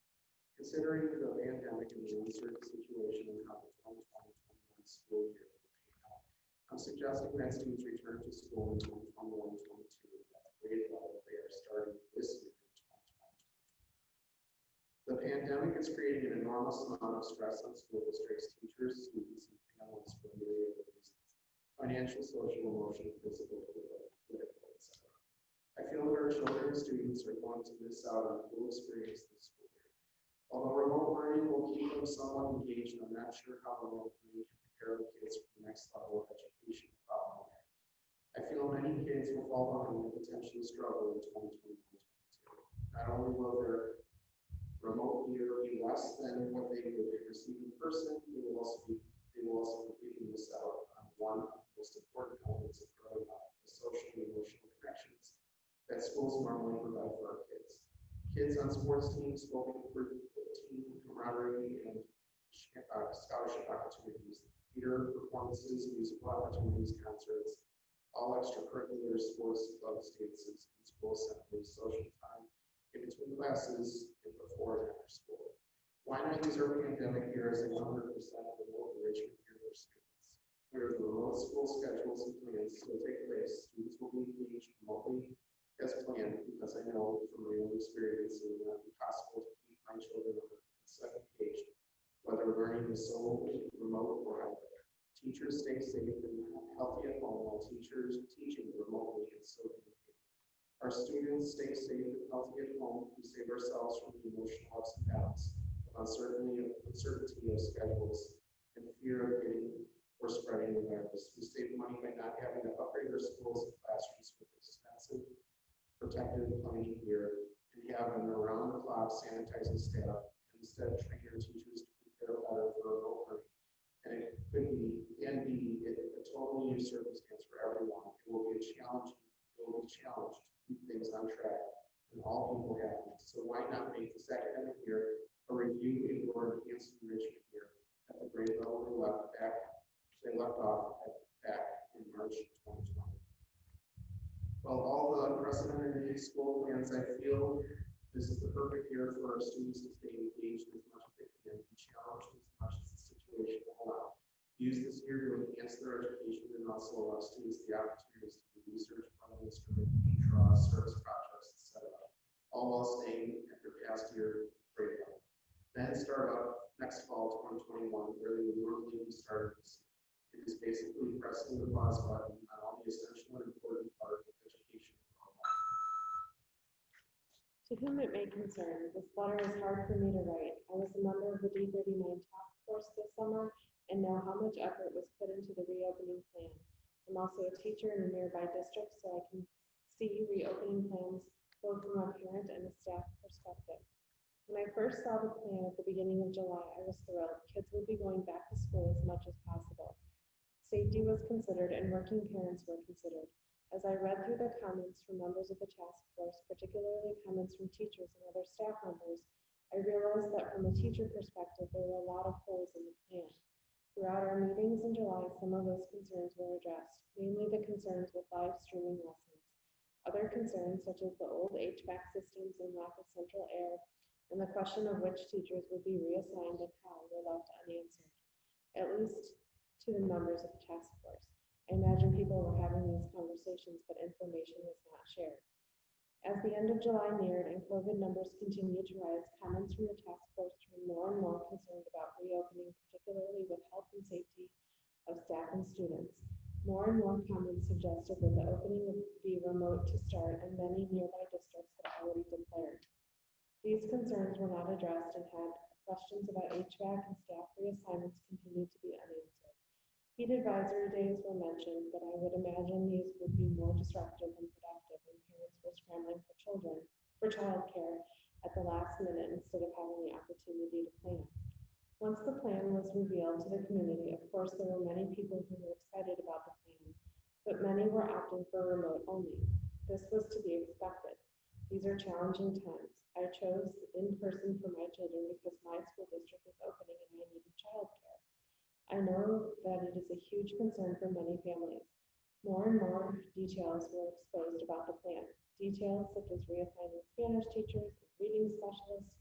Considering the pandemic and the uncertain situation and how the 2020-21 school year will pan out, I'm suggesting that students return to school in 2021-22 at the grade level they are starting this year in 2020. The pandemic is creating an enormous amount of stress on school districts, teachers, students, and families for a myriad of reasons: financial, social, emotional, physical, political, etc. I feel that our children and students are going to miss out on a cool experience this school year. Although remote learning will keep them somewhat engaged, I'm not sure how remote learning can prepare the kids for the next level of education. I feel many kids will fall behind and potentially struggle in 2021-22. Not only will their remote year be less than what they would receive in person, they will also completely miss out on one of the most important elements of growing up: the social and emotional connections that schools normally provide for our kids. Kids on sports teams will for team camaraderie and scholarship opportunities, theater performances, musical opportunities, concerts, all extracurricular sports, clubs, dances, and school assemblies, social time in between classes and before and after school. Why not use our pandemic year as a 100% remote enrichment year for students? Where the remote school schedules and plans will take place, students will be engaged remotely as planned, because I know from my own experience it will not be possible to keep my children 100% engaged, whether learning is solely remote or hybrid. Teachers stay safe and healthy at home while teachers teaching remotely and so can we. Our students stay safe and healthy at home. We save ourselves from the emotional ups and downs, uncertainty of schedules, and fear of getting or spreading the virus. We save money by not having to upgrade our schools and classrooms with expensive protective planning gear and have an around-the-clock sanitizing staff, and instead train our teachers to prepare better for remote learning. And it could be, and be, a totally new circumstance for everyone. It will be challenged to keep things on track and all people happy. So why not make this academic year a review and/or enhanced enrichment year at the grade level they left off back in March 2020. Well, all the unprecedented school plans, I feel this is the perfect year for our students to stay engaged as much as they can, be challenged as much as the situation will allow. Use this year to enhance their education and also allow students the opportunities to do research, running instrument, draw, service projects, etc. All while staying at their past year grade level. Then start up next fall 2021 where they would normally be started this year. It is basically pressing the pause button on all the essential and important part of education. To whom it may concern, this letter is hard for me to write. I was a member of the D39 task force this summer and know how much effort was put into the reopening plan. also a teacher in a nearby district, so I can see reopening plans both from a parent and a staff perspective. When I first saw the plan at the beginning of July, I was thrilled. Kids would be going back to school as much as possible. Safety was considered and working parents were considered. As I read through the comments from members of the task force, particularly comments from teachers and other staff members, I realized that from a teacher perspective, there were a lot of holes in the plan. Throughout our meetings in July, some of those concerns were addressed, mainly the concerns with live streaming lessons. Other concerns, such as the old HVAC systems and lack of central air, and the question of which teachers would be reassigned and how, were left unanswered, at least to the members of the task force. I imagine people were having these conversations, but information was not shared. As the end of July neared and COVID numbers continued to rise, comments from the task force turned more and more concerned about reopening, particularly with health and safety of staff and students. More and more comments suggested that the opening would be remote to start, and many nearby districts had already declared. These concerns were not addressed, and had questions about HVAC and staff reassignments continued to be unanswered. Heat advisory days were mentioned, but I would imagine these would be more disruptive than productive when parents were scrambling for childcare at the last minute instead of having the opportunity to plan. Once the plan was revealed to the community, of course, there were many people who were excited about the plan, but many were opting for remote only. This was to be expected. These are challenging times. I chose in person for my children because my school district is opening and I needed childcare. I know that it is a huge concern for many families. More and more details were exposed about the plan. Details such as reassigning Spanish teachers and reading specialists.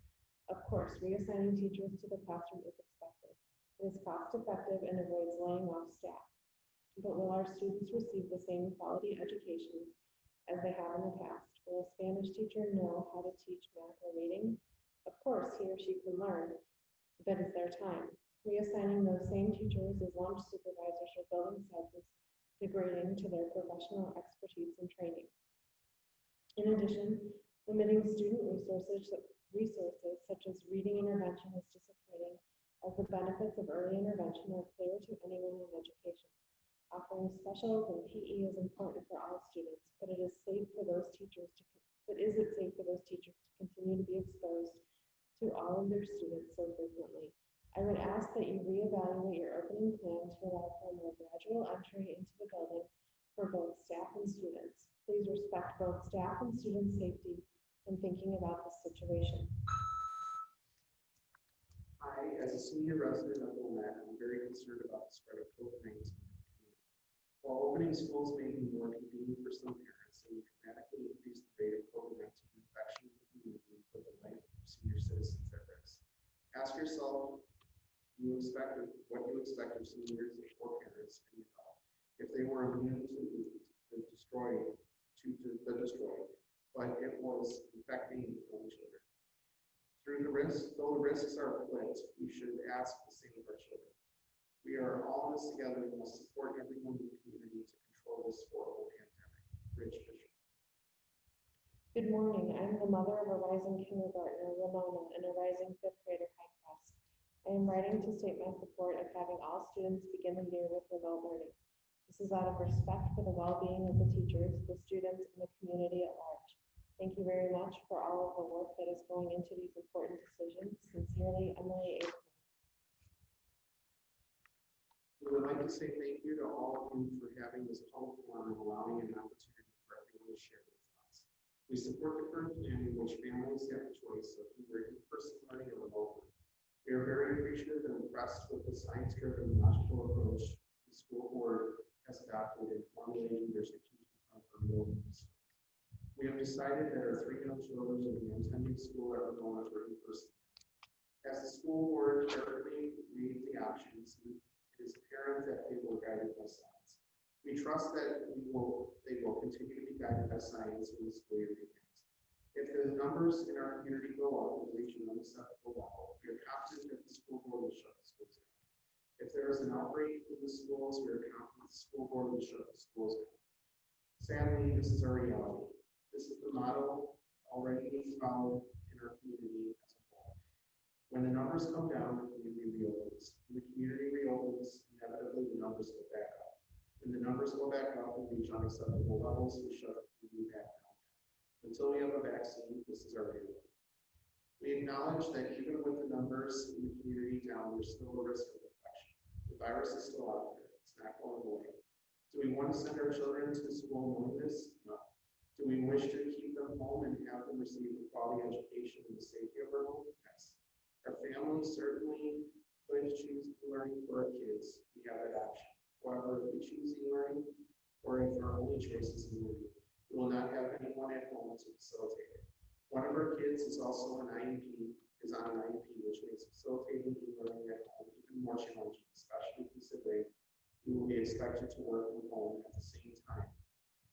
Of course, reassigning teachers to the classroom is expected. It is cost effective and avoids laying off staff. But will our students receive the same quality education as they have in the past? Will a Spanish teacher know how to teach math or reading? Of course, he or she can learn, but is there time? Reassigning those same teachers as lunch supervisors or building subs is degrading to their professional expertise and training. In addition, limiting student resources such as reading intervention is disappointing, as the benefits of early intervention are clear to anyone in education. Offering specials and PE is important for all students, but is it safe for those teachers to continue to be exposed to all of their students so frequently? I would ask that you reevaluate your opening plan to allow for a more gradual entry into the building for both staff and students. Please respect both staff and student safety when thinking about this situation. I, as a senior resident of Wilmette, am very concerned about the spread of COVID-19. While opening schools may be more convenient for some parents, it will dramatically increase the rate of COVID-19 infection in the community and put the life of senior citizens at risk. Ask yourself what you expect of seniors or parents, and if they were immune to the destroyed, but it was infecting young children. Though the risks are flipped, we should ask the same of our children. We are all in this together and must support everyone in the community to control this horrible pandemic. Rich Fisher. Good morning. I'm the mother of a rising kindergartner, Ramona, and a rising fifth grader, Highcrest. I am writing to state my support of having all students begin the year with remote learning. This is out of respect for the well-being of the teachers, the students, and the community at large. Thank you very much for all of the work that is going into these important decisions. Sincerely, Emily A. We would like to say thank you to all of you for having this public forum and allowing an opportunity for everyone to share their thoughts. We support the current plan in which families have a choice of either in-person learning or remote learning. We are very appreciative and impressed with the science-driven and logical approach the school board has adopted in formulating their strategic plan for remote learning. We have decided that our 3 young children will be attending school at Wilmette for in-person. As the school board carefully reads the options, it is apparent that they will guide by science. We trust that they will continue to be guided by science when the school year begins. If the numbers in our community go up and reach an unacceptable level, we are confident that the school board will shut the schools down. If there is an outbreak in the schools, we are confident the school board will shut the schools down. Sadly, this is our reality. This is the model already being followed in our community as a whole. When the numbers come down, the community reopens. When the community reopens, inevitably the numbers go back up. When the numbers go back up and reach unacceptable levels, we shut the TV back down. Until we have a vaccine, this is our reality. We acknowledge that even with the numbers in the community down, there's still a risk of infection. The virus is still out there. It's not going away. Do we want to send our children to school knowing this? No. Do we wish to keep them home and have them receive a quality education in the safety of our home? Yes. Our families certainly could choose learning for our kids. We have that option. However, if we choose learning, or if our only choice is learning, we will not have anyone at home to facilitate it. One of our kids is also on an IEP, which makes facilitating learning at home even more challenging, especially considering we will be expected to work from home at the same time,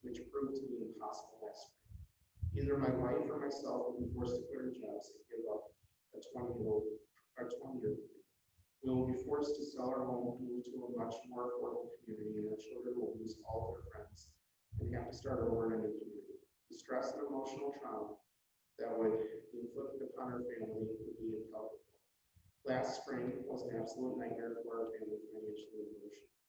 which proved to be impossible last spring. Either my wife or myself will be forced to quit our jobs and give up a 20-year. We will be forced to sell our home and move to a much more affordable community, and our children will lose all of their friends and have to start over in a new community. The stress and emotional trauma that would be inflicted upon our family would be incalculable. Last spring was an absolute nightmare for our family financially and emotionally.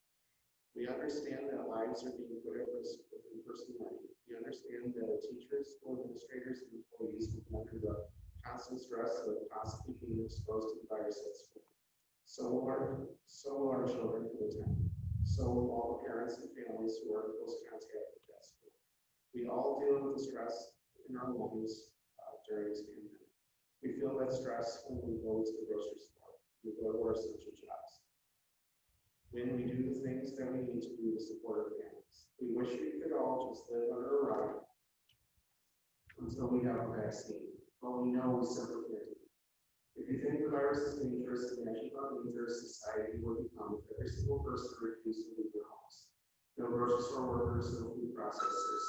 We understand that lives are being put at risk with in-person learning. We understand that teachers, school administrators, and employees will be under the constant stress of possibly being exposed to the virus at school. So will our children who attend. So will all the parents and families who are in close contact with that school. We all deal with the stress in our homes during this pandemic. We feel that stress when we go to the grocery store, we go to our essential jobs, when we do the things that we need to do to support our families. We wish we could all just live under a rock until we have a vaccine, but we know we simply can't do that. If you think the virus is dangerous, imagine how dangerous society would become if every single person refused to leave their homes. No grocery store workers, no food processors.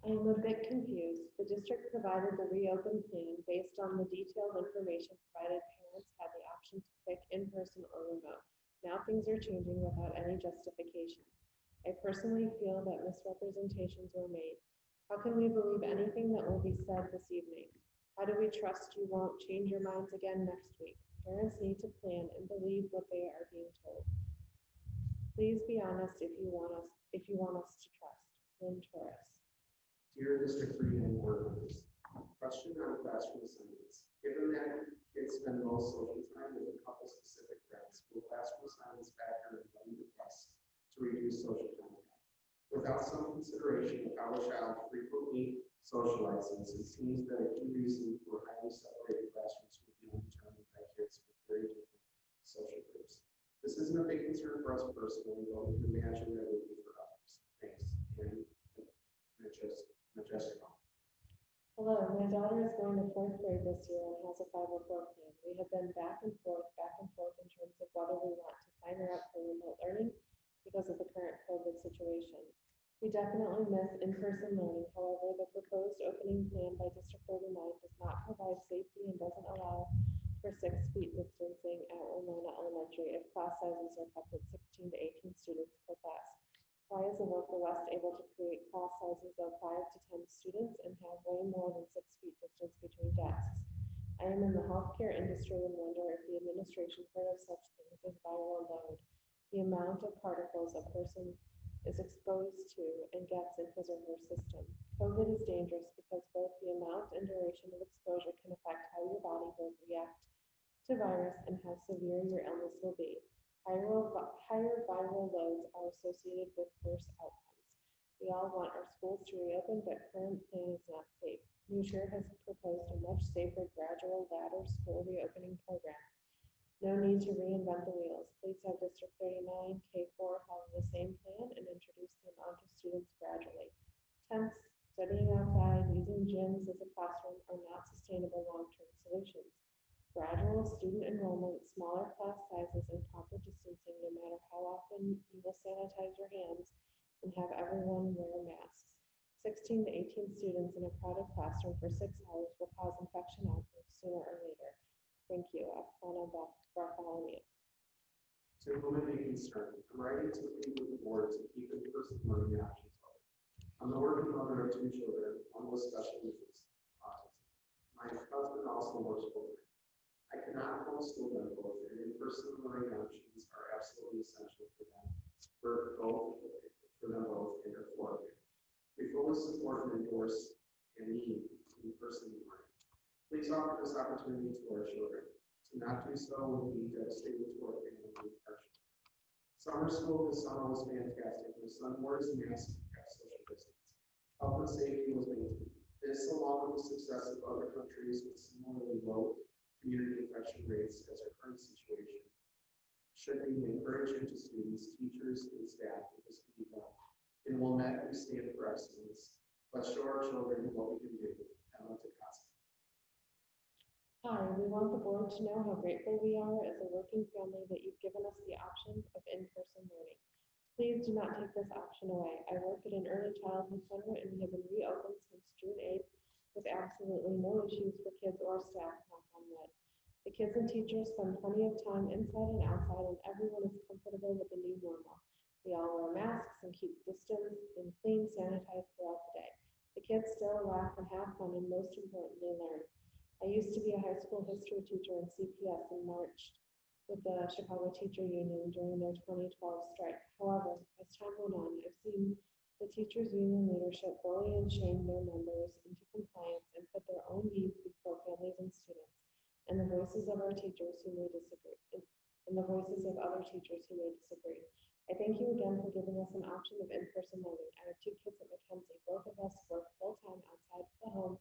I am a bit confused. The district provided the reopen plan based on the detailed information provided. Parents had the option to pick in-person or remote. Now things are changing without any justification. I personally feel that misrepresentations were made. How can we believe anything that will be said this evening? How do we trust you won't change your minds again next week? Parents need to plan and believe what they are being told. Please be honest if you want us to trust. Lynn Torres. Dear District 3 and board members, question on classroom assignments. Given that kids spend most social time with a couple specific friends, will classroom assignments factor in any requests to reduce social contact? Without some consideration of how a child frequently socializes, it seems that a key reason for highly separated classrooms would be undetermined by kids with very different social groups. This isn't a big concern for us personally, but we can imagine that it would be for others. Thanks. And Jessica. Hello, my daughter is going to 4th grade this year and has a 504 plan. We have been back and forth in terms of whether we want to sign her up for remote learning because of the current COVID situation. We definitely miss in-person learning. However, the proposed opening plan by District 39 does not provide safety and doesn't allow for 6 feet distancing at Wilmette Elementary if class sizes are kept at 16 to 18 students per class. Why is Avoca West able to create class sizes of 5 to 10 students and have way more than 6 feet distance between desks? I am in the healthcare industry and wonder if the administration heard of such things as viral load, the amount of particles a person is exposed to and gets in his or her system. COVID is dangerous because both the amount and duration of exposure can affect how your body will react to virus and how severe your illness will be. Higher viral loads are associated with worse outcomes. We all want our schools to reopen, but current plan is not safe. New Shore has proposed a much safer gradual ladder school reopening program. No need to reinvent the wheels. Please have District 39, K4 follow the same plan and introduce the amount of students gradually. Tents, studying outside, using gyms as a classroom are not sustainable long-term solutions. Gradual student enrollment, smaller class sizes, and proper distancing no matter how often you will sanitize your hands and have everyone wear masks. 16 to 18 students in a crowded classroom for 6 hours will cause infection outbreaks sooner or later. Thank you, Oksana Bartholomew. To whom it may concern, I'm writing to plead with the board to keep in-person learning options open. I'm the working mother of 2 children, one with special needs. My husband also works full-time. I cannot homeschool them both, and in-person learning options are absolutely essential for them both and their Florida. We fully support and endorse and need in-person learning. Please offer this opportunity to our children. To not do so would be devastating to our family and our children. Summer school this summer was fantastic. My son wore his mask and kept social distance. Health and safety was maintained. This, along with the success of other countries with similarly low community infection rates as our current situation, should be encouraging to students, teachers, and staff that this can be done. In Wilmette, we stand for excellence. Let's show our children what we can do. Emma Tecasa. Hi, we want the board to know how grateful we are as a working family that you've given us the option of in-person learning. Please do not take this option away. I work at an early childhood center and we have been reopened since June 8th with absolutely no issues for kids or staff, knock on wood. The kids and teachers spend plenty of time inside and outside and everyone is comfortable with the new normal. We all wear masks and keep distance and clean, sanitize throughout the day. The kids still laugh and have fun and most importantly learn. I used to be a high school history teacher in CPS and marched with the Chicago Teacher Union during their 2012 strike. However, as time went on, I've seen the teachers union leadership bully and shame their members into compliance and put their own needs before families and students, and the voices of our teachers who may disagree, and the voices of other teachers who may disagree. I thank you again for giving us an option of in-person learning. I have 2 kids at Mackenzie. Both of us work full-time outside the home,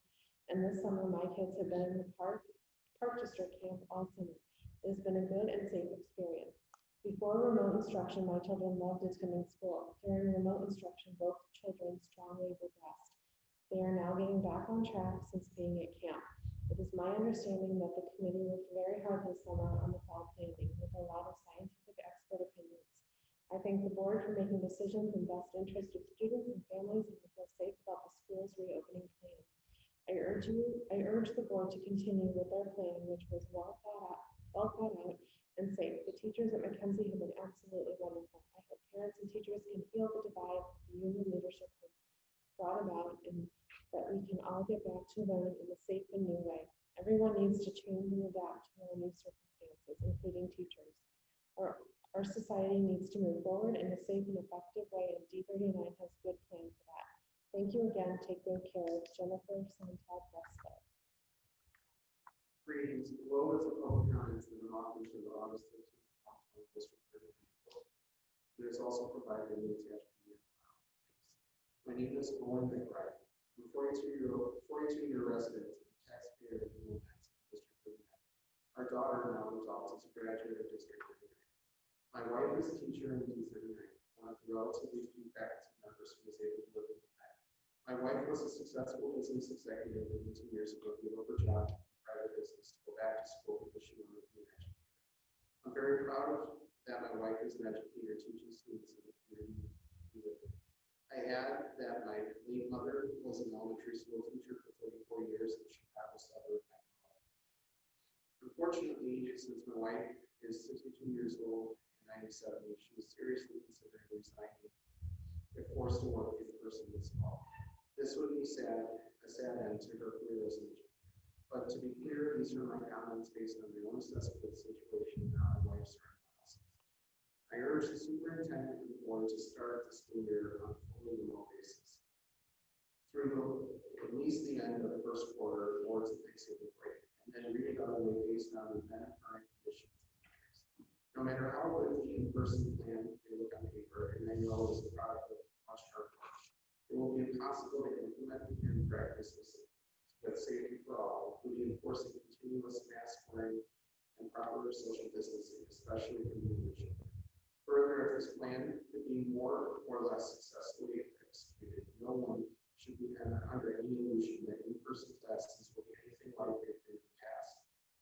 and this summer my kids have been in the Park District camp all summer. It has been a good and safe experience. Before remote instruction, my children loved attending school. During remote instruction, both children strongly regressed. They are now getting back on track since being at camp. It is my understanding that the committee worked very hard this summer on the fall planning with a lot of scientific expert opinions. I thank the board for making decisions in best interest of students and families, and I feel safe about the school's reopening plan. I urge the board to continue with their plan, which was well thought out and safe. The teachers at Mackenzie have been absolutely wonderful. I hope parents and teachers can heal the divide the union leadership has brought about and that we can all get back to learning in a safe and new way. Everyone needs to change and adapt to our new circumstances, including teachers. Our society needs to move forward in a safe and effective way, and D39 has a good plan for that. Thank you again. Take good care. Jennifer Santab Westler. Greetings. Below is a public comments that are offered to the August 15th District 39 vote. It is also provided in the attached PDF file. My name is Owen McBride. I'm a 42-year resident and taxpayer in Wilmette, District 39. Our daughter, now adult, is a graduate of District 39. My wife is a teacher in D39, one of the relatively few faculty members who was able to live in Wilmette. My wife was a successful business executive and 2 years ago gave up her job in private business to go back to school because she wanted to be an educator. I'm very proud that my wife is an educator teaching students in the community we live in. I add that my late mother was an elementary school teacher for 34 years in the Chicago suburb of Wilmette. Unfortunately, since my wife is 62 years old and 97, she was seriously considering resigning if forced to work in person this fall. This would be a sad end to her career as an educator. But to be clear, these are my comments based on my own assessment of the situation and how my wife's analysis. I urge the superintendent and the board to start the school year on a fully remote basis. Through at least the end of the first quarter towards the Thanksgiving break, and then reevaluate based on the then current conditions and metrics. No matter how good the in-person plan may look on paper, and I know is a product of much hard work, it will be impossible to implement and practice with safety for all, including enforcing continuous mask wearing and proper social distancing, especially for younger children. Further, if this plan could be more or less successfully executed, no one should be under any illusion that in-person classes will be anything like they've been in the past,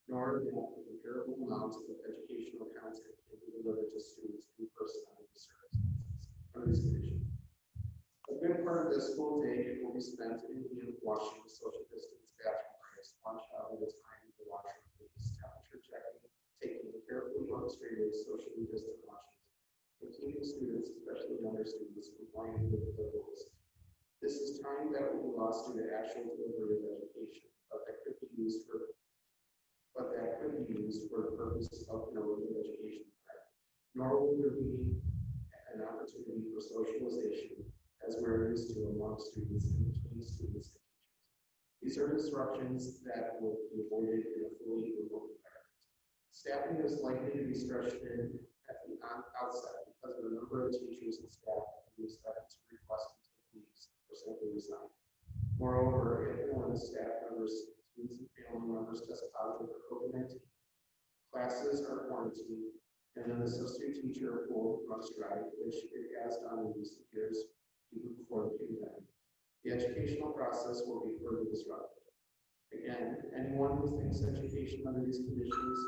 nor that the comparable amounts of educational content can be delivered to students in person under these circumstances, under these conditions. A good part of this school day will be spent in hand washing, social distance, bathroom breaks, one child at a time in the washroom, please, temperature checking, taking carefully orchestrated socially distant washes, and keeping students, especially younger students, compliant with the rules. This is time that will be lost due to actual delivery of education, but that could be used used for the purpose of enrollment education. Nor will there be an opportunity for socialization as we're used to among students and between students and teachers. These are disruptions that will be avoided in a fully remote environment. Staffing is likely to be stretched in at the outset because of the number of teachers and staff who expect to request to take leaves or simply resign. Moreover, if one of the staff members, students, and family members test positive for COVID-19, classes are quarantined, and then the substitute teacher will must drive, which it has done in recent years, even before the pandemic. The educational process will be further disrupted. Again, anyone who thinks education under these conditions.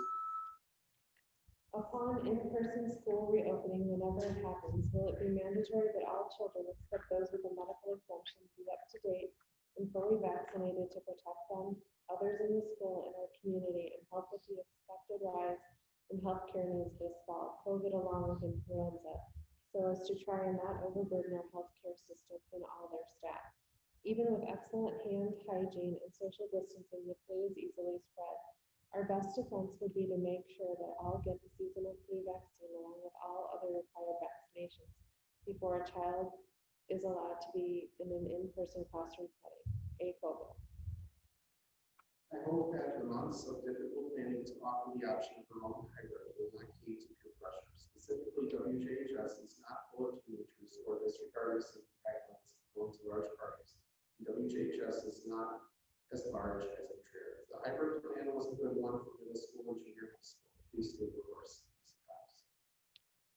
Upon in-person school reopening, whenever it happens, will it be mandatory that all children, except those with a medical exemption, be up to date and fully vaccinated to protect them, others in the school, and our community, and help with the expected rise in healthcare needs this fall, COVID along with influenza, so as to try and not overburden our healthcare systems and all their staff. Even with excellent hand hygiene and social distancing, the flu is easily spread. Our best defense would be to make sure that all get the seasonal flu vaccine along with all other required vaccinations before a child is allowed to be in an in-person classroom setting. A. Fogel. I hope that the months of difficult planning to offer the option of remote hybrid will not key to peer pressure. Specifically, WJHS is not full of teenagers or disregard safety guidelines going to large parties. WJHS is not as large as a trailer. The hybrid plan was a good one for middle school and junior high school. Please stay the course.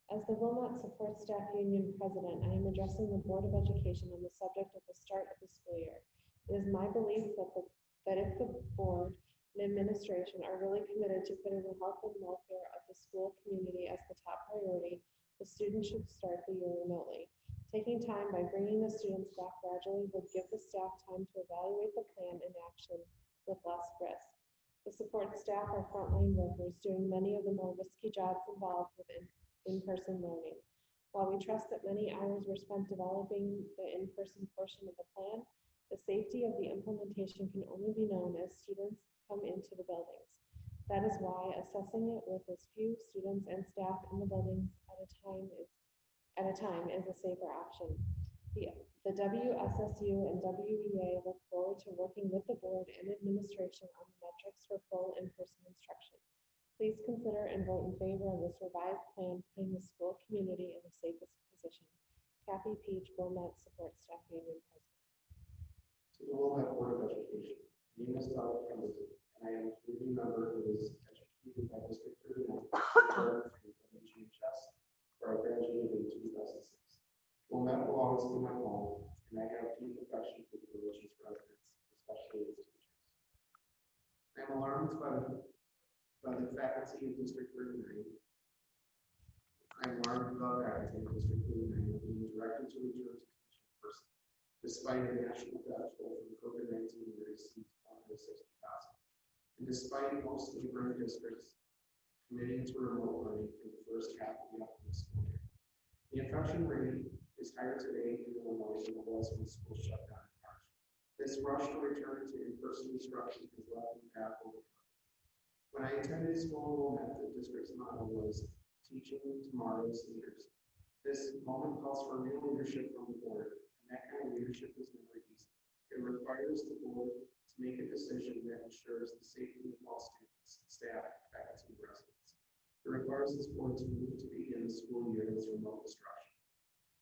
As the Wilmette Support Staff Union President, I am addressing the Board of Education on the subject at the start of the school year. It is my belief that if the board and administration are really committed to putting the health and welfare of the school community as the top priority, the students should start the year remotely. Taking time by bringing the students back gradually will give the staff time to evaluate the plan in action with less risk. The support staff are frontline workers doing many of the more risky jobs involved with in-person learning. While we trust that many hours were spent developing the in-person portion of the plan, the safety of the implementation can only be known as students come into the buildings. That is why assessing it with as few students and staff in the buildings at a time is a safer option. The WSSU and WEA look forward to working with the board and administration on the metrics for full in-person instruction. Please consider and vote in favor of this revised plan, putting the school community in the safest position. Kathy Peach, Wilmette Support Staff Union President. To the Wilmette Board of Education, my name is Todd Pemberton, and I am a community member who is educated by District 39 through WGHS, where I graduated in 2006. Wilmette will always be my home, and I have deep affection for the village's residents, especially its teachers. I am alarmed by the faculty of District 39. I am alarmed about faculty of District 39 being directed to return to teaching in person, despite a national death toll from COVID-19 that exceeds 160,000, and despite most neighboring districts committing to remote learning for the first half of the upcoming school year. The infection rate is higher today in Illinois than it was when schools shut down in March. This rush to return to in-person instruction has left me baffled. When I attended school in Wilmette, the district's motto was teaching tomorrow's leaders. This moment calls for real leadership from the board, and that kind of leadership is never easy. It requires the board to make a decision that ensures the safety of all students, staff, faculty, and residents. It requires this board to move to begin the school year with remote instruction.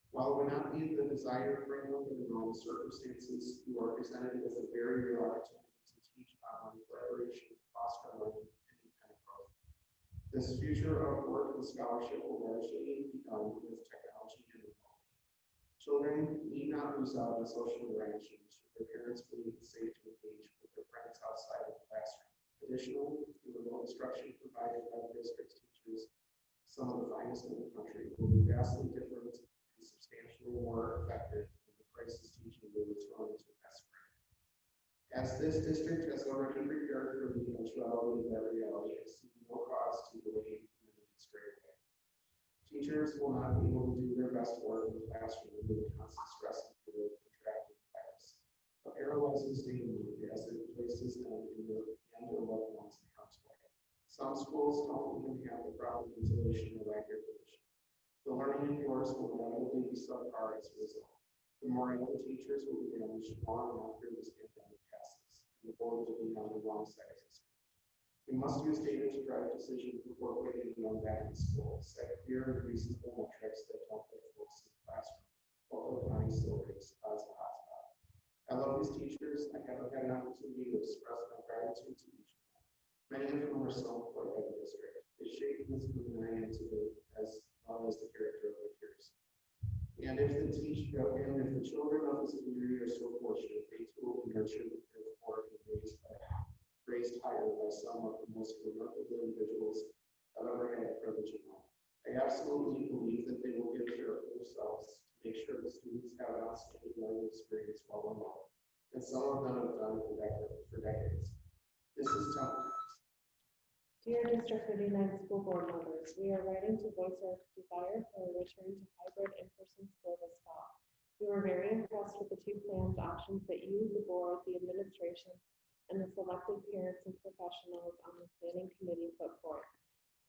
While it would not be the desired framework in the normal circumstances, you are presented with a very real opportunity to teach online collaboration, foster learning, and independent growth. This future of work and scholarship will largely be done with technology and remote. Children need not lose out on social interactions should their parents believe it's safe to engage with their friends outside of the classroom. Additionally, the remote instruction provided by the district's teachers, some of the finest in the country, will be vastly different and substantially more effective than the crisis teaching we were thrown into last spring. As this district has already prepared for the eventuality of that reality, I see no cause to delay implementing it straight away. Teachers will not be able to do their best work in the classroom with the constant stress and fear of contracting the virus. A paralyzing state of mind as it places them in their loved ones in harm's way. Some Some schools don't even have the proper ventilation or lack air conditioning. The learning indoors will inevitably be subpar as a result. The more able teachers will be unleashed long after this pandemic passes, and the board will be on the wrong side of history. We must use data to drive decisions before putting anyone back in school, set clear and reasonable metrics that don't put folks in the classroom, while County still rates as a hotspot. I love these teachers. I haven't had an opportunity to express my gratitude to each of them. Many of them are so employed by the district. They shape this movement I am today, as well as the character of their peers. And if the children of this community are so fortunate, they too will be nurtured, cared for, and raised higher by some of the most remarkable individuals I've ever had the privilege of knowing. I absolutely believe that they will give care of themselves to make sure the students have an outstanding learning experience while remote. And some of them have done it for decades. This is tough. Dear District 39 school board members, we are writing to voice our desire for a return to hybrid in-person school this fall. We were very impressed with the two plans options that you, the board, the administration, and the selected parents and professionals on the planning committee put forth.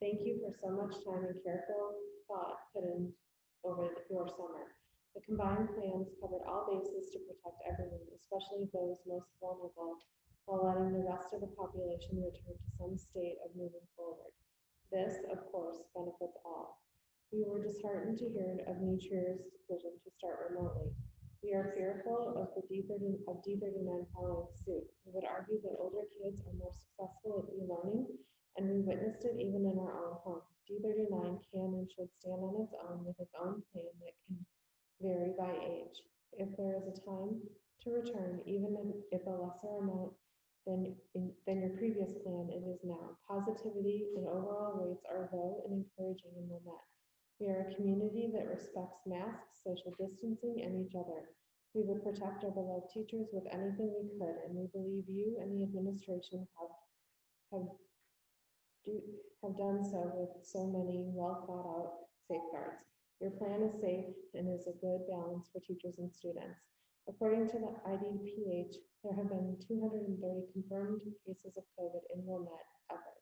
Thank you for so much time and careful thought put in over your summer. The combined plans covered all bases to protect everyone, especially those most vulnerable, while letting the rest of the population return to some state of moving forward. This, of course, benefits all. We were disheartened to hear of New Year's decision to start remotely. We are fearful of D39 following suit. We would argue that older kids are more successful at e-learning, and we witnessed it even in our own home. D39 can and should stand on its own with its own plan that can vary by age. If there is a time to return, even if a lesser amount than your previous plan, it is now. Positivity and overall rates are low and encouraging in Wilmette. We are a community that respects masks, social distancing, and each other. We would protect our beloved teachers with anything we could, and we believe you and the administration have done so with so many well thought out safeguards. Your plan is safe and is a good balance for teachers and students. According to the IDPH, there have been 230 confirmed cases of COVID in Wilmette ever.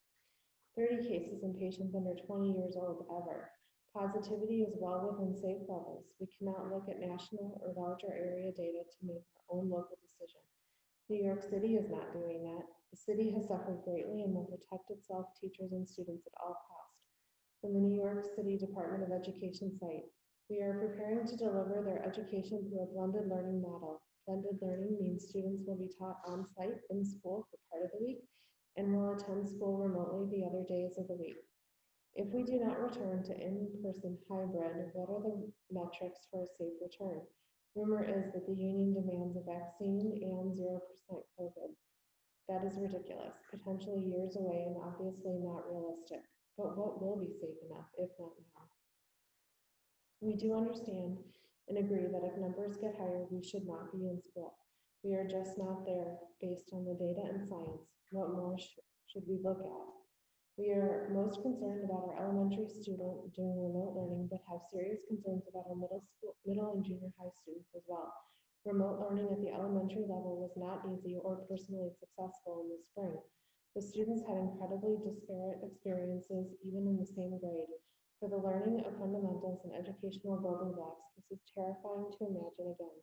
30 cases in patients under 20 years old ever. Positivity is well within safe levels. We cannot look at national or larger area data to make our own local decision. New York City is not doing that. The city has suffered greatly and will protect itself, teachers, and students at all costs. From the New York City Department of Education site, we are preparing to deliver their education through a blended learning model. Blended learning means students will be taught on-site in school for part of the week and will attend school remotely the other days of the week. If we do not return to in-person hybrid, what are the metrics for a safe return? Rumor is that the union demands a vaccine and 0% COVID. That is ridiculous, potentially years away and obviously not realistic. But what will be safe enough, if not now? We do understand and agree that if numbers get higher, we should not be in school. We are just not there based on the data and science. What more should we look at? We are most concerned about our elementary student doing remote learning, but have serious concerns about our middle and junior high students as well. Remote learning at the elementary level was not easy or personally successful in the spring. The students had incredibly disparate experiences even in the same grade. For the learning of fundamentals and educational building blocks, this is terrifying to imagine again.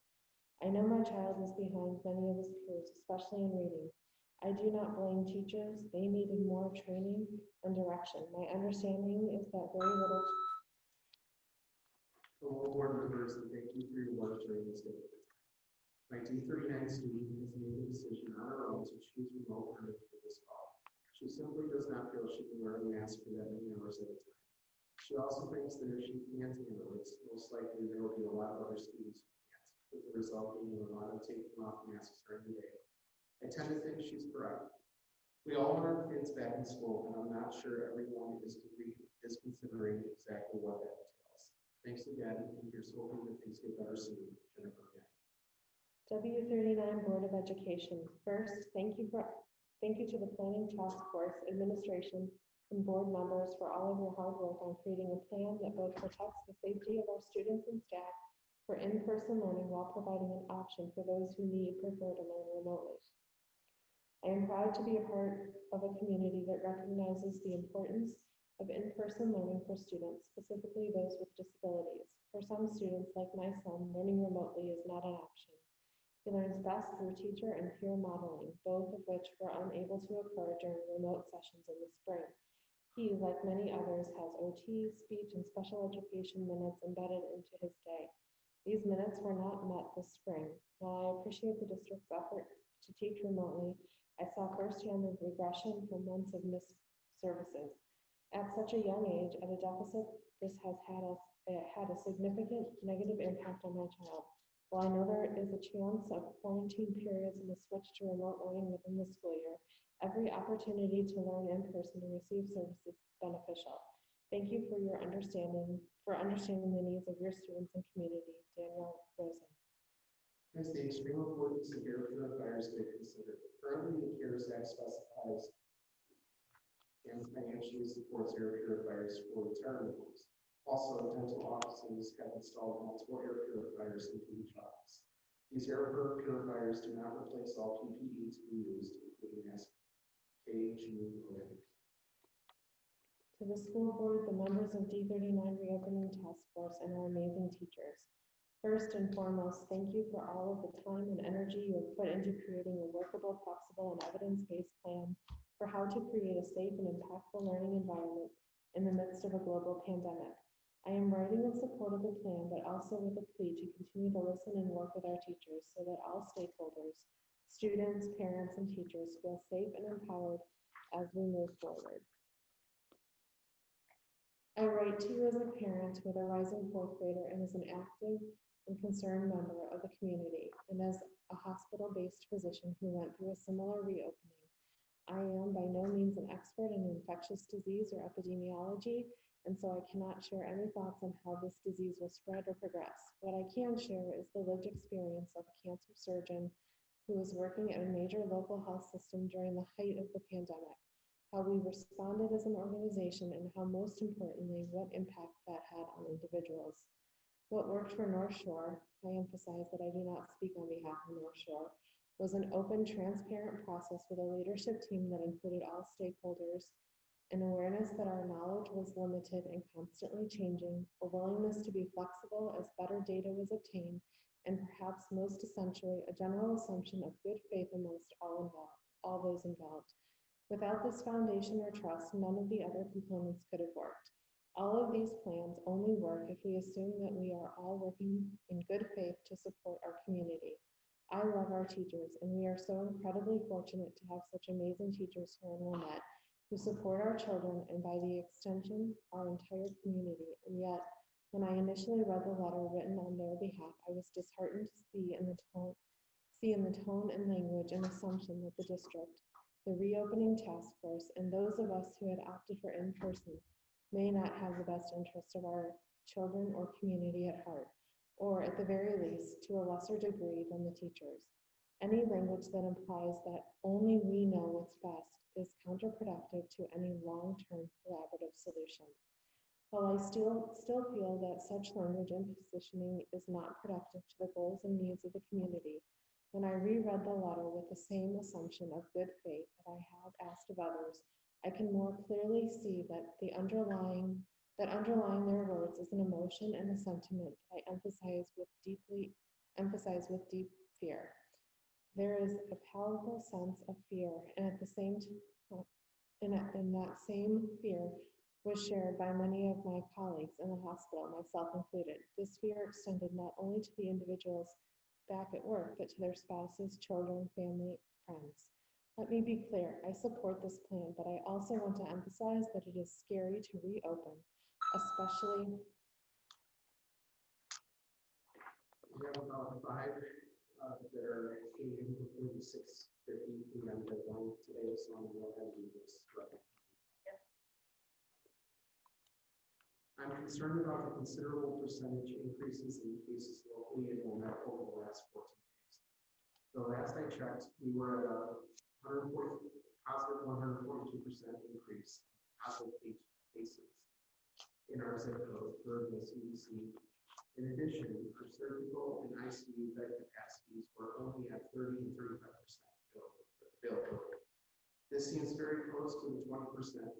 I know my child was behind many of his peers, especially in reading. I do not blame teachers. They needed more training and direction. My understanding is that very little. Hello, board members, and thank you for your work during this difficult time. My D39 student has made the decision on her own to choose remote learning for this fall. She simply does not feel she can wear a mask for that many hours at a time. She also thinks that if she can't handle it, most likely there will be a lot of other students who can't, with the result being a lot of taking off masks during the day. I tend to think she's correct. We all want our kids back in school, and I'm not sure everyone is considering exactly what that entails. Thanks again, and here's hoping that things get better soon. Jennifer again. W39 Board of Education. First, thank you to the Planning Task Force, administration, and board members for all of your hard work on creating a plan that both protects the safety of our students and staff for in-person learning while providing an option for those who prefer to learn remotely. I am proud to be a part of a community that recognizes the importance of in-person learning for students, specifically those with disabilities. For some students, like my son, learning remotely is not an option. He learns best through teacher and peer modeling, both of which were unable to occur during remote sessions in the spring. He, like many others, has OT, speech, and special education minutes embedded into his day. These minutes were not met this spring. While I appreciate the district's effort to teach remotely, I saw firsthand the regression from months of missed services. At such a young age, at a deficit, this has had a significant negative impact on my child. While I know there is a chance of quarantine periods and a switch to remote learning within the school year, every opportunity to learn in person and receive services is beneficial. Thank you for understanding the needs of your students and community. Danielle Rosen. As the extreme importance of air purifiers be considered, currently the CARES Act specifies and financially supports air purifiers for retirement homes. Also, dental offices have installed multiple air purifiers into each office. These air purifiers do not replace all PPE to be used, including mask, cage, and clothing. To the school board, the members of D39 Reopening Task Force, and our amazing teachers. First and foremost, thank you for all of the time and energy you have put into creating a workable, flexible, and evidence-based plan for how to create a safe and impactful learning environment in the midst of a global pandemic. I am writing in support of the plan, but also with a plea to continue to listen and work with our teachers so that all stakeholders, students, parents, and teachers feel safe and empowered as we move forward. I write to you as a parent with a rising fourth grader and as an active and concerned member of the community, and as a hospital-based physician who went through a similar reopening. I am by no means an expert in infectious disease or epidemiology, and so I cannot share any thoughts on how this disease will spread or progress. What I can share is the lived experience of a cancer surgeon who was working at a major local health system during the height of the pandemic, how we responded as an organization, and how, most importantly, what impact that had on individuals. What worked for North Shore, I emphasize that I do not speak on behalf of North Shore, was an open, transparent process with a leadership team that included all stakeholders, an awareness that our knowledge was limited and constantly changing, a willingness to be flexible as better data was obtained, and perhaps most essentially, a general assumption of good faith amongst all those involved. Without this foundation or trust, none of the other components could have worked. All of these plans only work if we assume that we are all working in good faith to support our community. I love our teachers, and we are so incredibly fortunate to have such amazing teachers here in Wilmette who support our children and, by the extension, our entire community. And yet, when I initially read the letter written on their behalf, I was disheartened to see in the tone and language an assumption that the district, the reopening task force, and those of us who had opted for in-person may not have the best interests of our children or community at heart, or at the very least, to a lesser degree than the teachers. Any language that implies that only we know what's best is counterproductive to any long-term collaborative solution. While I still feel that such language and positioning is not productive to the goals and needs of the community, when I reread the letter with the same assumption of good faith that I have asked of others, I can more clearly see that underlying their words is an emotion and a sentiment that I emphasize with deep fear. There is a powerful sense of fear, and at the same time, and that same fear was shared by many of my colleagues in the hospital, myself included. This fear extended not only to the individuals back at work, but to their spouses, children, family, friends. Let me be clear, I support this plan, but I also want to emphasize that it is scary to reopen, especially. We have about 5 that are aiming for the 6:50 p.m. deadline today, so I'm going to go ahead and do this right. I'm concerned about the considerable percentage increases in cases locally in Wilmette over the last 14 days. The last I checked, we were at a positive 142% increase in positive cases in our zip code for the CDC. In addition, our surgical and ICU bed capacities were only at 30 and 35% filled availability. This seems very close to the 20%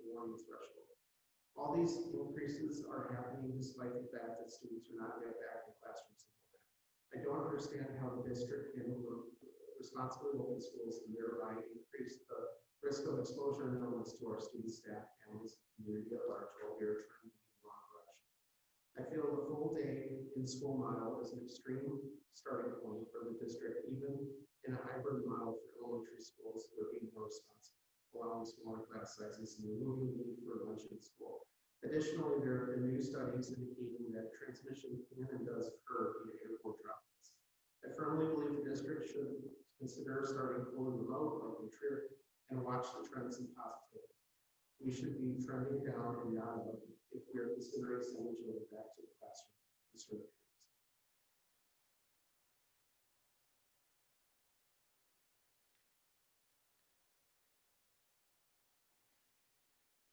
warning threshold. All these increases are happening despite the fact that students are not yet back in classrooms. I don't understand how the district can responsibly open schools and thereby increase the risk of exposure and illness to our students, staff, families, and community at large while we are trending in the wrong direction. I feel the full day in school model is an extreme starting point for the district, even in a hybrid model for elementary schools that are being more responsible, allowing smaller class sizes and removing the need for lunch in school. Additionally, there have been new studies indicating that transmission can and does occur via airport droplets. I firmly believe the district should consider starting fully remote, like in Trier, and watch the trends in positivity. We should be trending down and not up if we are considering sending children back to the classroom. Conservative.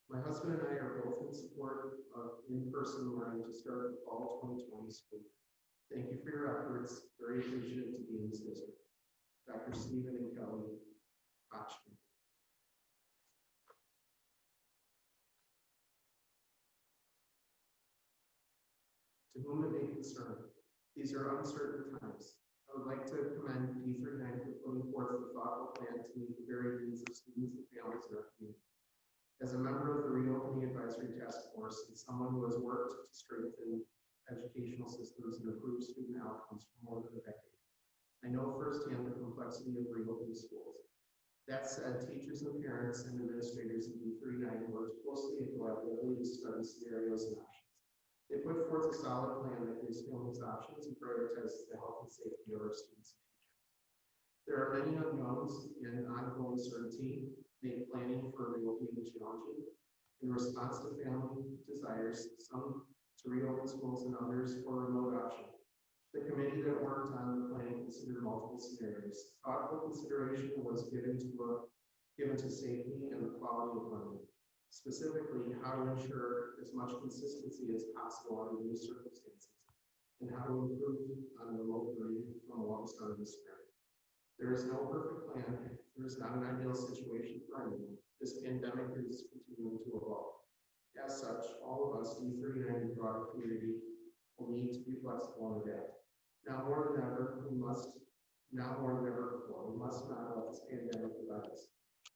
My husband and I are both in support of in-person learning to start the fall 2020 school year. Thank you for your efforts. Very appreciative to be in this district. Dr. Stephen and Kelly Botchman. To whom it may concern, these are uncertain times. I would like to commend D39 for putting forth the thoughtful plan to meet the varied needs of students and families in our community. As a member of the Reopening Advisory Task Force and someone who has worked to strengthen educational systems and improve student outcomes for more than a decade, I know firsthand the complexity of reopening schools. That said, teachers and parents and administrators in D39 worked closely and collaboratively to study scenarios and options. They put forth a solid plan that gives families options and prioritizes the health and safety of our students and teachers. There are many unknowns and ongoing uncertainty, make planning for reopening challenging. In response to family desires, some to reopen schools and others for remote option. The committee that worked on the plan considered multiple scenarios. Thoughtful consideration was given to safety and the quality of learning. Specifically, how to ensure as much consistency as possible under new circumstances, and how to improve on remote learning from alongside the scenario. There is no perfect plan. There is not an ideal situation for anyone. This pandemic is continuing to evolve. As such, all of us, D39 and the broader community, will need to be flexible and adapt. Now more than ever before, we must not let this pandemic divide us.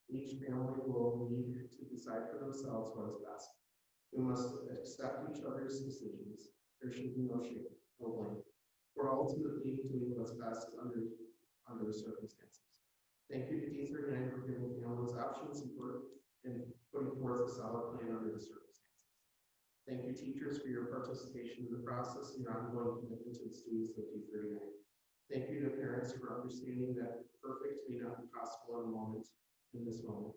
Each family will need to decide for themselves what is best. We must accept each other's decisions. There should be no shame, no blame. We're ultimately doing what's best under the circumstances. Thank you to D39 for giving families options and putting forth a solid plan under the circumstances. Thank you, teachers, for your participation in the process and your ongoing commitment to the students of D39. Thank you to parents for understanding that perfect may not be possible in this moment,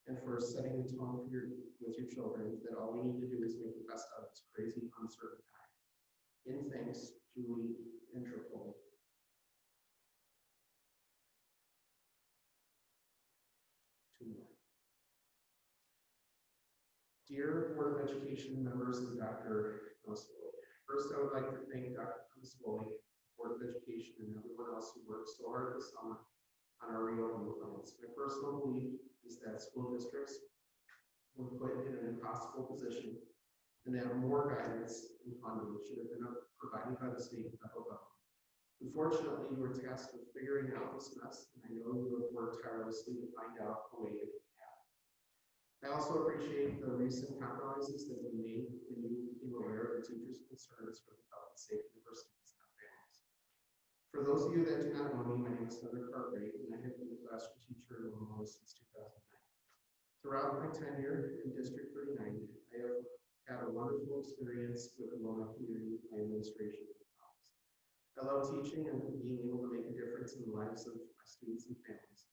and for setting the tone with your children that all we need to do is make the best out of this crazy, uncertain time. In thanks, Julie and Tripoli. Dear Board of Education members and Dr. Muscoli, first I would like to thank Dr. Muscoli, Board of Education, and everyone else who worked so hard this summer on our reopening plans. My personal belief is that school districts were put in an impossible position and that more guidance and funding should have been provided by the state and federal government. Unfortunately, you were tasked with figuring out this mess, and I know you have worked tirelessly to find out a way to make it happen. I also appreciate the recent compromises that we made when you became aware of the teachers' concerns for the health and safety of our students and our families. For those of you that do not know me, my name is Heather Cartwright, and I have been a classroom teacher in Wilmette since 2009. Throughout my tenure in District 39, I have had a wonderful experience with the Wilmette community, my administration, and colleagues. I love teaching and being able to make a difference in the lives of my students and families.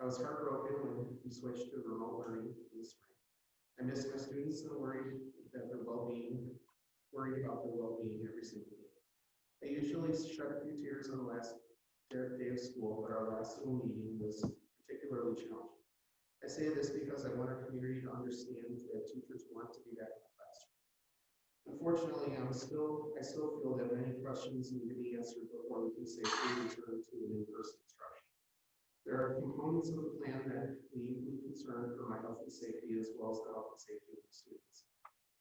I was heartbroken when we switched to remote learning in the spring. I miss my students and worried about their well-being every single day. I usually shed a few tears on the last day of school, but our last Zoom meeting was particularly challenging. I say this because I want our community to understand that teachers want to be back in the classroom. Unfortunately, I still feel that many questions need to be answered before we can safely return to an in-person instruction. There are components of the plan that leave me concerned for my health and safety as well as the health and safety of the students.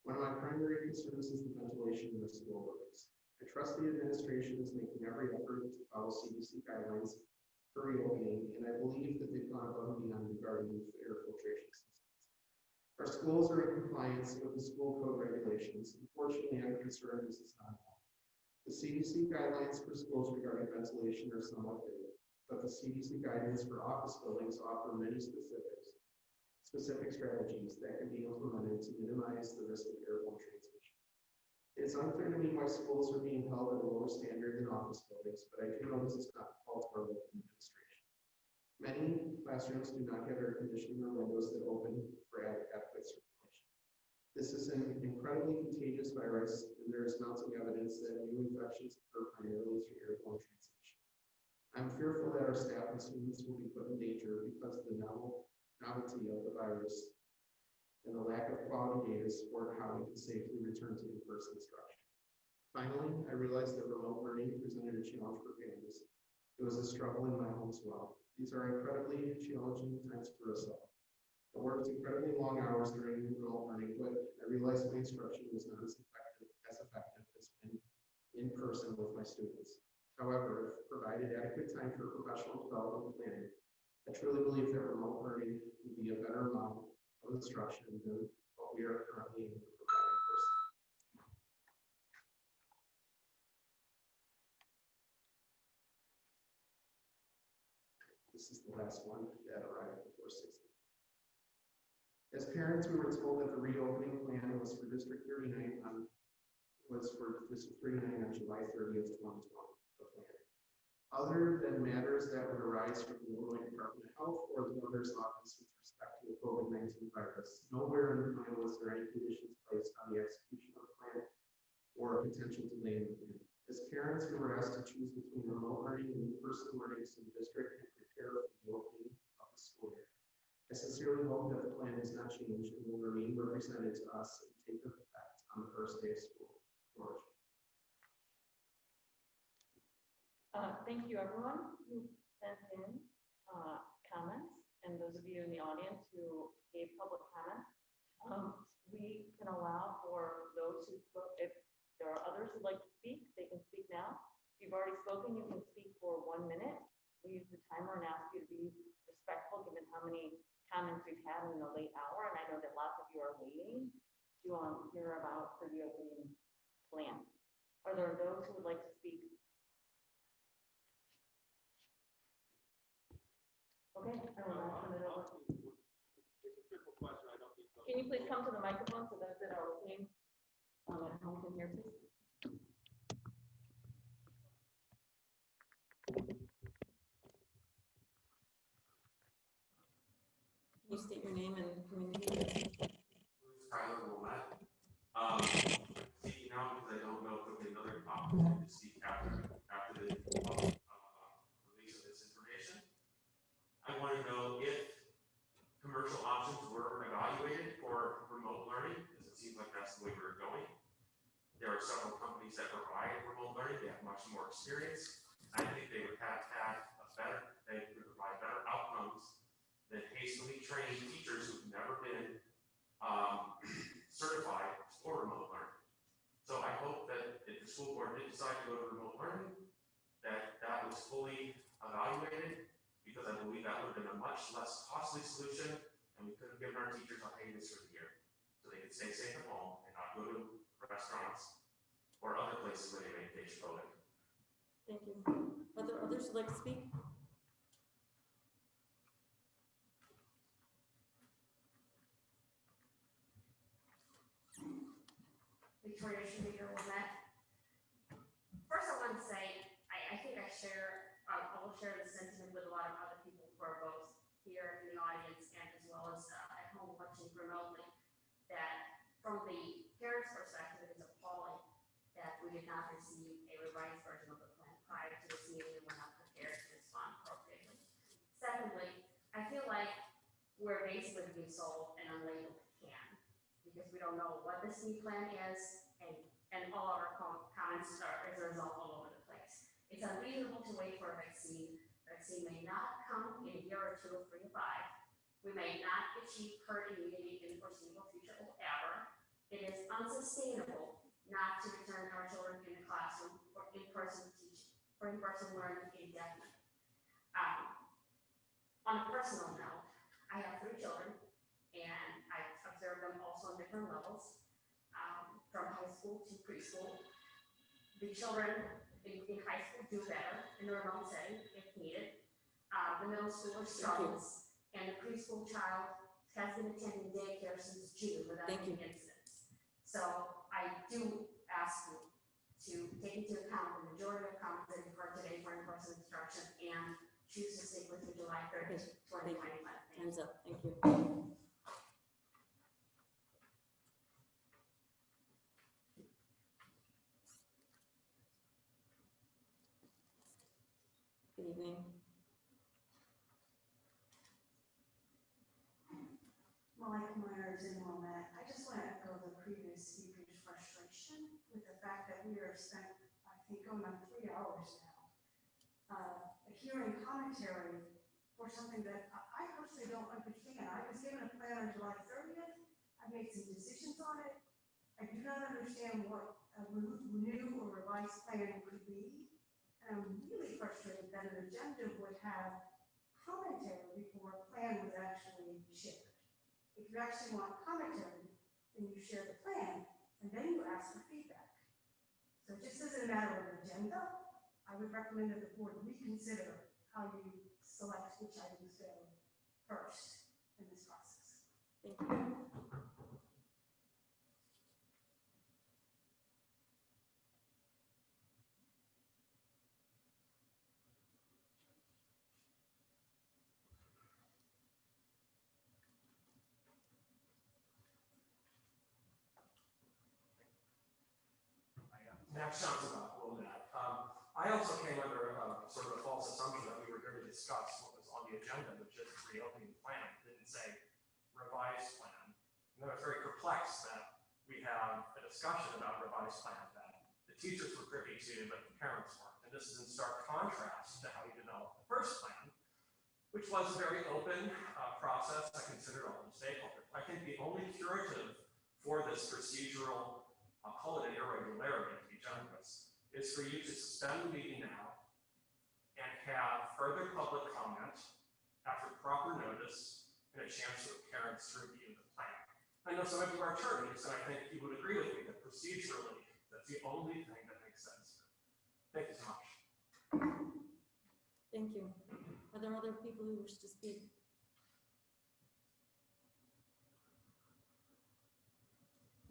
One of my primary concerns is the ventilation in the school buildings. I trust the administration is making every effort to follow CDC guidelines for reopening, and I believe that they've gone above and beyond regarding the air filtration systems. Our schools are in compliance with the school code regulations. Unfortunately, I'm concerned this is not enough. The CDC guidelines for schools regarding ventilation are somewhat vague, but the CDC guidance for office buildings offer many specific strategies that can be implemented to minimize the risk of airborne transmission. It is unclear to me why schools are being held at a lower standard than office buildings, but I do know this is not the fault of our local administration. Many classrooms do not have air conditioning or windows that open for adequate circulation. This is an incredibly contagious virus, and there is mounting evidence that new infections occur primarily through airborne transmission. I'm fearful that our staff and students will be put in danger because of the novelty of the virus and the lack of quality data to support how we can safely return to in-person instruction. Finally, I realized that remote learning presented a challenge for families. It was a struggle in my home as well. These are incredibly challenging times for us all. I worked incredibly long hours during remote learning, but I realized my instruction was not as effective as when in person with my students. However, if provided adequate time for professional development and planning, I truly believe that remote learning would be a better model of instruction than what we are currently able to provide in person. This is the last one that arrived before 60. As parents, we were told that the reopening plan was for District 39 on July 30th, 2020. The plan. Other than matters that would arise from the Illinois Department of Health or the governor's office with respect to the COVID-19 virus, nowhere in the plan was there any conditions placed on the execution of the plan or a potential delay in the plan. As parents, we were asked to choose between remote learning and in-person learning in the district and prepare for the opening of the school year. I sincerely hope that the plan has not changed and will remain represented to us and take effect on the first day of school. George. Thank you, everyone who sent in comments, and those of you in the audience who gave public comments. We can allow for those who spoke. If there are others who'd like to speak, they can speak now. If you've already spoken, you can speak for 1 minute. We use the timer and ask you to be respectful given how many comments we've had in the late hour, and I know that lots of you are waiting to hear about the reopening plan. Are there those who would like to speak? Okay, I will now turn it over. Can you please come to the microphone so those that are listening at home can hear, please? Can you state your name and community? Wilmette. Speaking now because I don't know if there'll be another opportunity to speak after the release of this information. I want to know if commercial options were evaluated for remote learning, because it seems like that's the way we're going. There are several companies that provide remote learning. They have much more experience. I think they would they would provide better outcomes than hastily trained teachers who've never been certified for remote learning. So I hope that if the school board did decide to go to remote learning, that was fully evaluated, because I believe that would have been a much less costly solution, and we could have given our teachers a hiatus for the year, so they could stay safe at home and not go to restaurants or other places where they may catch COVID. Thank you. Are there others who'd like to speak? Victoria Schmieder, Wilmette. First, I want to say, I think I will share the sentiment with a lot of other people who are both here in the audience and as well as at home watching remotely, that from the parents' perspective, it is appalling that we did not receive a revised version of the plan prior to this meeting and were not prepared to respond appropriately. Secondly, I feel like we're basically being sold an unlabeled can, because we don't know what this new plan is, and all of our comments are as a result all over the place. It's unreasonable to wait for a vaccine. pregnancy may not come in a year or 2, 3, or 5. We may not achieve herd immunity in the foreseeable future or ever. It is unsustainable not to return our children in the classroom for in-person teaching, for in-person learning indefinitely. On a personal note, I have 3 children, and I've observed them also on different levels, from high school to preschool. The children in high school do better in the remote setting if needed. The middle schooler struggles, and the preschool child has been attending daycare since June without any incidents. So I do ask you to take into account the majority of comments that you've heard today for in-person instruction and choose to stick with the July 30th, 2025. Time's up. Thank you. Good evening. Malika Myers in Wilmette. I just want to echo the previous speaker's frustration with the fact that we are spent, I think, going on 3 hours now, hearing commentary for something that I personally don't understand. I was given a plan on July 30th. I made some decisions on it. I do not understand what a new or revised plan could be. And I'm really frustrated that an agenda would have commentary before a plan was actually shared. If you actually want commentary, then you share the plan, and then you ask for feedback. So it just isn't a matter of agenda. I would recommend that the board reconsider how you select which items go first in this process. Thank you. Max Johnson about Wilmette. I also came under sort of a false assumption that we were here to discuss what was on the agenda, which is reopening the plan. It didn't say revised plan. And I was very perplexed that we have a discussion about revised plan that the teachers were privy to, but the parents weren't. And this is in stark contrast to how you developed the first plan, which was a very open process. I considered all the stakeholders. I think the only curative for this procedural, I'll call it an irregularity to be generous, is for you to suspend the meeting now and have further public comment after proper notice and a chance for the parents to review the plan. I know some of you are attorneys, and I think you would agree with me that procedurally, that's the only thing that makes sense. Thank you so much. Thank you. Are there other people who wish to speak?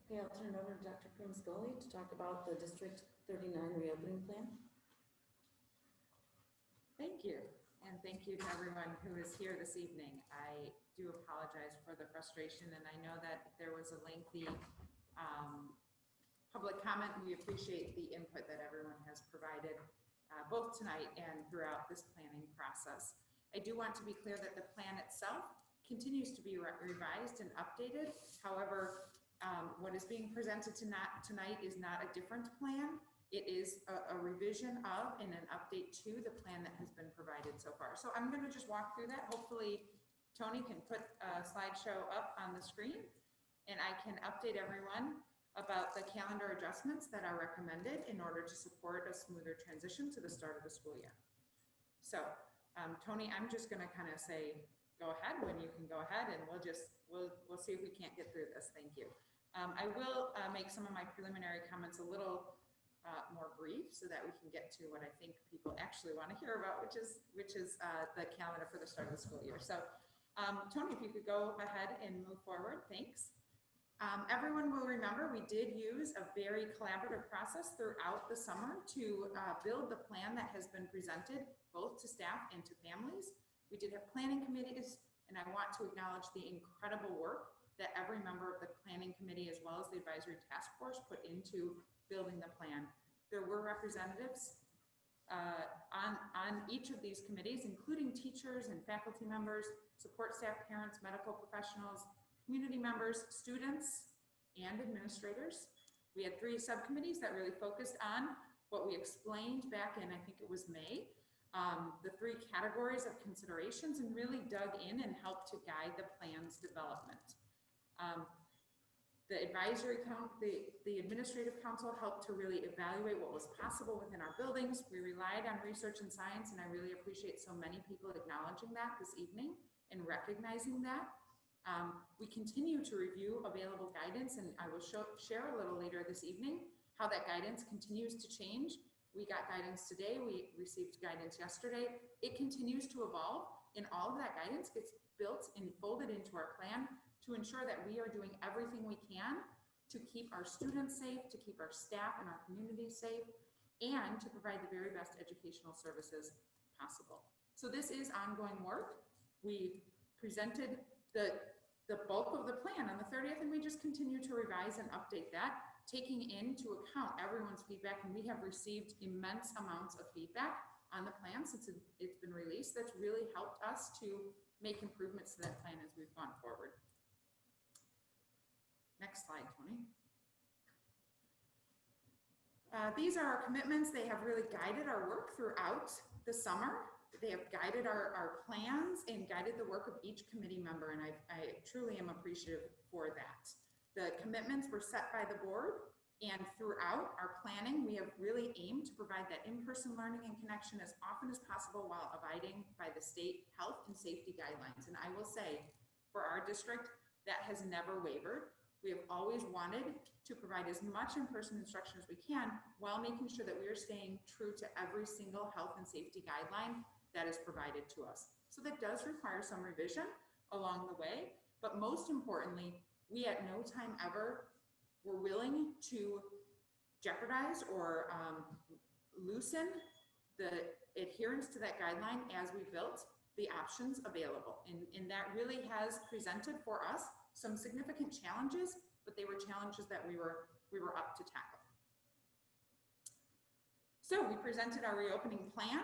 Okay, I'll turn it over to Dr. Primascoli to talk about the District 39 reopening plan. Thank you. And thank you to everyone who is here this evening. I do apologize for the frustration, and I know that there was a lengthy public comment. We appreciate the input that everyone has provided, both tonight and throughout this planning process. I do want to be clear that the plan itself continues to be revised and updated. However, what is being presented tonight is not a different plan. It is a revision of and an update to the plan that has been provided so far. So I'm going to just walk through that. Hopefully, Tony can put a slideshow up on the screen, and I can update everyone about the calendar adjustments that are recommended in order to support a smoother transition to the start of the school year. So, Tony, I'm just going to kind of say, go ahead when you can go ahead, and we'll see if we can't get through this. Thank you. I will make some of my preliminary comments a little more brief so that we can get to what I think people actually want to hear about, which is the calendar for the start of the school year. So, Tony, if you could go ahead and move forward, thanks. Everyone will remember we did use a very collaborative process throughout the summer to build the plan that has been presented both to staff and to families. We did have planning committees, and I want to acknowledge the incredible work that every member of the planning committee as well as the advisory task force put into building the plan. There were representatives on each of these committees, including teachers and faculty members, support staff, parents, medical professionals, community members, students, and administrators. We had 3 subcommittees that really focused on what we explained back in, I think it was May, the 3 categories of considerations and really dug in and helped to guide the plan's development. The advisory the administrative council helped to really evaluate what was possible within our buildings. We relied on research and science, and I really appreciate so many people acknowledging that this evening and recognizing that. We continue to review available guidance, and I will share a little later this evening how that guidance continues to change. We got guidance today, we received guidance yesterday. It continues to evolve, and all of that guidance gets built and folded into our plan to ensure that we are doing everything we can to keep our students safe, to keep our staff and our community safe, and to provide the very best educational services possible. So this is ongoing work. We presented the bulk of the plan on the 30th, and we just continue to revise and update that, taking into account everyone's feedback, and we have received immense amounts of feedback on the plan since it's been released. That's really helped us to make improvements to that plan as we've gone forward. Next slide, Tony. These are our commitments. They have really guided our work throughout the summer. They have guided our plans and guided the work of each committee member, and I truly am appreciative for that. The commitments were set by the board, and throughout our planning, we have really aimed to provide that in-person learning and connection as often as possible while abiding by the state health and safety guidelines. And I will say, for our district, that has never wavered. We have always wanted to provide as much in-person instruction as we can while making sure that we are staying true to every single health and safety guideline that is provided to us. So that does require some revision along the way, but most importantly, we at no time ever were willing to jeopardize or loosen the adherence to that guideline as we built the options available. And that really has presented for us some significant challenges, but they were challenges that we were up to tackle. So we presented our reopening plan.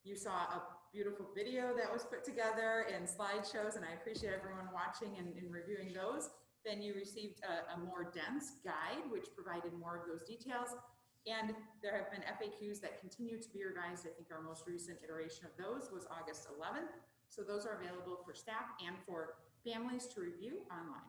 You saw a beautiful video that was put together and slideshows, and I appreciate everyone watching and reviewing those. Then you received a more dense guide, which provided more of those details. And there have been FAQs that continue to be revised. I think our most recent iteration of those was August 11th. So those are available for staff and for families to review online.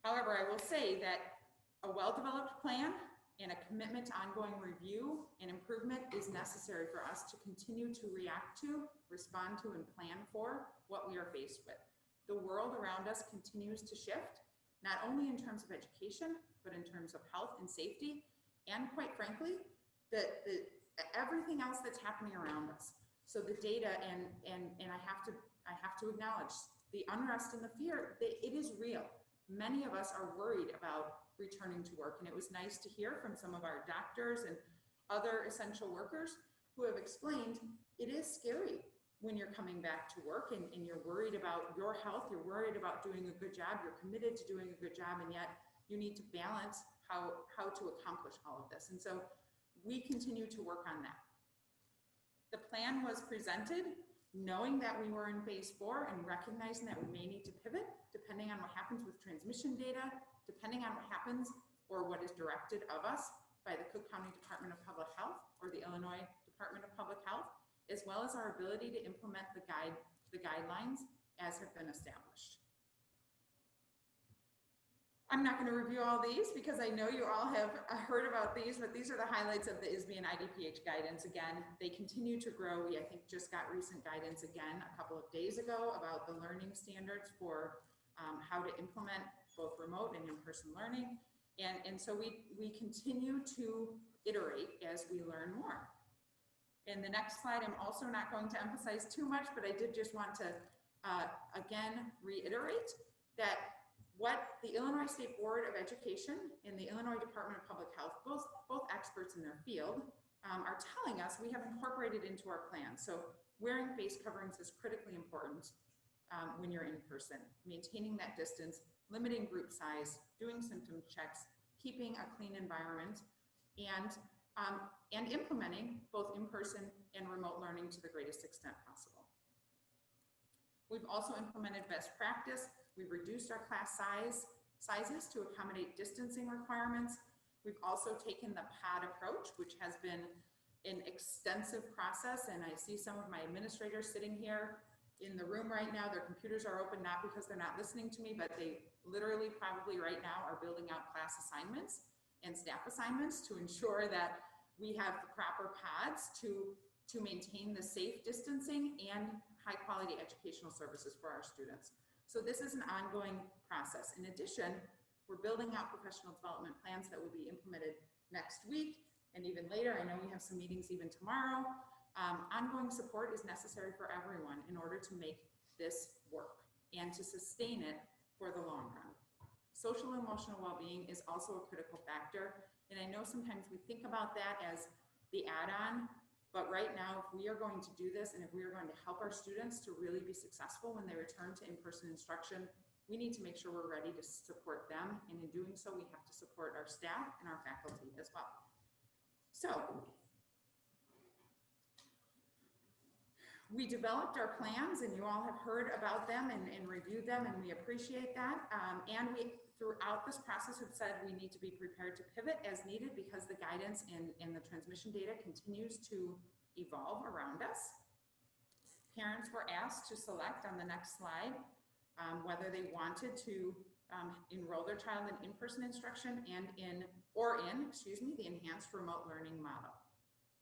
However, I will say that a well-developed plan and a commitment to ongoing review and improvement is necessary for us to continue to react to, respond to, and plan for what we are faced with. The world around us continues to shift, not only in terms of education, but in terms of health and safety, and quite frankly, everything else that's happening around us. So the data, and I have to acknowledge the unrest and the fear, it is real. Many of us are worried about returning to work, and it was nice to hear from some of our doctors and other essential workers who have explained it is scary when you're coming back to work and you're worried about your health, you're worried about doing a good job, you're committed to doing a good job, and yet you need to balance how to accomplish all of this. And so we continue to work on that. The plan was presented knowing that we were in phase 4 and recognizing that we may need to pivot depending on what happens with transmission data, depending on what happens or what is directed of us by the Cook County Department of Public Health or the Illinois Department of Public Health, as well as our ability to implement the guidelines as have been established. I'm not going to review all these because I know you all have heard about these, but these are the highlights of the ISB and IDPH guidance. Again, they continue to grow. We, I think, just got recent guidance again a couple of days ago about the learning standards for how to implement both remote and in-person learning. And so we continue to iterate as we learn more. In the next slide, I'm also not going to emphasize too much, but I did just want to, again, reiterate that what the Illinois State Board of Education and the Illinois Department of Public Health, both experts in their field, are telling us we have incorporated into our plan. So wearing face coverings is critically important when you're in person, maintaining that distance, limiting group size, doing symptom checks, keeping a clean environment, and implementing both in-person and remote learning to the greatest extent possible. We've also implemented best practice. We've reduced our class sizes to accommodate distancing requirements. We've also taken the pod approach, which has been an extensive process, and I see some of my administrators sitting here in the room right now. Their computers are open, not because they're not listening to me, but they literally probably right now are building out class assignments and staff assignments to ensure that we have the proper pods to maintain the safe distancing and high quality educational services for our students. So this is an ongoing process. In addition, we're building out professional development plans that will be implemented next week and even later. I know we have some meetings even tomorrow. Ongoing support is necessary for everyone in order to make this work and to sustain it for the long run. Social and emotional well-being is also a critical factor. And I know sometimes we think about that as the add-on, but right now, if we are going to do this and if we are going to help our students to really be successful when they return to in-person instruction, we need to make sure we're ready to support them. And in doing so, we have to support our staff and our faculty as well. So we developed our plans and you all have heard about them and reviewed them, and we appreciate that. And we, throughout this process, have said we need to be prepared to pivot as needed because the guidance and the transmission data continues to evolve around us. Parents were asked to select on the next slide whether they wanted to enroll their child in in-person instruction and in the enhanced remote learning model.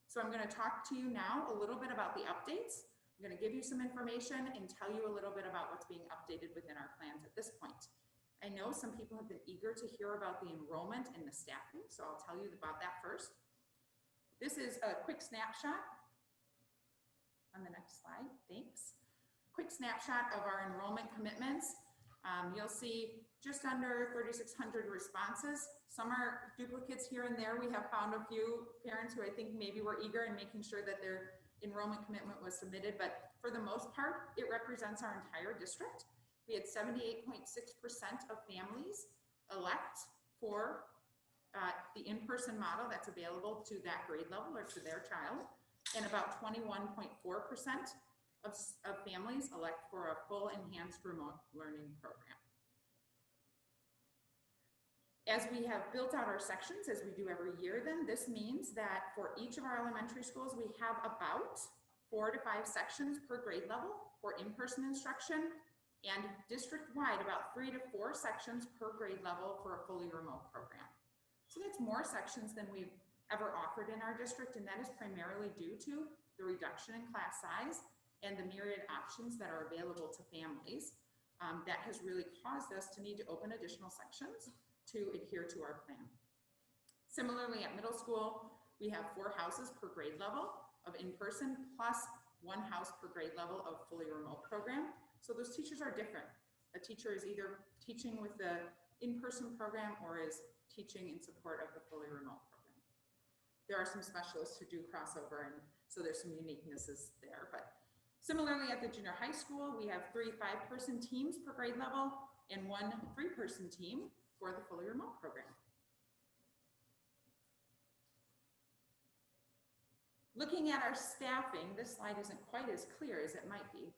So I'm going to talk to you now a little bit about the updates. I'm going to give you some information and tell you a little bit about what's being updated within our plans at this point. I know some people have been eager to hear about the enrollment and the staffing, so I'll tell you about that first. This is a quick snapshot on the next slide. Thanks. Quick snapshot of our enrollment commitments. You'll see just under 3,600 responses. Some are duplicates here and there. We have found a few parents who I think maybe were eager in making sure that their enrollment commitment was submitted, but for the most part, it represents our entire district. We had 78.6% of families elect for the in-person model that's available to that grade level or to their child, and about 21.4% of families elect for a full enhanced remote learning program. As we have built out our sections, as we do every year, then this means that for each of our elementary schools, we have about 4 to 5 sections per grade level for in-person instruction, and district-wide, about 3 to 4 sections per grade level for a fully remote program. So that's more sections than we've ever offered in our district, and that is primarily due to the reduction in class size and the myriad options that are available to families. That has really caused us to need to open additional sections to adhere to our plan. Similarly, at middle school, we have 4 houses per grade level of in-person plus 1 house per grade level of fully remote program. So those teachers are different. A teacher is either teaching with the in-person program or is teaching in support of the fully remote program. There are some specialists who do crossover, and so there's some uniquenesses there. But similarly, at the junior high school, we have 3 5-person teams per grade level and 1 3-person team for the fully remote program. Looking at our staffing, this slide isn't quite as clear as it might be.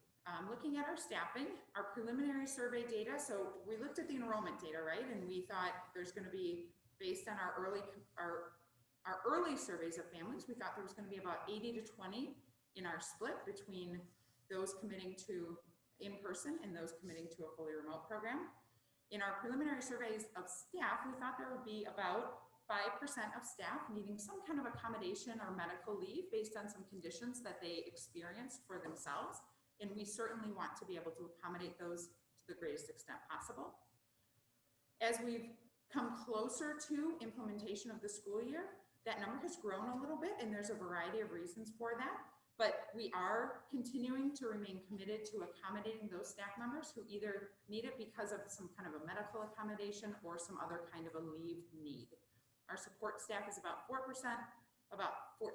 Looking at our staffing, our preliminary survey data, so we looked at the enrollment data, right? And we thought there's going to be, based on our early surveys of families, we thought there was going to be about 80 to 20 in our split between those committing to in-person and those committing to a fully remote program. In our preliminary surveys of staff, we thought there would be about 5% of staff needing some kind of accommodation or medical leave based on some conditions that they experienced for themselves. And we certainly want to be able to accommodate those to the greatest extent possible. As we've come closer to implementation of the school year, that number has grown a little bit, and there's a variety of reasons for that. But we are continuing to remain committed to accommodating those staff members who either need it because of some kind of a medical accommodation or some other kind of a leave need. Our support staff is about 4%, about 14%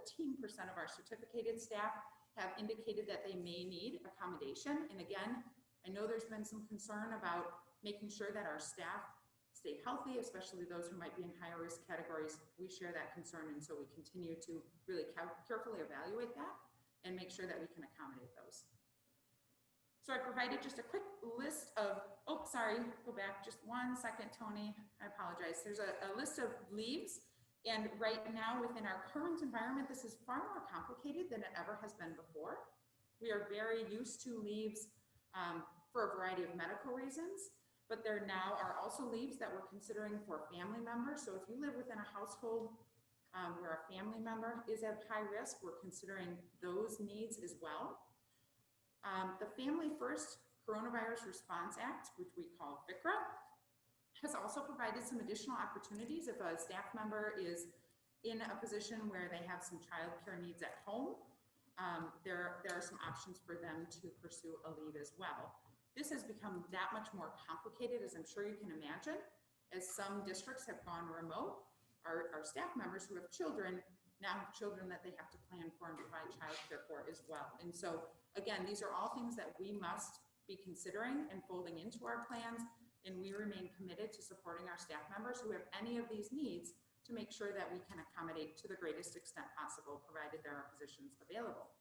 of our certificated staff have indicated that they may need accommodation. And again, I know there's been some concern about making sure that our staff stay healthy, especially those who might be in higher risk categories. We share that concern, and so we continue to really carefully evaluate that and make sure that we can accommodate those. So I provided just a quick list of, oh, sorry, go back just 1 second, Tony. I apologize. There's a list of leaves And right now, within our current environment, this is far more complicated than it ever has been before. We are very used to leaves for a variety of medical reasons, but there now are also leaves that we're considering for family members. So if you live within a household where a family member is at high risk, we're considering those needs as well. The Family First Coronavirus Response Act, which we call FICRA, has also provided some additional opportunities if a staff member is in a position where they have some childcare needs at home. There are some options for them to pursue a leave as well. This has become that much more complicated, as I'm sure you can imagine, as some districts have gone remote. Our staff members who have children now have children that they have to plan for and provide childcare for as well. And so, again, these are all things that we must be considering and folding into our plans, and we remain committed to supporting our staff members who have any of these needs to make sure that we can accommodate to the greatest extent possible, provided there are positions available.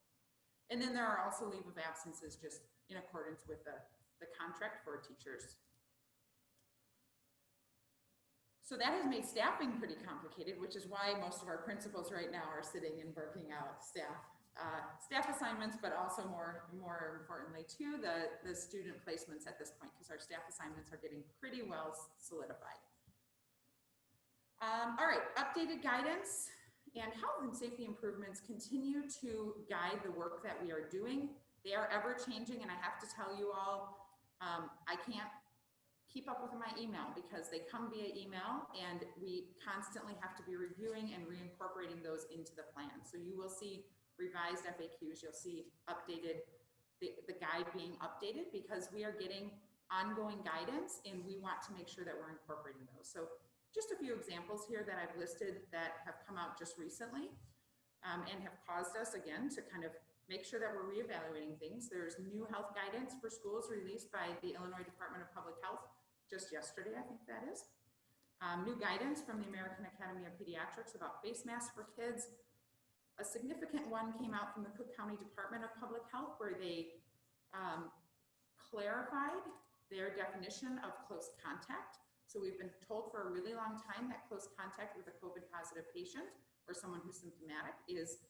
And then there are also leave of absences just in accordance with the contract for teachers. So that has made staffing pretty complicated, which is why most of our principals right now are sitting and working out staff assignments, but also more importantly too, the student placements at this point, because our staff assignments are getting pretty well solidified. All right, updated guidance and health and safety improvements continue to guide the work that we are doing. They are ever changing, and I have to tell you all, I can't keep up with my email because they come via email, and we constantly have to be reviewing and reincorporating those into the plan. So you will see revised FAQs, you'll see updated, the guide being updated, because we are getting ongoing guidance and we want to make sure that we're incorporating those. So just a few examples here that I've listed that have come out just recently and have caused us again to kind of make sure that we're reevaluating things. There's new health guidance for schools released by the Illinois Department of Public Health just yesterday, I think that is. New guidance from the American Academy of Pediatrics about face masks for kids. A significant one came out from the Cook County Department of Public Health, where they clarified their definition of close contact. So we've been told for a really long time that close contact with a COVID positive patient or someone who's symptomatic is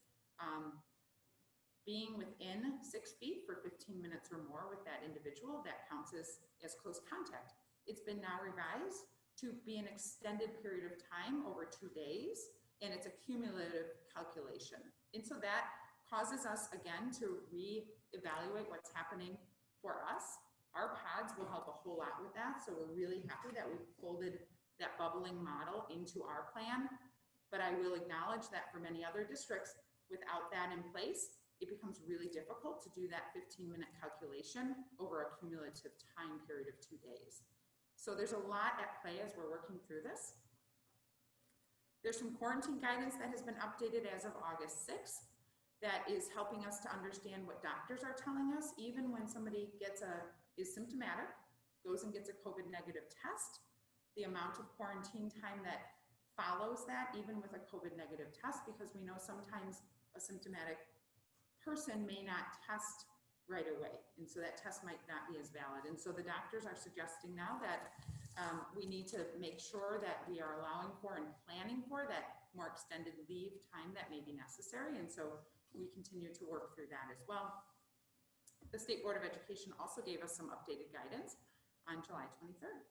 being within 6 feet for 15 minutes or more with that individual. That counts as close contact. It's been now revised to be an extended period of time over 2 days, and it's a cumulative calculation. And so that causes us again to reevaluate what's happening for us. Our pods will help a whole lot with that, so we're really happy that we've folded that bubbling model into our plan. But I will acknowledge that for many other districts, without that in place, it becomes really difficult to do that 15-minute calculation over a cumulative time period of 2 days. So there's a lot at play as we're working through this. There's some quarantine guidance that has been updated as of August 6th that is helping us to understand what doctors are telling us, even when somebody is symptomatic, goes and gets a COVID negative test, the amount of quarantine time that follows that, even with a COVID negative test, because we know sometimes a symptomatic person may not test right away. And so that test might not be as valid. And so the doctors are suggesting now that we need to make sure that we are allowing for and planning for that more extended leave time that may be necessary. And so we continue to work through that as well. The State Board of Education also gave us some updated guidance on July 23rd.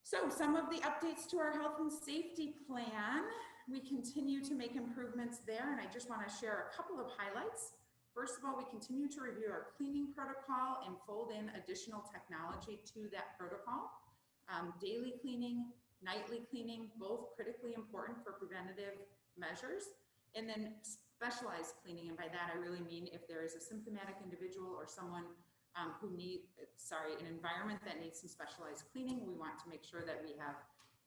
So some of the updates to our health and safety plan, we continue to make improvements there, and I just want to share a couple of highlights. First of all, we continue to review our cleaning protocol and fold in additional technology to that protocol. Daily cleaning, nightly cleaning, both critically important for preventative measures, and then specialized cleaning. And by that, I really mean if there is a symptomatic individual or someone who an environment that needs some specialized cleaning, we want to make sure that we have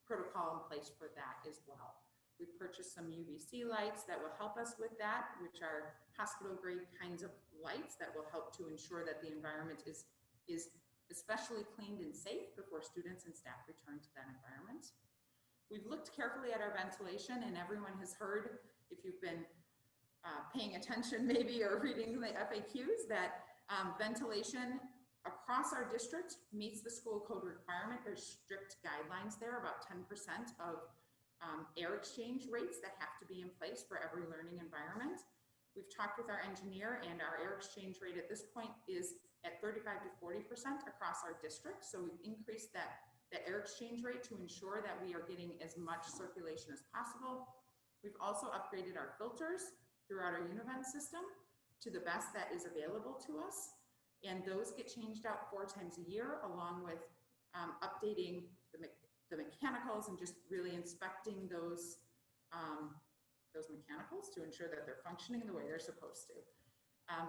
protocol in place for that as well. We've purchased some UVC lights that will help us with that, which are hospital grade kinds of lights that will help to ensure that the environment is especially cleaned and safe before students and staff return to that environment. We've looked carefully at our ventilation, and everyone has heard, if you've been paying attention maybe or reading the FAQs, that ventilation across our district meets the school code requirement. There's strict guidelines there. About 10% of air exchange rates that have to be in place for every learning environment. We've talked with our engineer, and our air exchange rate at this point is at 35 to 40% across our district. So we've increased that air exchange rate to ensure that we are getting as much circulation as possible. We've also upgraded our filters throughout our Univent system to the best that is available to us. And those get changed out 4 times a year, along with updating the mechanicals and just really inspecting those mechanicals to ensure that they're functioning the way they're supposed to.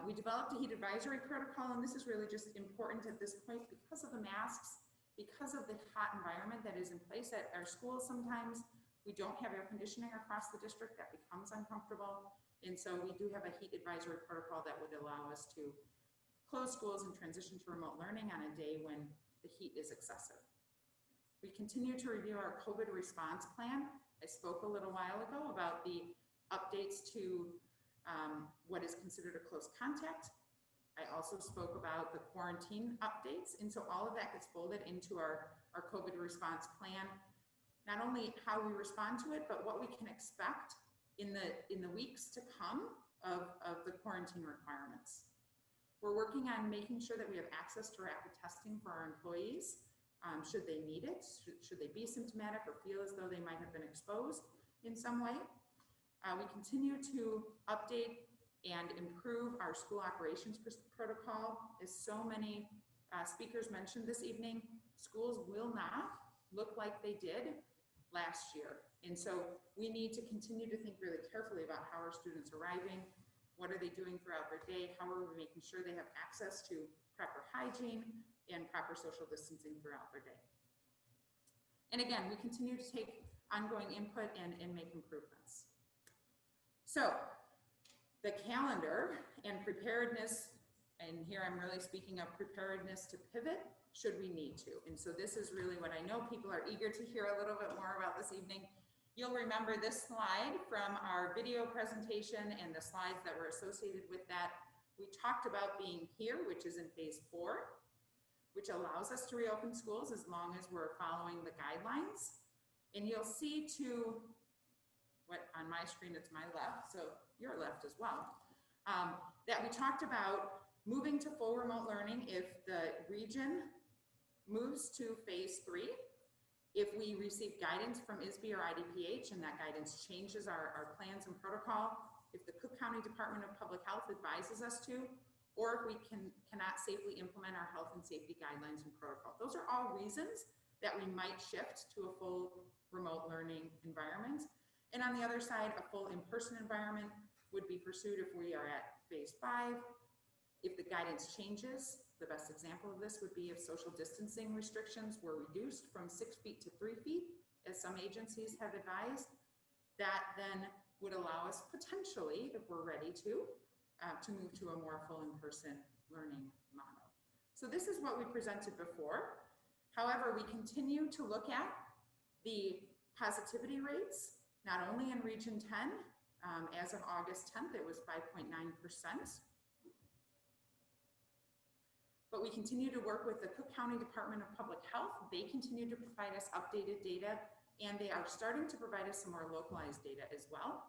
We developed a heat advisory protocol, and this is really just important at this point because of the masks, because of the hot environment that is in place at our schools. Sometimes we don't have air conditioning across the district, that becomes uncomfortable. And so we do have a heat advisory protocol that would allow us to close schools and transition to remote learning on a day when the heat is excessive. We continue to review our COVID response plan. I spoke a little while ago about the updates to what is considered a close contact. I also spoke about the quarantine updates. And so all of that gets folded into our COVID response plan. Not only how we respond to it, but what we can expect in the weeks to come of the quarantine requirements. We're working on making sure that we have access to rapid testing for our employees. Should they need it, should they be symptomatic or feel as though they might have been exposed in some way. We continue to update and improve our school operations protocol. As so many speakers mentioned this evening, schools will not look like they did last year. And so we need to continue to think really carefully about how our students are arriving, what are they doing throughout their day, how are we making sure they have access to proper hygiene and proper social distancing throughout their day. And again, we continue to take ongoing input and make improvements. So the calendar and preparedness, and here I'm really speaking of preparedness to pivot should we need to. And so this is really what I know people are eager to hear a little bit more about this evening. You'll remember this slide from our video presentation and the slides that were associated with that. We talked about being here, which is in phase 4, which allows us to reopen schools as long as we're following the guidelines. And you'll see to what on my screen, it's my left, so your left as well, that we talked about moving to full remote learning if the region moves to phase 3, if we receive guidance from ISB or IDPH and that guidance changes our plans and protocol, if the Cook County Department of Public Health advises us to, or if we cannot safely implement our health and safety guidelines and protocol. Those are all reasons that we might shift to a full remote learning environment. And on the other side, a full in-person environment would be pursued if we are at phase 5. If the guidance changes, the best example of this would be if social distancing restrictions were reduced from 6 feet to 3 feet, as some agencies have advised. That then would allow us potentially, if we're ready to move to a more full in-person learning model. So this is what we presented before. However, we continue to look at the positivity rates, not only in Region 10, as of August 10th, it was 5.9%. But we continue to work with the Cook County Department of Public Health. They continue to provide us updated data, and they are starting to provide us some more localized data as well.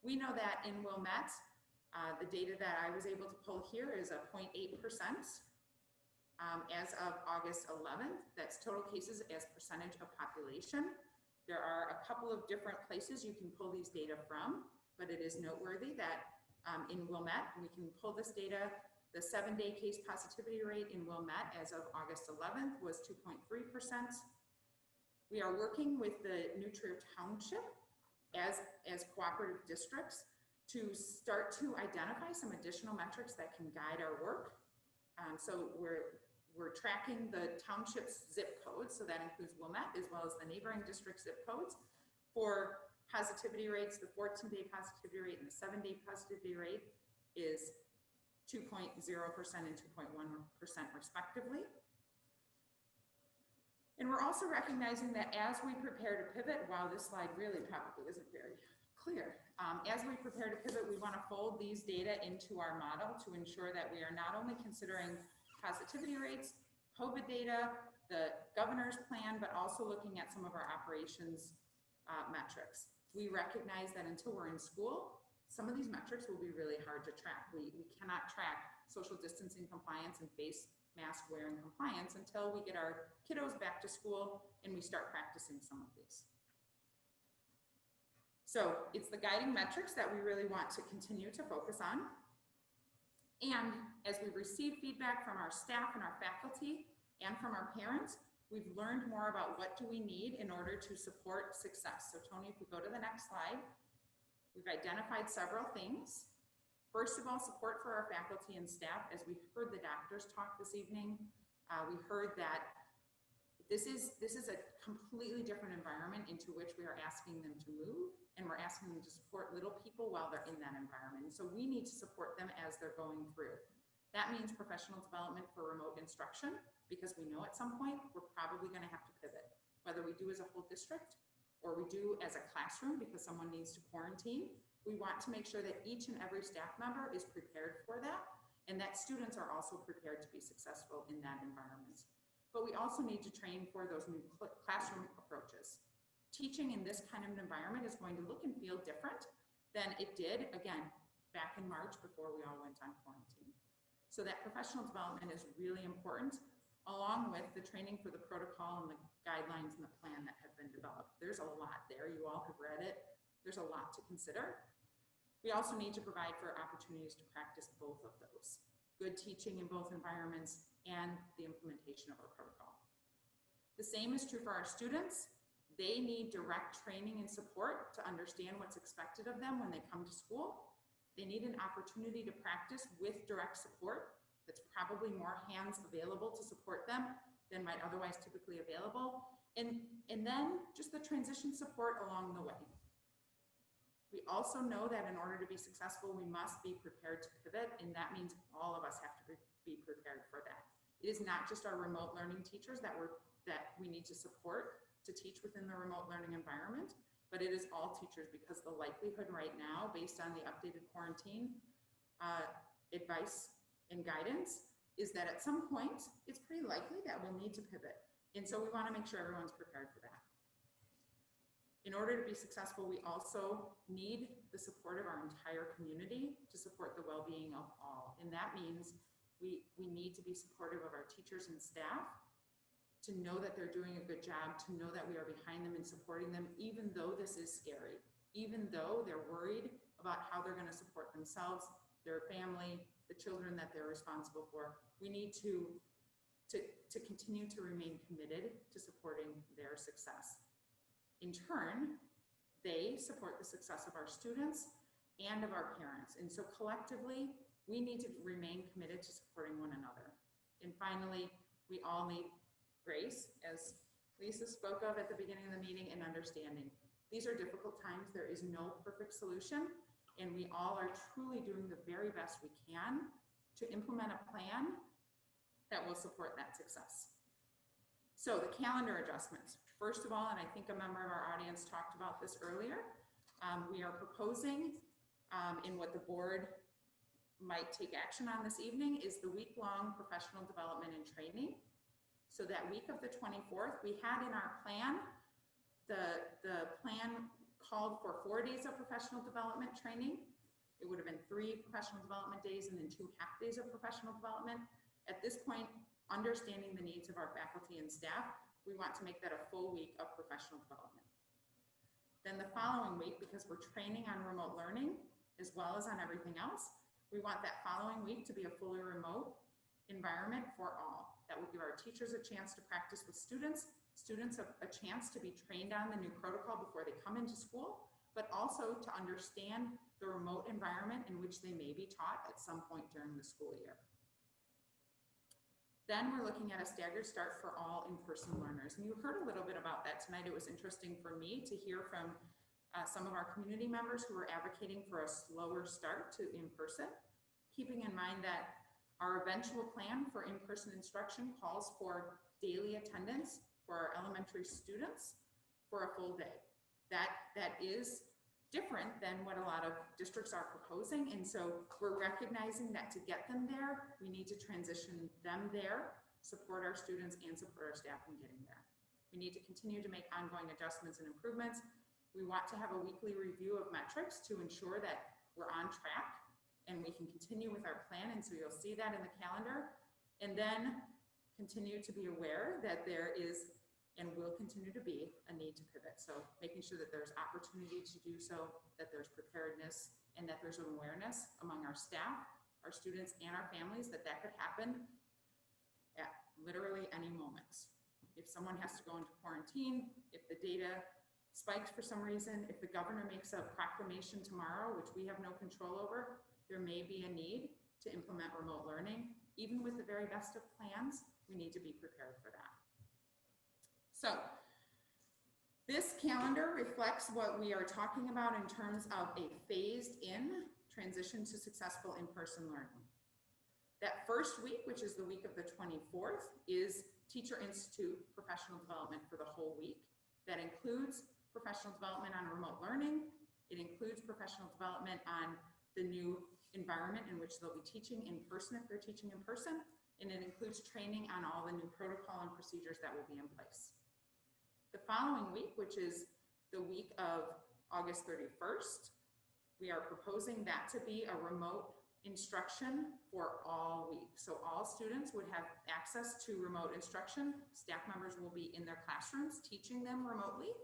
We know that in Wilmette, the data that I was able to pull here is a 0.8%. As of August 11th, that's total cases as percentage of population. There are a couple of different places you can pull these data from, but it is noteworthy that in Wilmette, we can pull this data. The 7-day case positivity rate in Wilmette as of August 11th was 2.3%. We are working with the New Trier Township as cooperative districts to start to identify some additional metrics that can guide our work. So we're tracking the township's zip codes, so that includes Wilmette as well as the neighboring district zip codes for positivity rates. The 14-day positivity rate and the 7-day positivity rate is 2.0% and 2.1% respectively. And we're also recognizing that as we prepare to pivot, while this slide really probably isn't very clear, as we prepare to pivot, we want to fold these data into our model to ensure that we are not only considering positivity rates, COVID data, the governor's plan, but also looking at some of our operations metrics. We recognize that until we're in school, some of these metrics will be really hard to track. We cannot track social distancing compliance and face mask wearing compliance until we get our kiddos back to school and we start practicing some of these. So it's the guiding metrics that we really want to continue to focus on. And as we receive feedback from our staff and our faculty and from our parents, we've learned more about what do we need in order to support success. So Tony, if we go to the next slide, we've identified several things. First of all, support for our faculty and staff. As we heard the doctors talk this evening, we heard that this is a completely different environment into which we are asking them to move, and we're asking them to support little people while they're in that environment. So we need to support them as they're going through. That means professional development for remote instruction, because we know at some point we're probably going to have to pivot, whether we do as a whole district or we do as a classroom because someone needs to quarantine. We want to make sure that each and every staff member is prepared for that, and that students are also prepared to be successful in that environment. But we also need to train for those new classroom approaches. Teaching in this kind of an environment is going to look and feel different than it did, again, back in March before we all went on quarantine. So that professional development is really important, along with the training for the protocol and the guidelines and the plan that have been developed. There's a lot there. You all have read it. There's a lot to consider. We also need to provide for opportunities to practice both of those. Good teaching in both environments and the implementation of our protocol. The same is true for our students. They need direct training and support to understand what's expected of them when they come to school. They need an opportunity to practice with direct support that's probably more hands available to support them than might otherwise typically available. And then just the transition support along the way. We also know that in order to be successful, we must be prepared to pivot, and that means all of us have to be prepared for that. It is not just our remote learning teachers that we need to support to teach within the remote learning environment, but it is all teachers, because the likelihood right now, based on the updated quarantine advice and guidance, is that at some point, it's pretty likely that we'll need to pivot. And so we want to make sure everyone's prepared for that. In order to be successful, we also need the support of our entire community to support the well-being of all. And that means we need to be supportive of our teachers and staff, to know that they're doing a good job, to know that we are behind them and supporting them, even though this is scary, even though they're worried about how they're going to support themselves, their family, the children that they're responsible for. We need to continue to remain committed to supporting their success. In turn, they support the success of our students and of our parents. And so collectively, we need to remain committed to supporting one another. And finally, we all need grace, as Lisa spoke of at the beginning of the meeting, and understanding. These are difficult times. There is no perfect solution, and we all are truly doing the very best we can to implement a plan that will support that success. So the calendar adjustments. First of all, and I think a member of our audience talked about this earlier, we are proposing in what the board might take action on this evening is the week-long professional development and training. So that week of the 24th, we had in our plan, the plan called for 4 days of professional development training. It would have been 3 professional development days and then 2 half days of professional development. At this point, understanding the needs of our faculty and staff, we want to make that a full week of professional development. Then the following week, because we're training on remote learning as well as on everything else, we want that following week to be a fully remote environment for all. That will give our teachers a chance to practice with students a chance to be trained on the new protocol before they come into school, but also to understand the remote environment in which they may be taught at some point during the school year. Then we're looking at a staggered start for all in-person learners. And you heard a little bit about that tonight. It was interesting for me to hear from some of our community members who were advocating for a slower start to in-person, keeping in mind that our eventual plan for in-person instruction calls for daily attendance for our elementary students for a full day. That is different than what a lot of districts are proposing. And so we're recognizing that to get them there, we need to transition them there, support our students and support our staff in getting there. We need to continue to make ongoing adjustments and improvements We want to have a weekly review of metrics to ensure that we're on track and we can continue with our plan. And so you'll see that in the calendar. And then continue to be aware that there is and will continue to be a need to pivot. So making sure that there's opportunity to do so, that there's preparedness, and that there's an awareness among our staff, our students, and our families that could happen at literally any moment. If someone has to go into quarantine, if the data spikes for some reason, if the governor makes a proclamation tomorrow, which we have no control over, there may be a need to implement remote learning. Even with the very best of plans, we need to be prepared for that. So this calendar reflects what we are talking about in terms of a phased in transition to successful in-person learning. That first week, which is the week of the 24th, is Teacher Institute professional development for the whole week. That includes professional development on remote learning. It includes professional development on the new environment in which they'll be teaching in person if they're teaching in person. And it includes training on all the new protocol and procedures that will be in place. The following week, which is the week of August 31st, we are proposing that to be a remote instruction for all week. So all students would have access to remote instruction. Staff members will be in their classrooms teaching them remotely.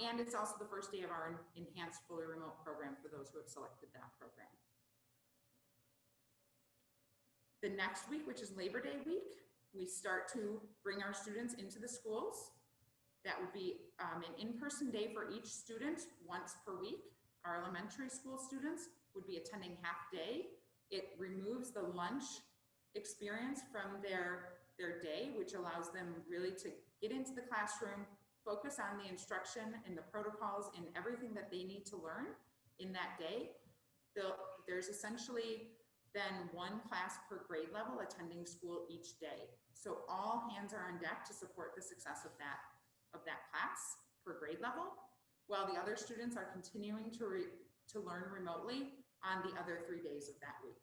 And it's also the first day of our enhanced fully remote program for those who have selected that program. The next week, which is Labor Day week, we start to bring our students into the schools. That would be an in-person day for each student once per week. Our elementary school students would be attending half day. It removes the lunch experience from their day, which allows them really to get into the classroom, focus on the instruction and the protocols and everything that they need to learn in that day. There's essentially then one class per grade level attending school each day. So all hands are on deck to support the success of that class per grade level, while the other students are continuing to learn remotely on the other 3 days of that week.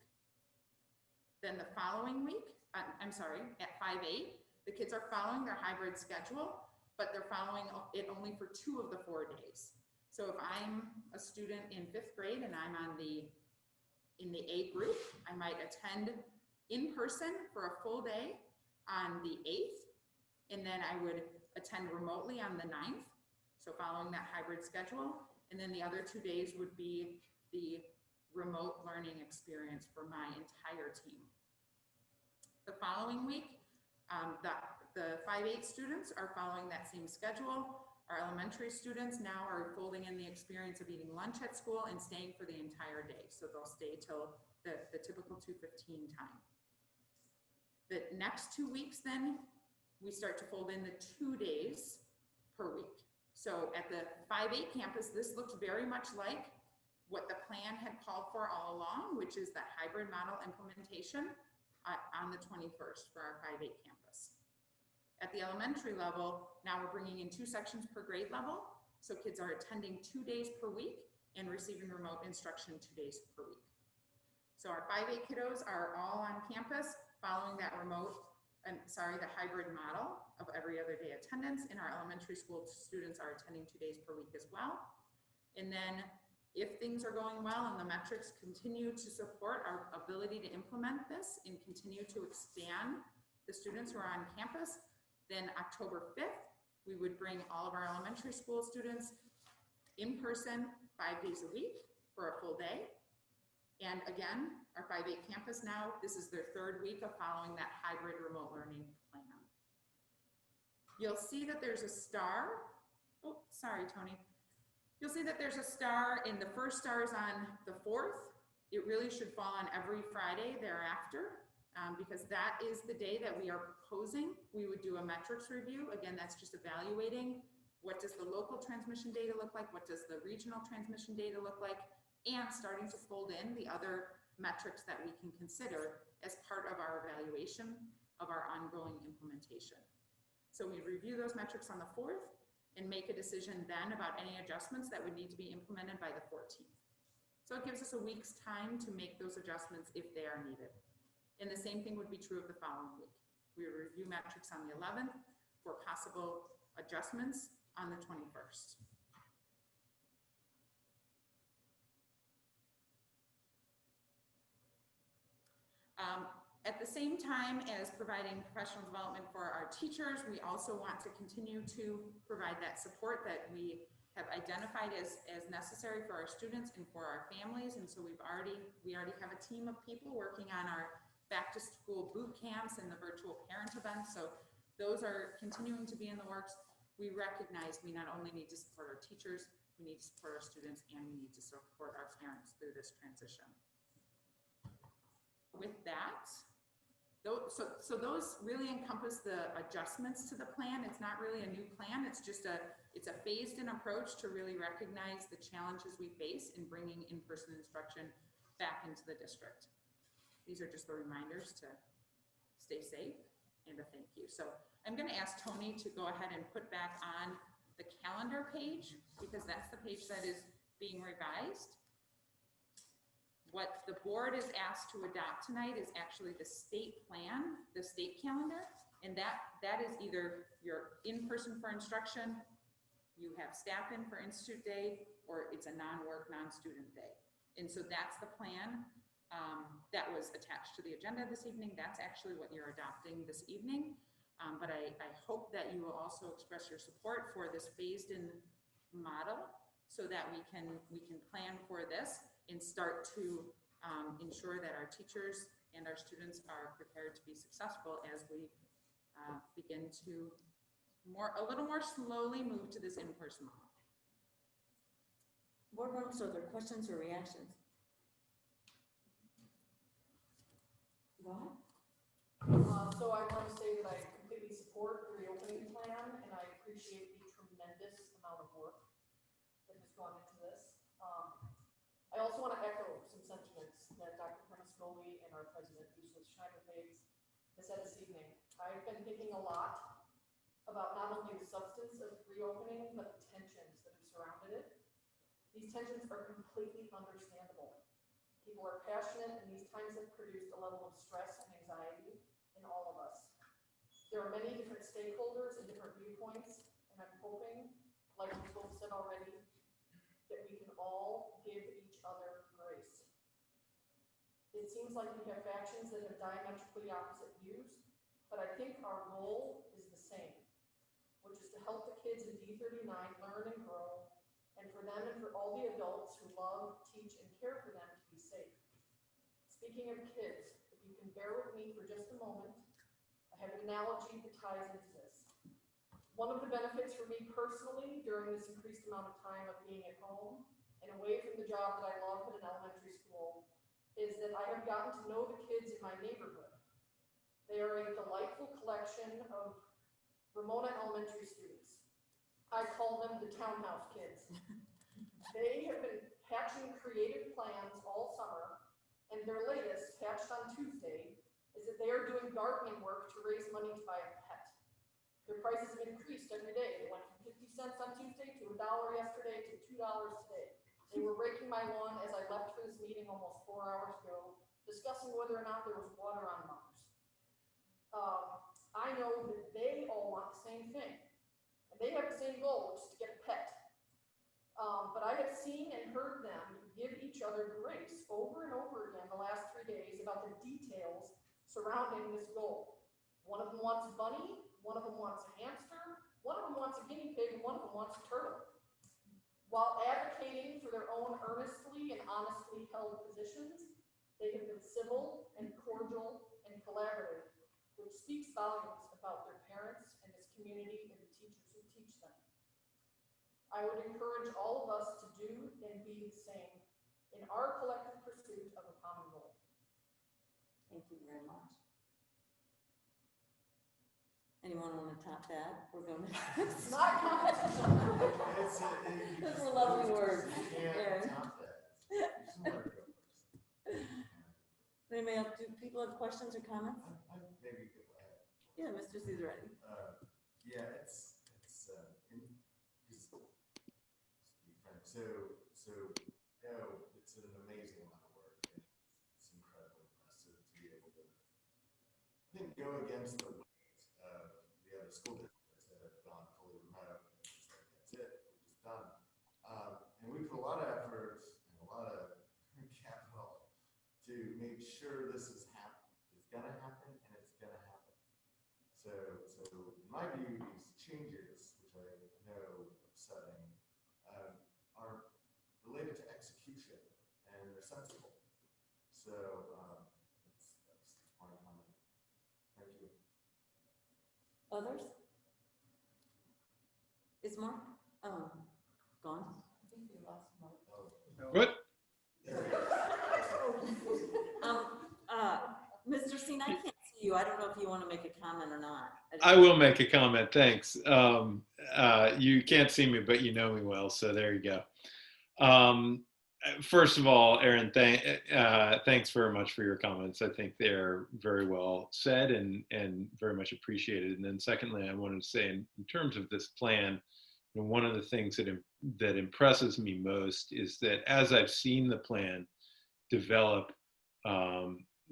Then the following week, at 5-8, the kids are following their hybrid schedule, but they're following it only for 2 of the 4 days. So if I'm a student in 5th grade and I'm in the A group, I might attend in person for a full day on the 8th, and then I would attend remotely on the 9th, so following that hybrid schedule, and then the other 2 days would be the remote learning experience for my entire team. The following week, the 5-8 students are following that same schedule. Our elementary students now are folding in the experience of eating lunch at school and staying for the entire day. So they'll stay till the typical 2:15 time. The next 2 weeks then, we start to fold in the 2 days per week. So at the 5-8 campus, this looks very much like what the plan had called for all along, which is that hybrid model implementation on the 21st for our 5-8 campus. At the elementary level, now we're bringing in 2 sections per grade level. So kids are attending 2 days per week and receiving remote instruction 2 days per week. So our 5-8 kiddos are all on campus following that the hybrid model of every other day attendance, and our elementary school students are attending 2 days per week as well. And then if things are going well and the metrics continue to support our ability to implement this and continue to expand the students who are on campus, then October 5th, we would bring all of our elementary school students in person 5 days a week for a full day. And again, our 5-8 campus now, this is their 3rd week of following that hybrid remote learning plan. You'll see that there's a star. Oh, sorry, Tony. You'll see that there's a star, and the first star is on the 4th. It really should fall on every Friday thereafter, because that is the day that we are proposing. We would do a metrics review. Again, that's just evaluating what does the local transmission data look like, what does the regional transmission data look like, and starting to fold in the other metrics that we can consider as part of our evaluation of our ongoing implementation. So we review those metrics on the 4th and make a decision then about any adjustments that would need to be implemented by the 14th. So it gives us a week's time to make those adjustments if they are needed. And the same thing would be true of the following week. We would review metrics on the 11th for possible adjustments on the 21st. At the same time as providing professional development for our teachers, we also want to continue to provide that support that we have identified as necessary for our students and for our families. And so we already have a team of people working on our back to school boot camps and the virtual parent events. So those are continuing to be in the works. We recognize we not only need to support our teachers, we need to support our students, and we need to support our parents through this transition. With that, so those really encompass the adjustments to the plan. It's not really a new plan. It's just it's a phased-in approach to really recognize the challenges we face in bringing in-person instruction back into the district. These are just the reminders to stay safe and a thank you. So I'm going to ask Tony to go ahead and put back on the calendar page, because that's the page that is being revised. What the board is asked to adopt tonight is actually the state plan, the state calendar, and that is either you're in person for instruction, you have staff in for Institute Day, or it's a non-work, non-student day. And so that's the plan that was attached to the agenda this evening. That's actually what you're adopting this evening. But I hope that you will also express your support for this phased-in model so that we can plan for this and start to ensure that our teachers and our students are prepared to be successful as we begin to a little more slowly move to this in-person model. Board members, are there questions or reactions? Go ahead. So I want to say that I completely support the reopening plan, and I appreciate the tremendous amount of work that has gone into this. I also want to echo some sentiments that Dr. Premiscoli and our president, Lisa Schneider-Pace, has said this evening. I've been thinking a lot about not only the substance of reopening, but the tensions that have surrounded it. These tensions are completely understandable. People are passionate, and these times have produced a level of stress and anxiety in all of us. There are many different stakeholders and different viewpoints, and I'm hoping, like we both said already, that we can all give each other grace. It seems like we have factions that have diametrically opposite views, but I think our goal is the same, which is to help the kids in D39 learn and grow, and for them and for all the adults who love, teach, and care for them to be safe. Speaking of kids, if you can bear with me for just a moment, I have an analogy that ties into this. One of the benefits for me personally during this increased amount of time of being at home and away from the job that I love at an elementary school is that I have gotten to know the kids in my neighborhood. They are a delightful collection of Ramona Elementary students. I call them the townhouse kids. They have been hatching creative plans all summer, and their latest, hatched on Tuesday, is that they are doing gardening work to raise money to buy a pet. Their prices have increased every day. They went from 50 cents on Tuesday to $1 yesterday to $2 today. They were raking my lawn as I left for this meeting almost 4 hours ago, discussing whether or not there was water on Mars. I know that they all want the same thing, and they have the same goal, which is to get a pet. But I have seen and heard them give each other grace over and over again the last 3 days about the details surrounding this goal. One of them wants a bunny, one of them wants a hamster, one of them wants a guinea pig, and one of them wants a turtle. While advocating for their own earnestly and honestly held positions, they have been civil and cordial and collaborative, which speaks volumes about their parents and this community and the teachers who teach them. I would encourage all of us to do and be the same in our collective pursuit of a common goal. Thank you very much. Anyone want to top that? We're going to. Not competition. Those were lovely words. Aaron. Anybody else? Do people have questions or comments? Maybe you could add. Yeah, Mr. Caesarelli. Yeah, it's it's an amazing amount of work, and it's incredibly impressive to be able to, I think, go against the weight of the other school districts that have gone fully remote, and it's just like, that's it, we're just done. And we put a lot of effort and a lot of capital to make sure this is gonna happen and it's gonna happen. So in my view, these changes, which I know upsetting, are related to execution and they're sensible. So that's my comment. Thank you. Others? Is Mark, gone? I think we lost Mark. What? Mr. Seen, I can't see you. I don't know if you want to make a comment or not. I will make a comment. Thanks. You can't see me, but you know me well, so there you go. First of all, Aaron, thanks very much for your comments. I think they're very well said and very much appreciated. And then secondly, I wanted to say in terms of this plan, one of the things that impresses me most is that as I've seen the plan develop,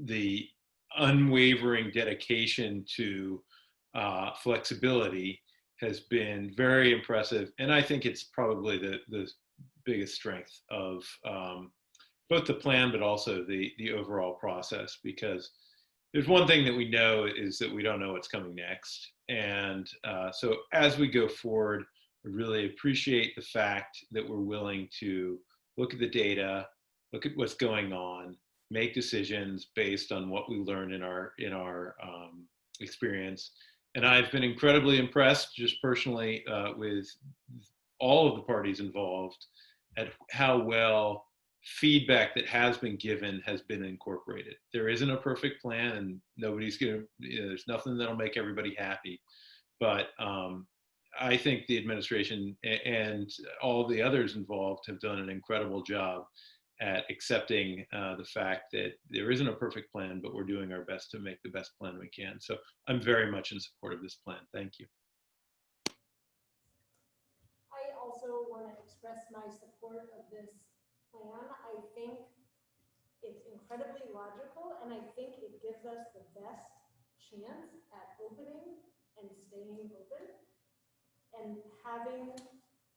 the unwavering dedication to flexibility has been very impressive. And I think it's probably the biggest strength of both the plan, but also the overall process, because there's one thing that we know is that we don't know what's coming next. And so as we go forward, I really appreciate the fact that we're willing to look at the data, look at what's going on, make decisions based on what we learn in our experience. And I've been incredibly impressed just personally with all of the parties involved at how well feedback that has been given has been incorporated. There isn't a perfect plan and nobody's gonna, there's nothing that'll make everybody happy. But I think the administration and all the others involved have done an incredible job at accepting the fact that there isn't a perfect plan, but we're doing our best to make the best plan we can. So I'm very much in support of this plan. Thank you. I also want to express my support of this plan. I think it's incredibly logical, and I think it gives us the best chance at opening and staying open and having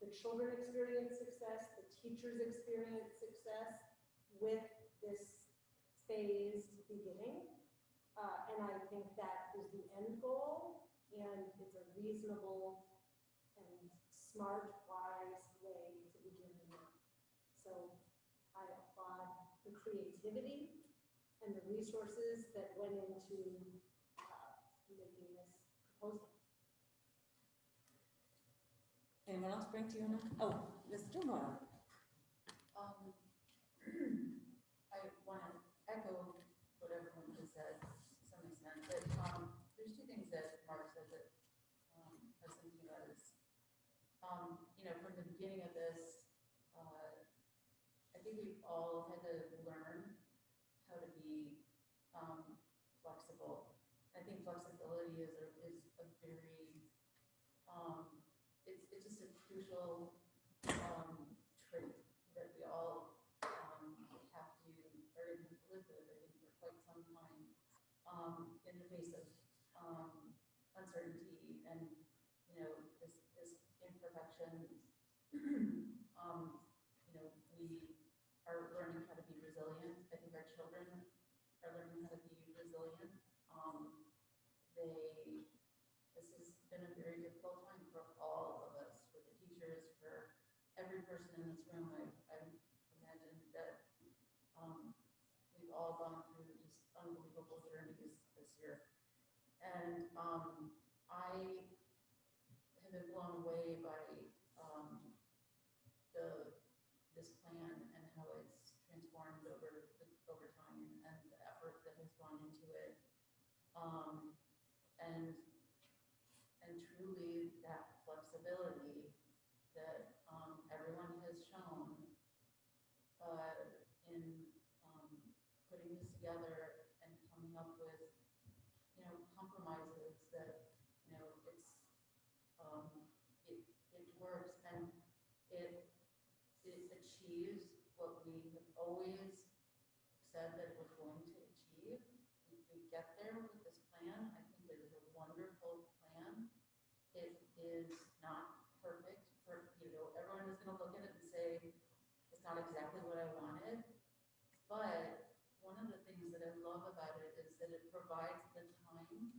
the children experience success, the teachers experience success with this phased beginning. And I think that is the end goal, and it's a reasonable and smart, wise way to begin the year. So I applaud the creativity and the resources that went into making this proposal. Anyone else bring to you? Oh, Mr. Moore. I want to echo what everyone has said to some extent, but there's two things that Mark said that I was thinking about is, from the beginning of this, I think we've all had to learn how to be flexible. I think flexibility is a very, it's just a crucial trait that we all are going to have to live with, I think, for quite some time in the face of uncertainty and, this imperfection. We are learning how to be resilient. I think our children are learning how to be resilient. This has been a very difficult time for all of us, for the teachers, for every person in this room. I imagine that we've all gone through just unbelievable journeys this year. And I have been blown away by this plan and how it's transformed over time and the effort that has gone into it. And truly that flexibility that everyone has shown in putting this together and coming up with, compromises that, it works and it achieves what we have always said that it was going to achieve. We get there with this plan. I think it is a wonderful plan. It is not perfect for, everyone is going to look at it and say, it's not exactly what I wanted. But one of the things that I love about it is that that it provides the time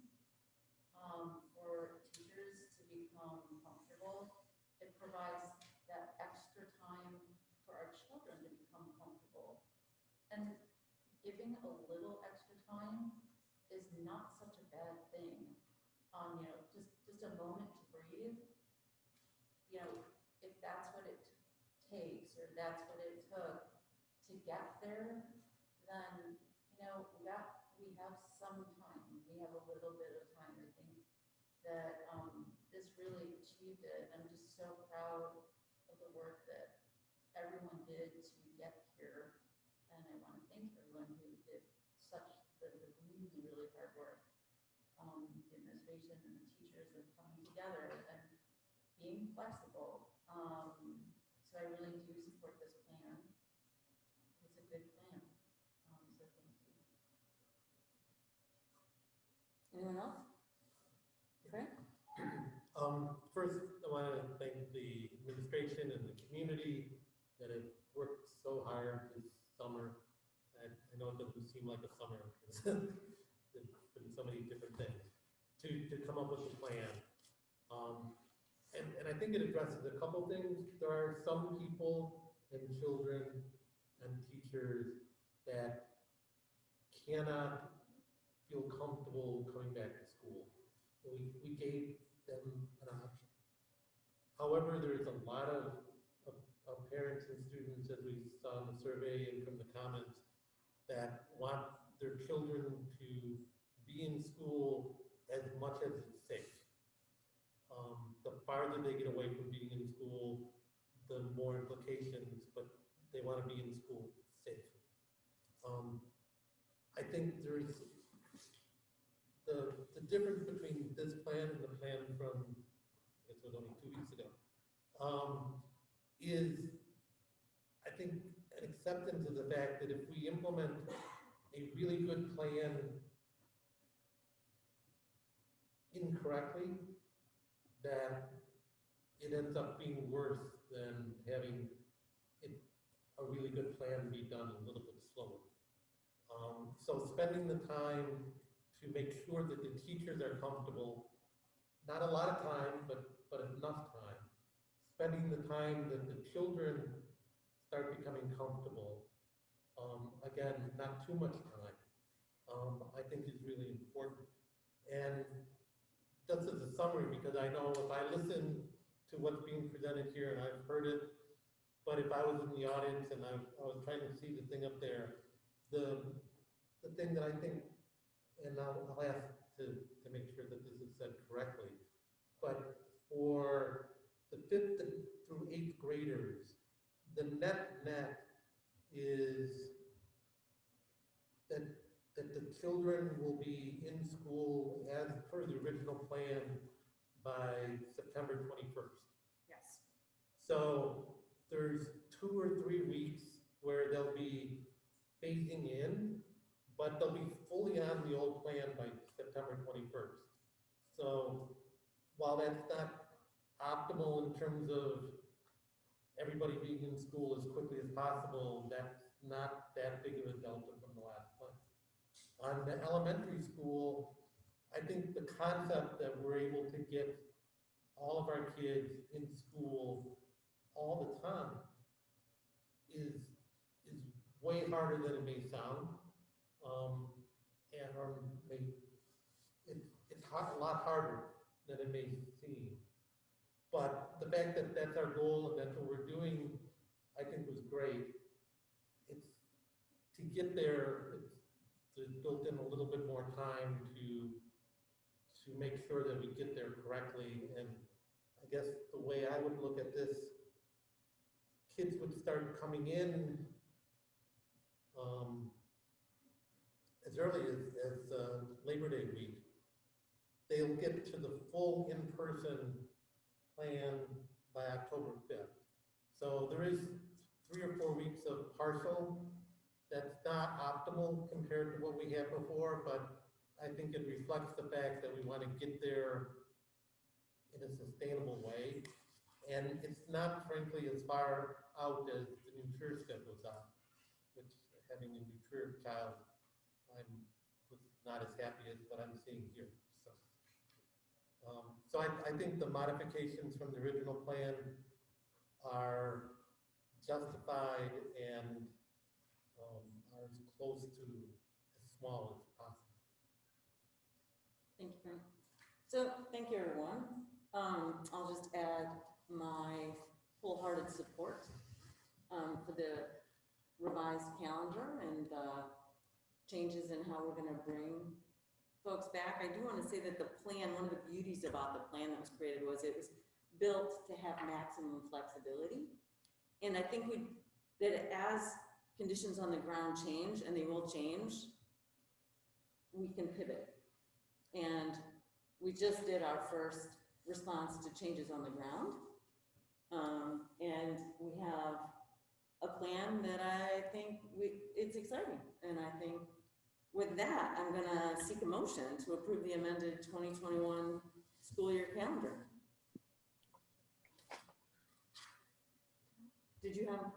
for teachers to become comfortable. It provides that extra time for our children to become comfortable. And giving a little extra time is not such a bad thing. Just a moment to breathe. If that's what it takes, or that's what it took to get there, then, we have some time. We have a little bit of time. I think that this really achieved it. I'm just so proud of the work that everyone did to get here. And I want to thank everyone who did such the really, really hard work. The administration and the teachers and coming together and being flexible. So I really do support this plan. It's a good plan. So thank you. Anyone else? Okay. First, I want to thank the administration and the community that have worked so hard this summer. I know it doesn't seem like a summer because there's been so many different things to come up with a plan. And I think it addresses a couple things. There are some people and children and teachers that cannot feel comfortable coming back to school. We gave them an option. However, there's a lot of parents and students, as we saw in the survey and from the comments, that want their children to be in school as much as it's safe. The farther they get away from being in school, the more implications, but they want to be in school safely. I think there's the difference between this plan and the plan from, I guess it was only 2 weeks ago, is I think an acceptance of the fact that if we implement a really good plan incorrectly, that it ends up being worse than having a really good plan be done a little bit slower. So spending the time to make sure that the teachers are comfortable, not a lot of time, but enough time. Spending the time that the children start becoming comfortable. Again, not too much time, I think is really important. And just as a summary, because I know if I listen to what's being presented here, and I've heard it, but if I was in the audience and I was trying to see the thing up there, the thing that I think, and I'll ask to make sure that this is said correctly, but for the 5th through 8th graders, the net is that the children will be in school as per the original plan by September 21st. Yes. So there's 2 or 3 weeks where they'll be phasing in, but they'll be fully on the old plan by September 21st. So while that's not optimal in terms of everybody being in school as quickly as possible, that's not that big of a delta from the last plan. On the elementary school, I think the concept that we're able to get all of our kids in school all the time is way harder than it may sound. It's a lot harder than it may seem. But the fact that that's our goal and that's what we're doing, I think was great. It's to get there, it's built in a little bit more time to make sure that we get there correctly. And I guess the way I would look at this, kids would start coming in as early as Labor Day week. They'll get to the full in-person plan by October 5th. So there is 3 or 4 weeks of partial. That's not optimal compared to what we had before, but I think it reflects the fact that we want to get there in a sustainable way. And it's not, frankly, as far out as the new career schedule's out, which having a new career child, I'm with not as happy as what I'm seeing here. So I think the modifications from the original plan are justified and are as close to as small as possible. Thank you. So, thank you, everyone. I'll just add my wholehearted support for the revised calendar and changes in how we're going to bring folks back. I do want to say that the plan, one of the beauties about the plan that was created was it was built to have maximum flexibility. And I think that as conditions on the ground change, and they will change, we can pivot. And we just did our first response to changes on the ground. And we have a plan that I think it's exciting. And I think with that, I'm gonna seek a motion to approve the amended 2021 school year calendar. Did you have,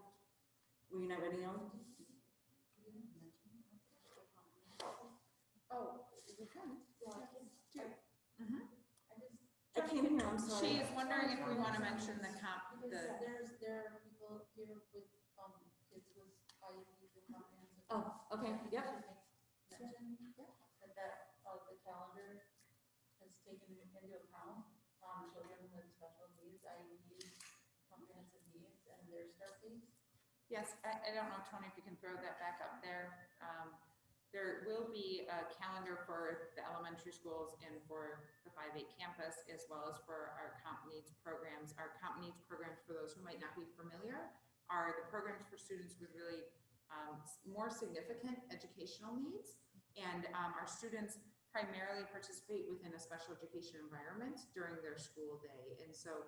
were you not ready on? Oh, we can. I can't hear, I'm sorry. She is wondering if we want to mention the There are people here with, kids with IEPs and comprehensive. Oh, okay, yep. Mention that the calendar has taken into account, children with special needs, IEPs, comprehensive needs, and their start dates. Yes, I don't know, Tony, if you can throw that back up there. There will be a calendar for the elementary schools and for the 5-8 campus, as well as for our comp needs programs. Our comp needs programs, for those who might not be familiar, are the programs for students with really more significant educational needs. And our students primarily participate within a special education environment during their school day. And so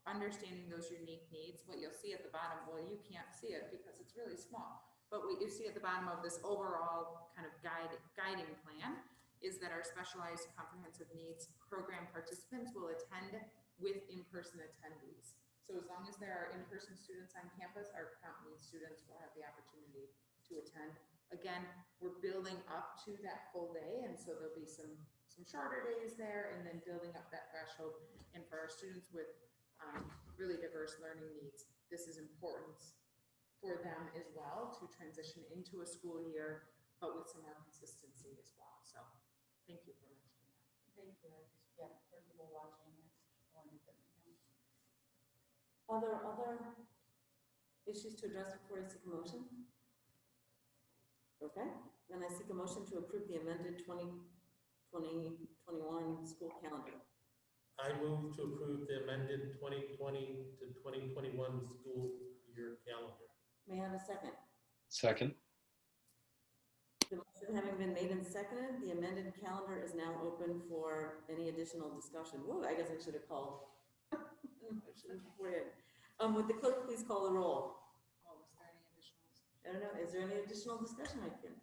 understanding those unique needs, what you'll see at the bottom, well, you can't see it because it's really small. But what you see at the bottom of this overall kind of guiding plan is that our specialized comprehensive needs program participants will attend with in-person attendees. So as long as there are in-person students on campus, our comp needs students will have the opportunity to attend. Again, we're building up to that full day, and so there'll be some shorter days there, and then building up that threshold. And for our students with really diverse learning needs, this is important for them as well to transition into a school year, but with some more consistency as well. So thank you for mentioning that. Thank you. For people watching, I wanted them to know. Are there other issues to address before I seek a motion? Okay, then I seek a motion to approve the amended 2021 school calendar. I move to approve the amended 2020 to 2021 school year calendar. May I have a second? Second. The motion having been made and seconded, the amended calendar is now open for any additional discussion. Whoa, I guess I should have called. Would the clerk please call the roll? Oh, was there any additional? I don't know, is there any additional discussion I can?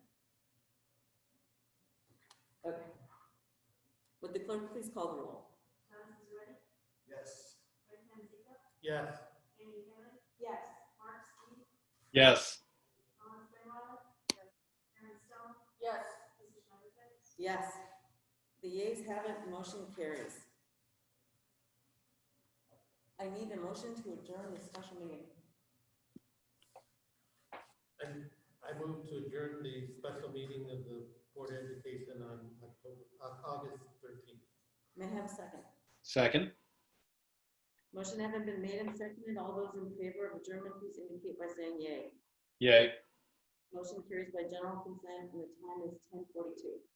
Okay. Would the clerk please call the roll? Jonathan Zerati, Yes. Rick Manzica, Yes. Amy Henry, Yes. Mark Steve, Yes. Colin Steinwaller, Aaron Stone, Yes. Mrs. Schneiderman. Yes. The yeas have it, motion carries. I need a motion to adjourn the special meeting. And I move to adjourn the special meeting of the Board of Education on August 13th. May I have a second? Second. Motion having been made and seconded, all those in favor of adjournment, please indicate by saying yay. Yay. Motion carries by general consent, and the time is 10:42.